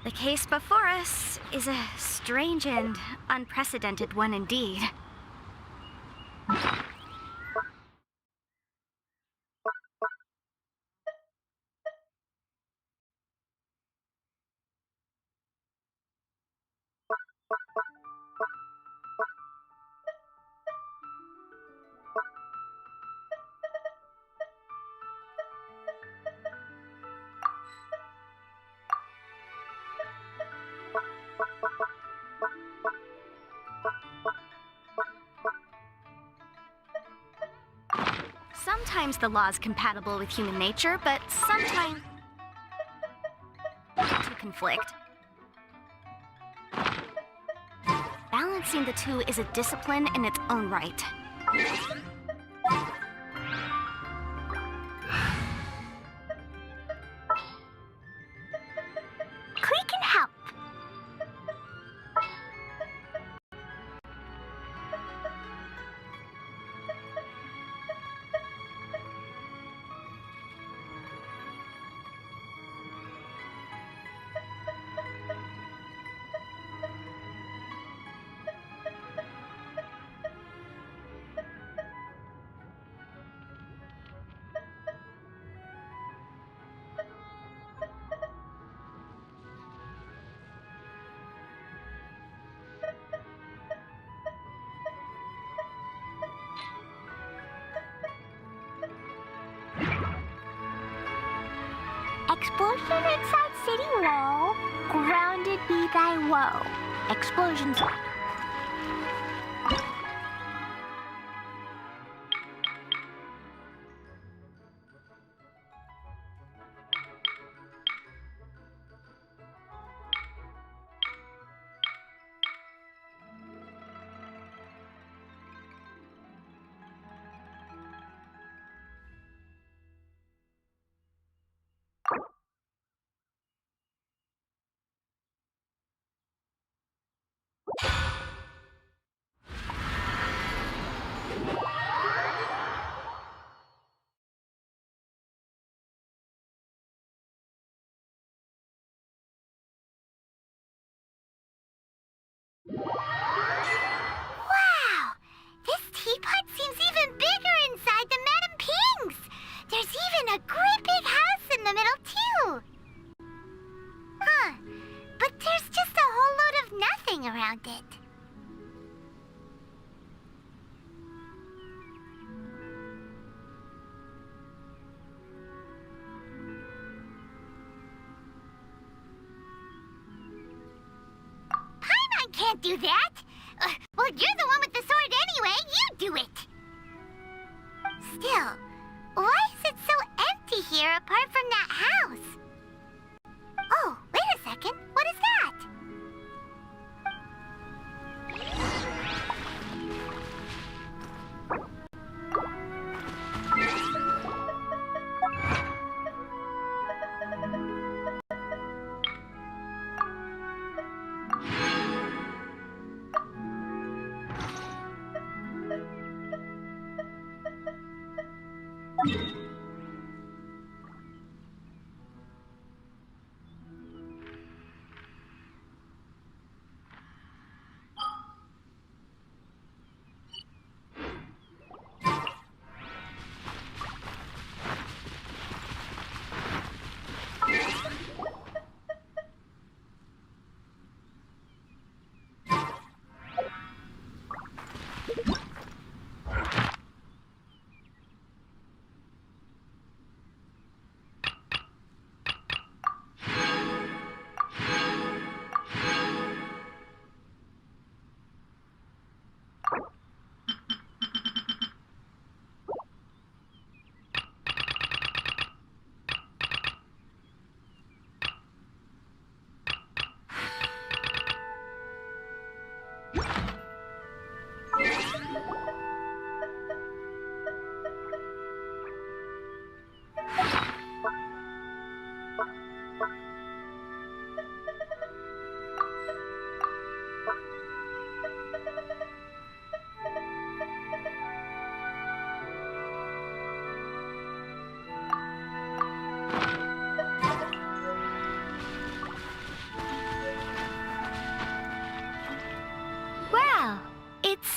The case before us is a strange and unprecedented one indeed. Sometimes the law's compatible with human nature, but sometimes to conflict. Balancing the two is a discipline in its own right. Klee can help. Explosion inside city wall. Grounded be thy woe. Explosions. Wow! This teapot seems even bigger inside than Madame Ping's! There's even a great big house in the middle, too! Huh. But there's just a whole load of nothing around it. Paimon can't do that! Well, you're the one with the sword anyway. You do it! Still, why is it so empty here apart from that house? Oh, wait a second. What is that?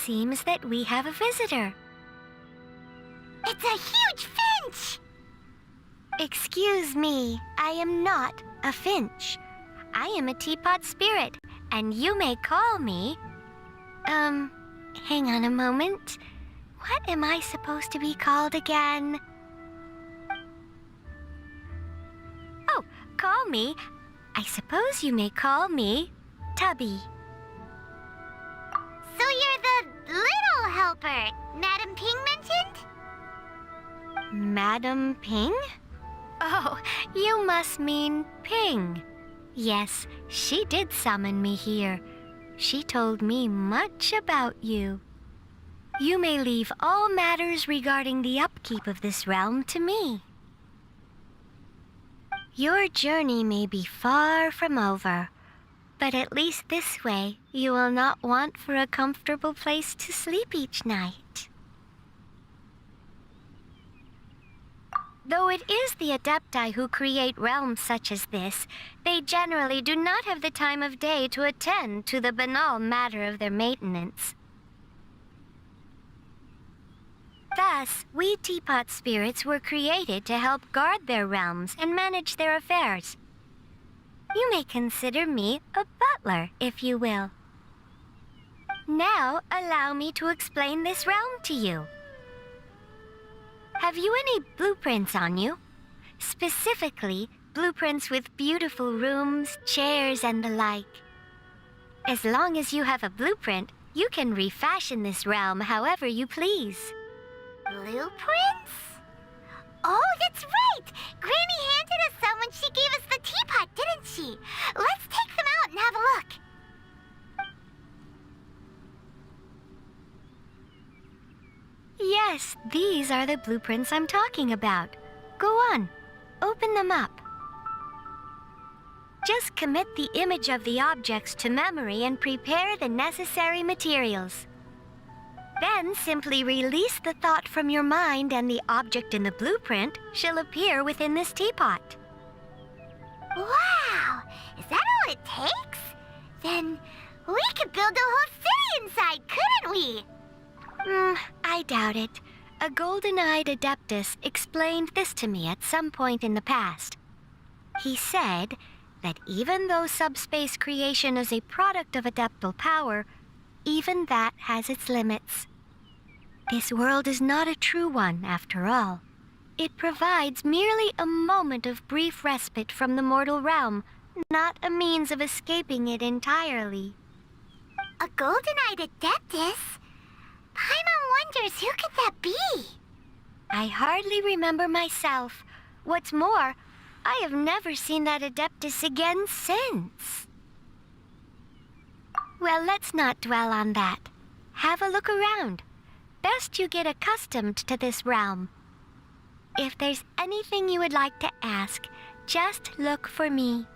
seems that we have a visitor. It's a huge finch! Excuse me, I am not a finch. I am a teapot spirit, and you may call me... hang on a moment. What am I supposed to be called again? Oh, call me. I suppose you may call me Tubby. So you're the little helper Madam Ping mentioned? Madam Ping? Oh, you must mean Ping. Yes, she did summon me here. She told me much about you. You may leave all matters regarding the upkeep of this realm to me. Your journey may be far from over, but at least this way you will not want for a comfortable place to sleep each night. Though it is the Adepti who create realms such as this, they generally do not have the time of day to attend to the banal matter of their maintenance. Thus, we teapot spirits were created to help guard their realms and manage their affairs. You may consider me a butler, if you will. Now, allow me to explain this realm to you. Have you any blueprints on you? Specifically, blueprints with beautiful rooms, chairs, and the like. As long as you have a blueprint, you can refashion this realm however you please. Blueprints? Oh, that's right! Granny handed us some when she gave us the teapot, didn't she? Let's take them out and have a look. Yes, these are the blueprints I'm talking about. Go on, open them up. Just commit the image of the objects to memory and prepare the necessary materials. Then simply release the thought from your mind and the object in the blueprint shall appear within this teapot. Wow! Is that all it takes? Then we could build a whole city inside, couldn't we? I doubt it. A golden-eyed Adeptus explained this to me at some point in the past. He said that even though subspace creation is a product of adeptal power, even that has its limits. This world is not a true one, after all. It provides merely a moment of brief respite from the mortal realm, not a means of escaping it entirely. A golden-eyed Adeptus? Paimon wonders who could that be? I hardly remember myself. What's more, I have never seen that Adeptus again since. Well, let's not dwell on that. Have a look around. Best you get accustomed to this realm. If there's anything you would like to ask, just look for me.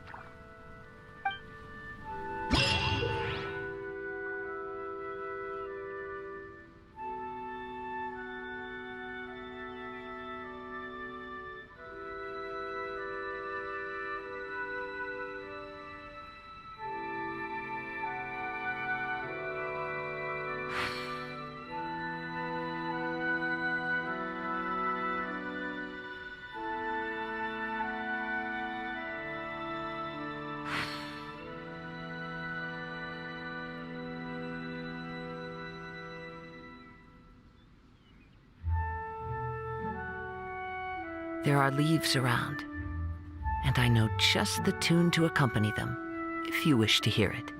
There are leaves around, and I know just the tune to accompany them, if you wish to hear it.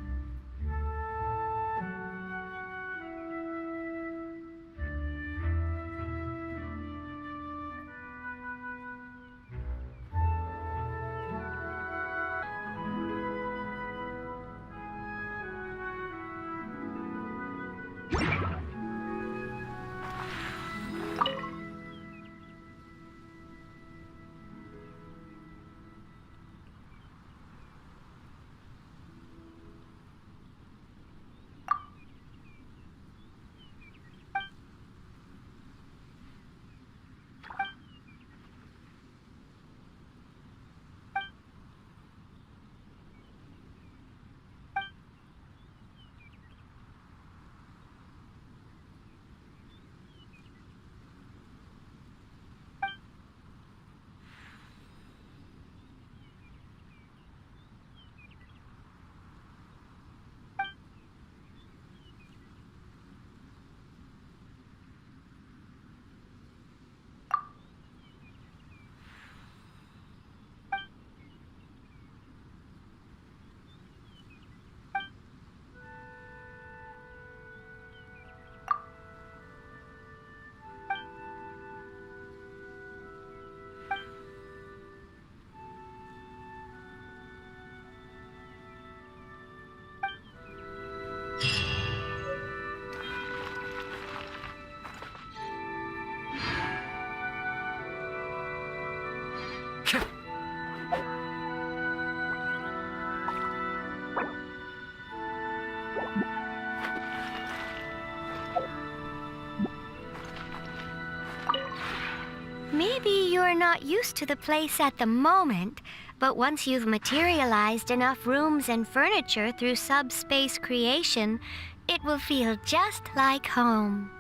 Maybe you're not used to the place at the moment, but once you've materialized enough rooms and furniture through subspace creation, it will feel just like home.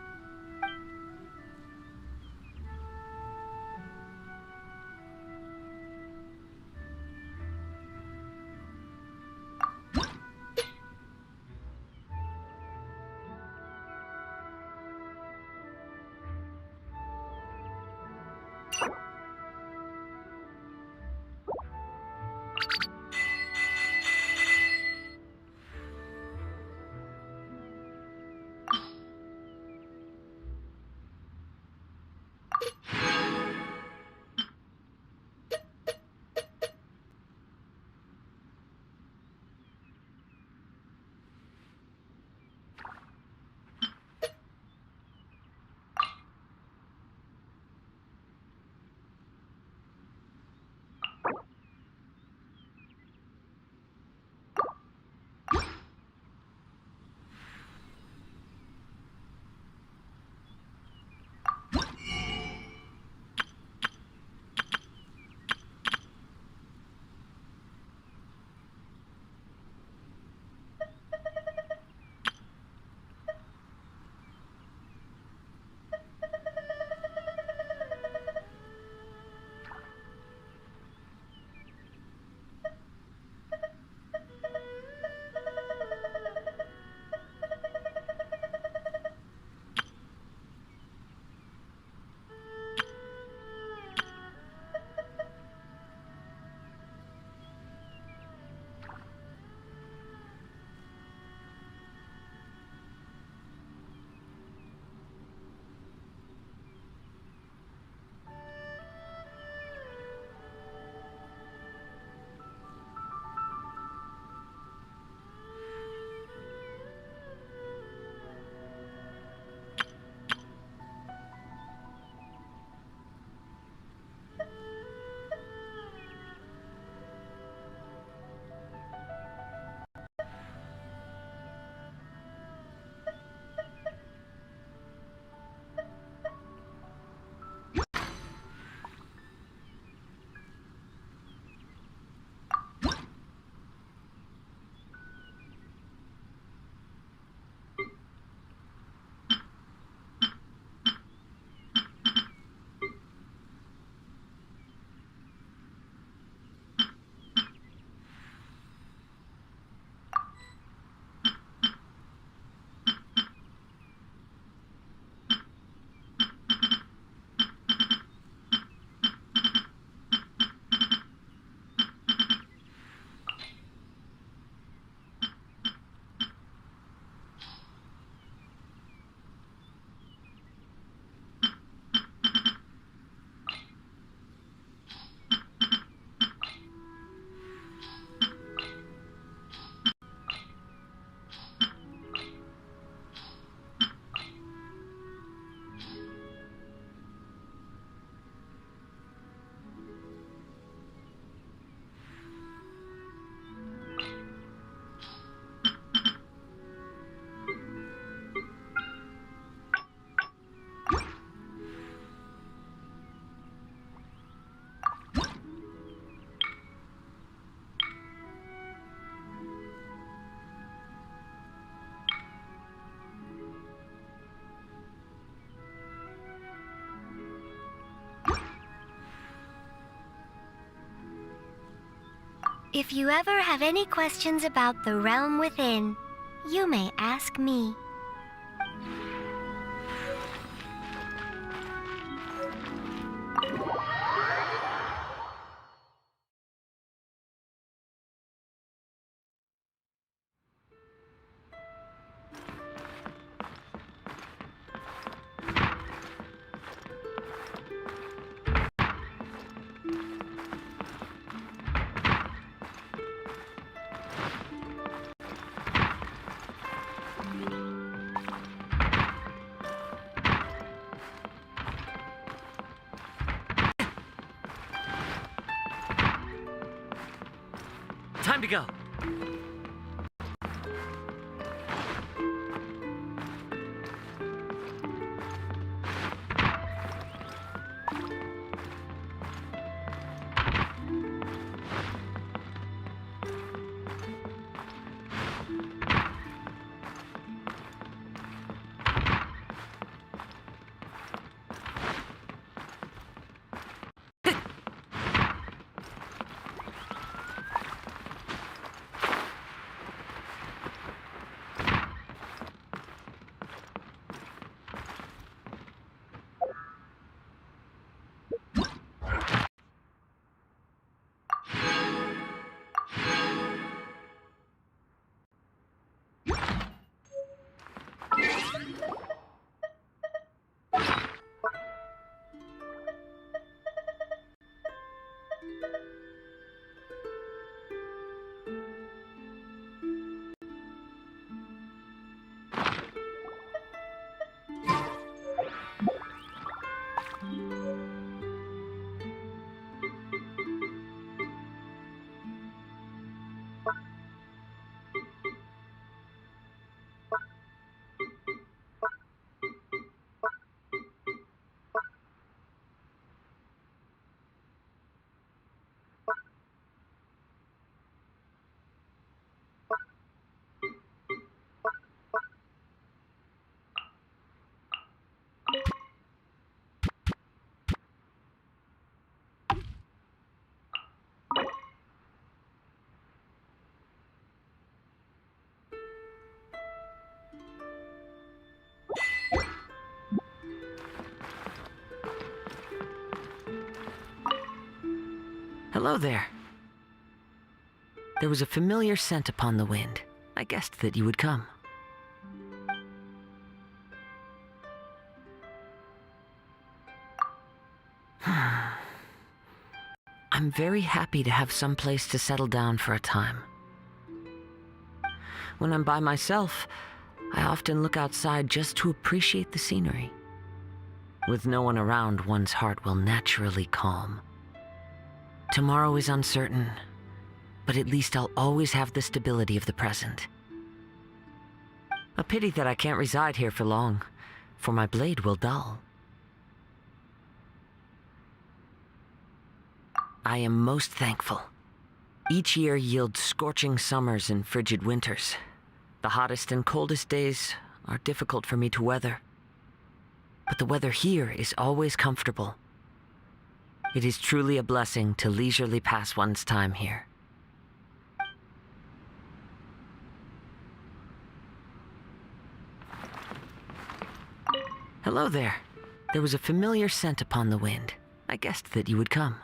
If you ever have any questions about the realm within, you may ask me. Time to go. Hello there. There was a familiar scent upon the wind. I guessed that you would come. I'm very happy to have some place to settle down for a time. When I'm by myself, I often look outside just to appreciate the scenery. With no one around, one's heart will naturally calm. Tomorrow is uncertain, but at least I'll always have the stability of the present. A pity that I can't reside here for long, for my blade will dull. I am most thankful. Each year yields scorching summers and frigid winters. The hottest and coldest days are difficult for me to weather. But the weather here is always comfortable. It is truly a blessing to leisurely pass one's time here. Hello there. There was a familiar scent upon the wind. I guessed that you would come.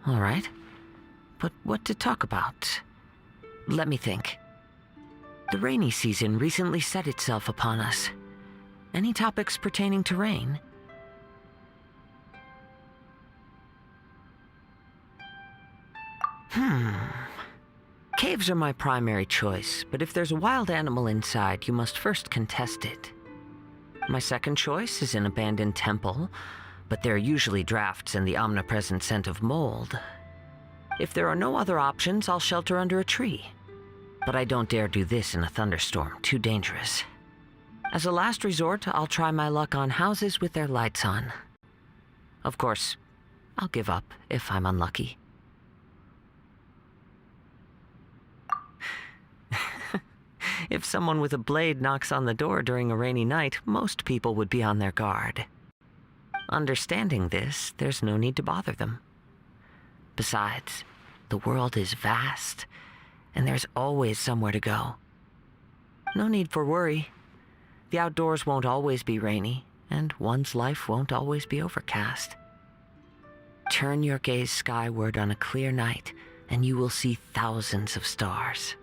All right. But what to talk about? Let me think. The rainy season recently set itself upon us. Any topics pertaining to rain? Caves are my primary choice, but if there's a wild animal inside, you must first contest it. My second choice is an abandoned temple, but there are usually drafts and the omnipresent scent of mold. If there are no other options, I'll shelter under a tree. But I don't dare do this in a thunderstorm, too dangerous. As a last resort, I'll try my luck on houses with their lights on. Of course, I'll give up if I'm unlucky. If someone with a blade knocks on the door during a rainy night, most people would be on their guard. Understanding this, there's no need to bother them. Besides, the world is vast, and there's always somewhere to go. No need for worry. The outdoors won't always be rainy, and one's life won't always be overcast. Turn your gaze skyward on a clear night, and you will see thousands of stars.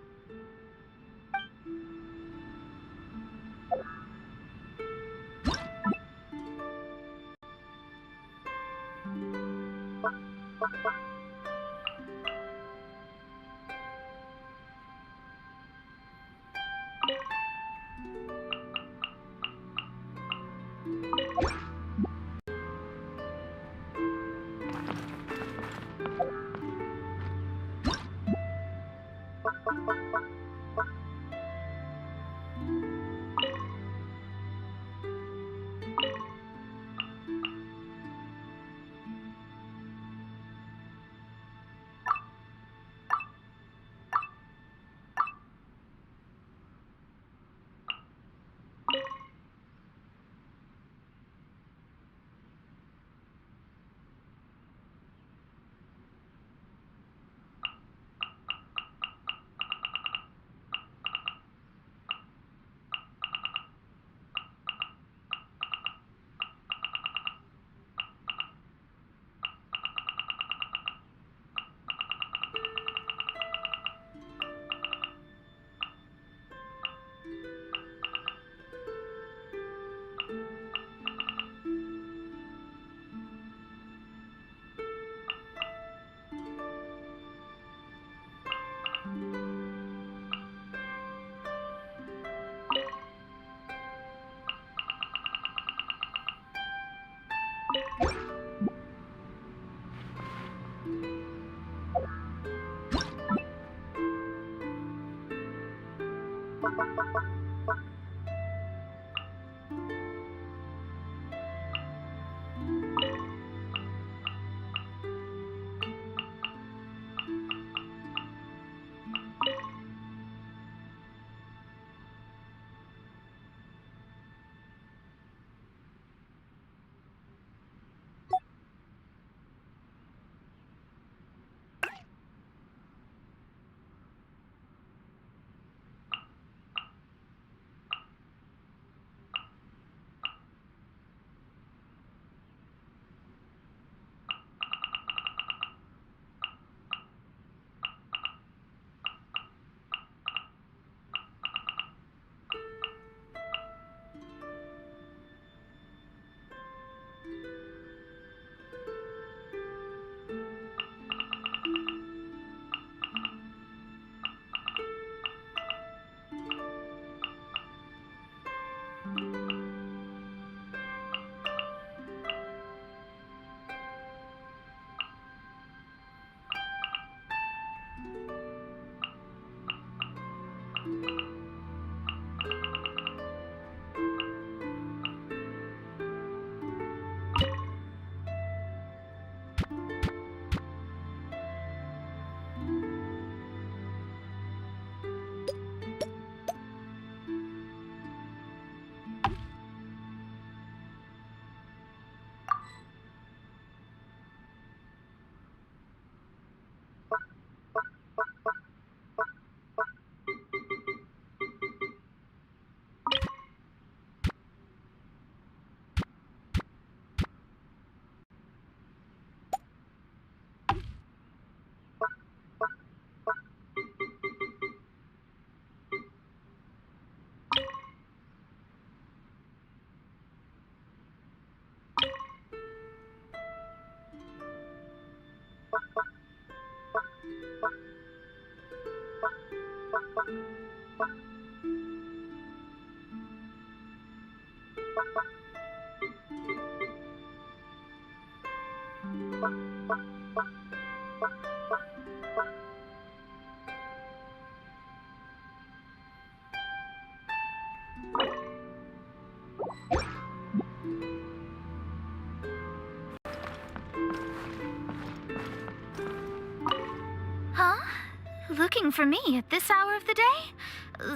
Looking for me at this hour of the day?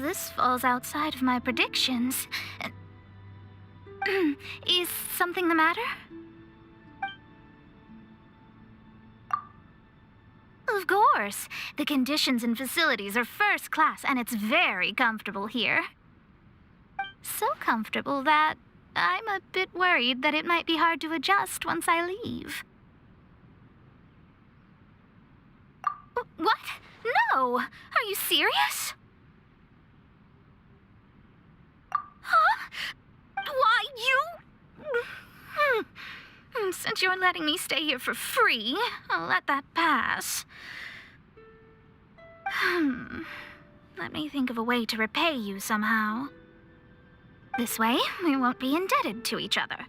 This falls outside of my predictions. Is something the matter? Of course. The conditions and facilities are first class, and it's very comfortable here. So comfortable that I'm a bit worried that it might be hard to adjust once I leave. What? No! Are you serious? Huh? Why, you... Since you're letting me stay here for free, I'll let that pass. Let me think of a way to repay you somehow. This way, we won't be indebted to each other.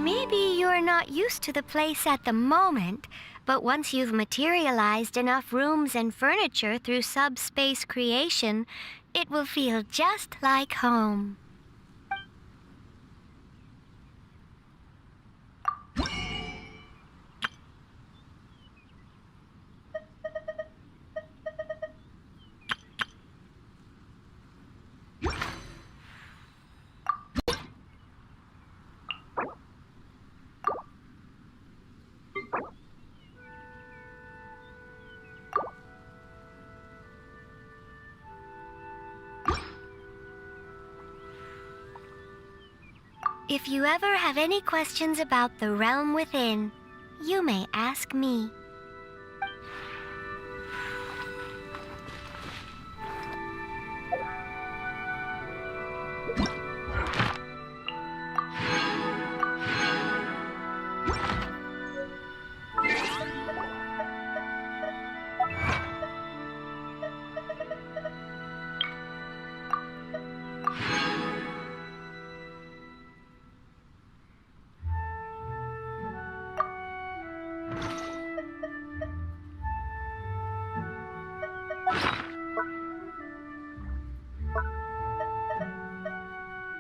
Maybe you're not used to the place at the moment, but once you've materialized enough rooms and furniture through subspace creation, it will feel just like home. If you ever have any questions about the realm within, you may ask me.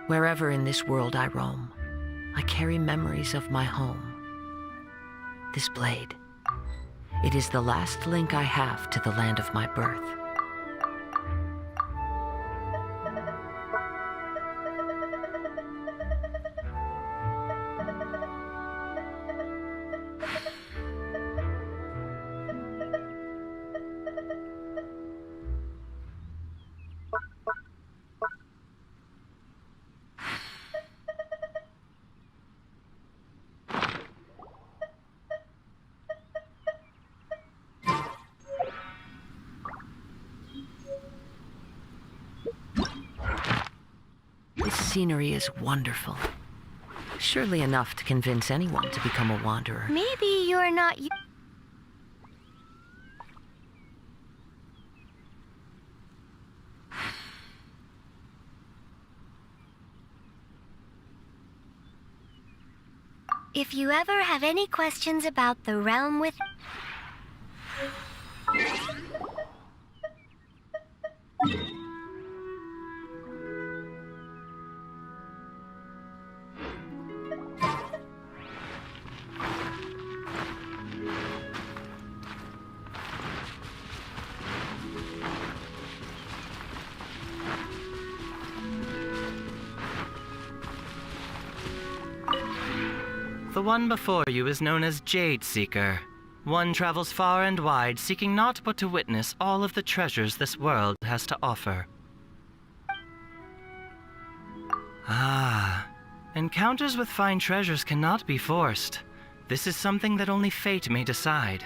Wherever in this world I roam, I carry memories of my home. This blade, it is the last link I have to the land of my birth. This scenery is wonderful. Surely enough to convince anyone to become a wanderer. Maybe you're not If you ever have any questions about the realm with... The one before you is known as Jade Seeker. One travels far and wide, seeking naught but to witness all of the treasures this world has to offer. Ah, encounters with fine treasures cannot be forced. This is something that only fate may decide.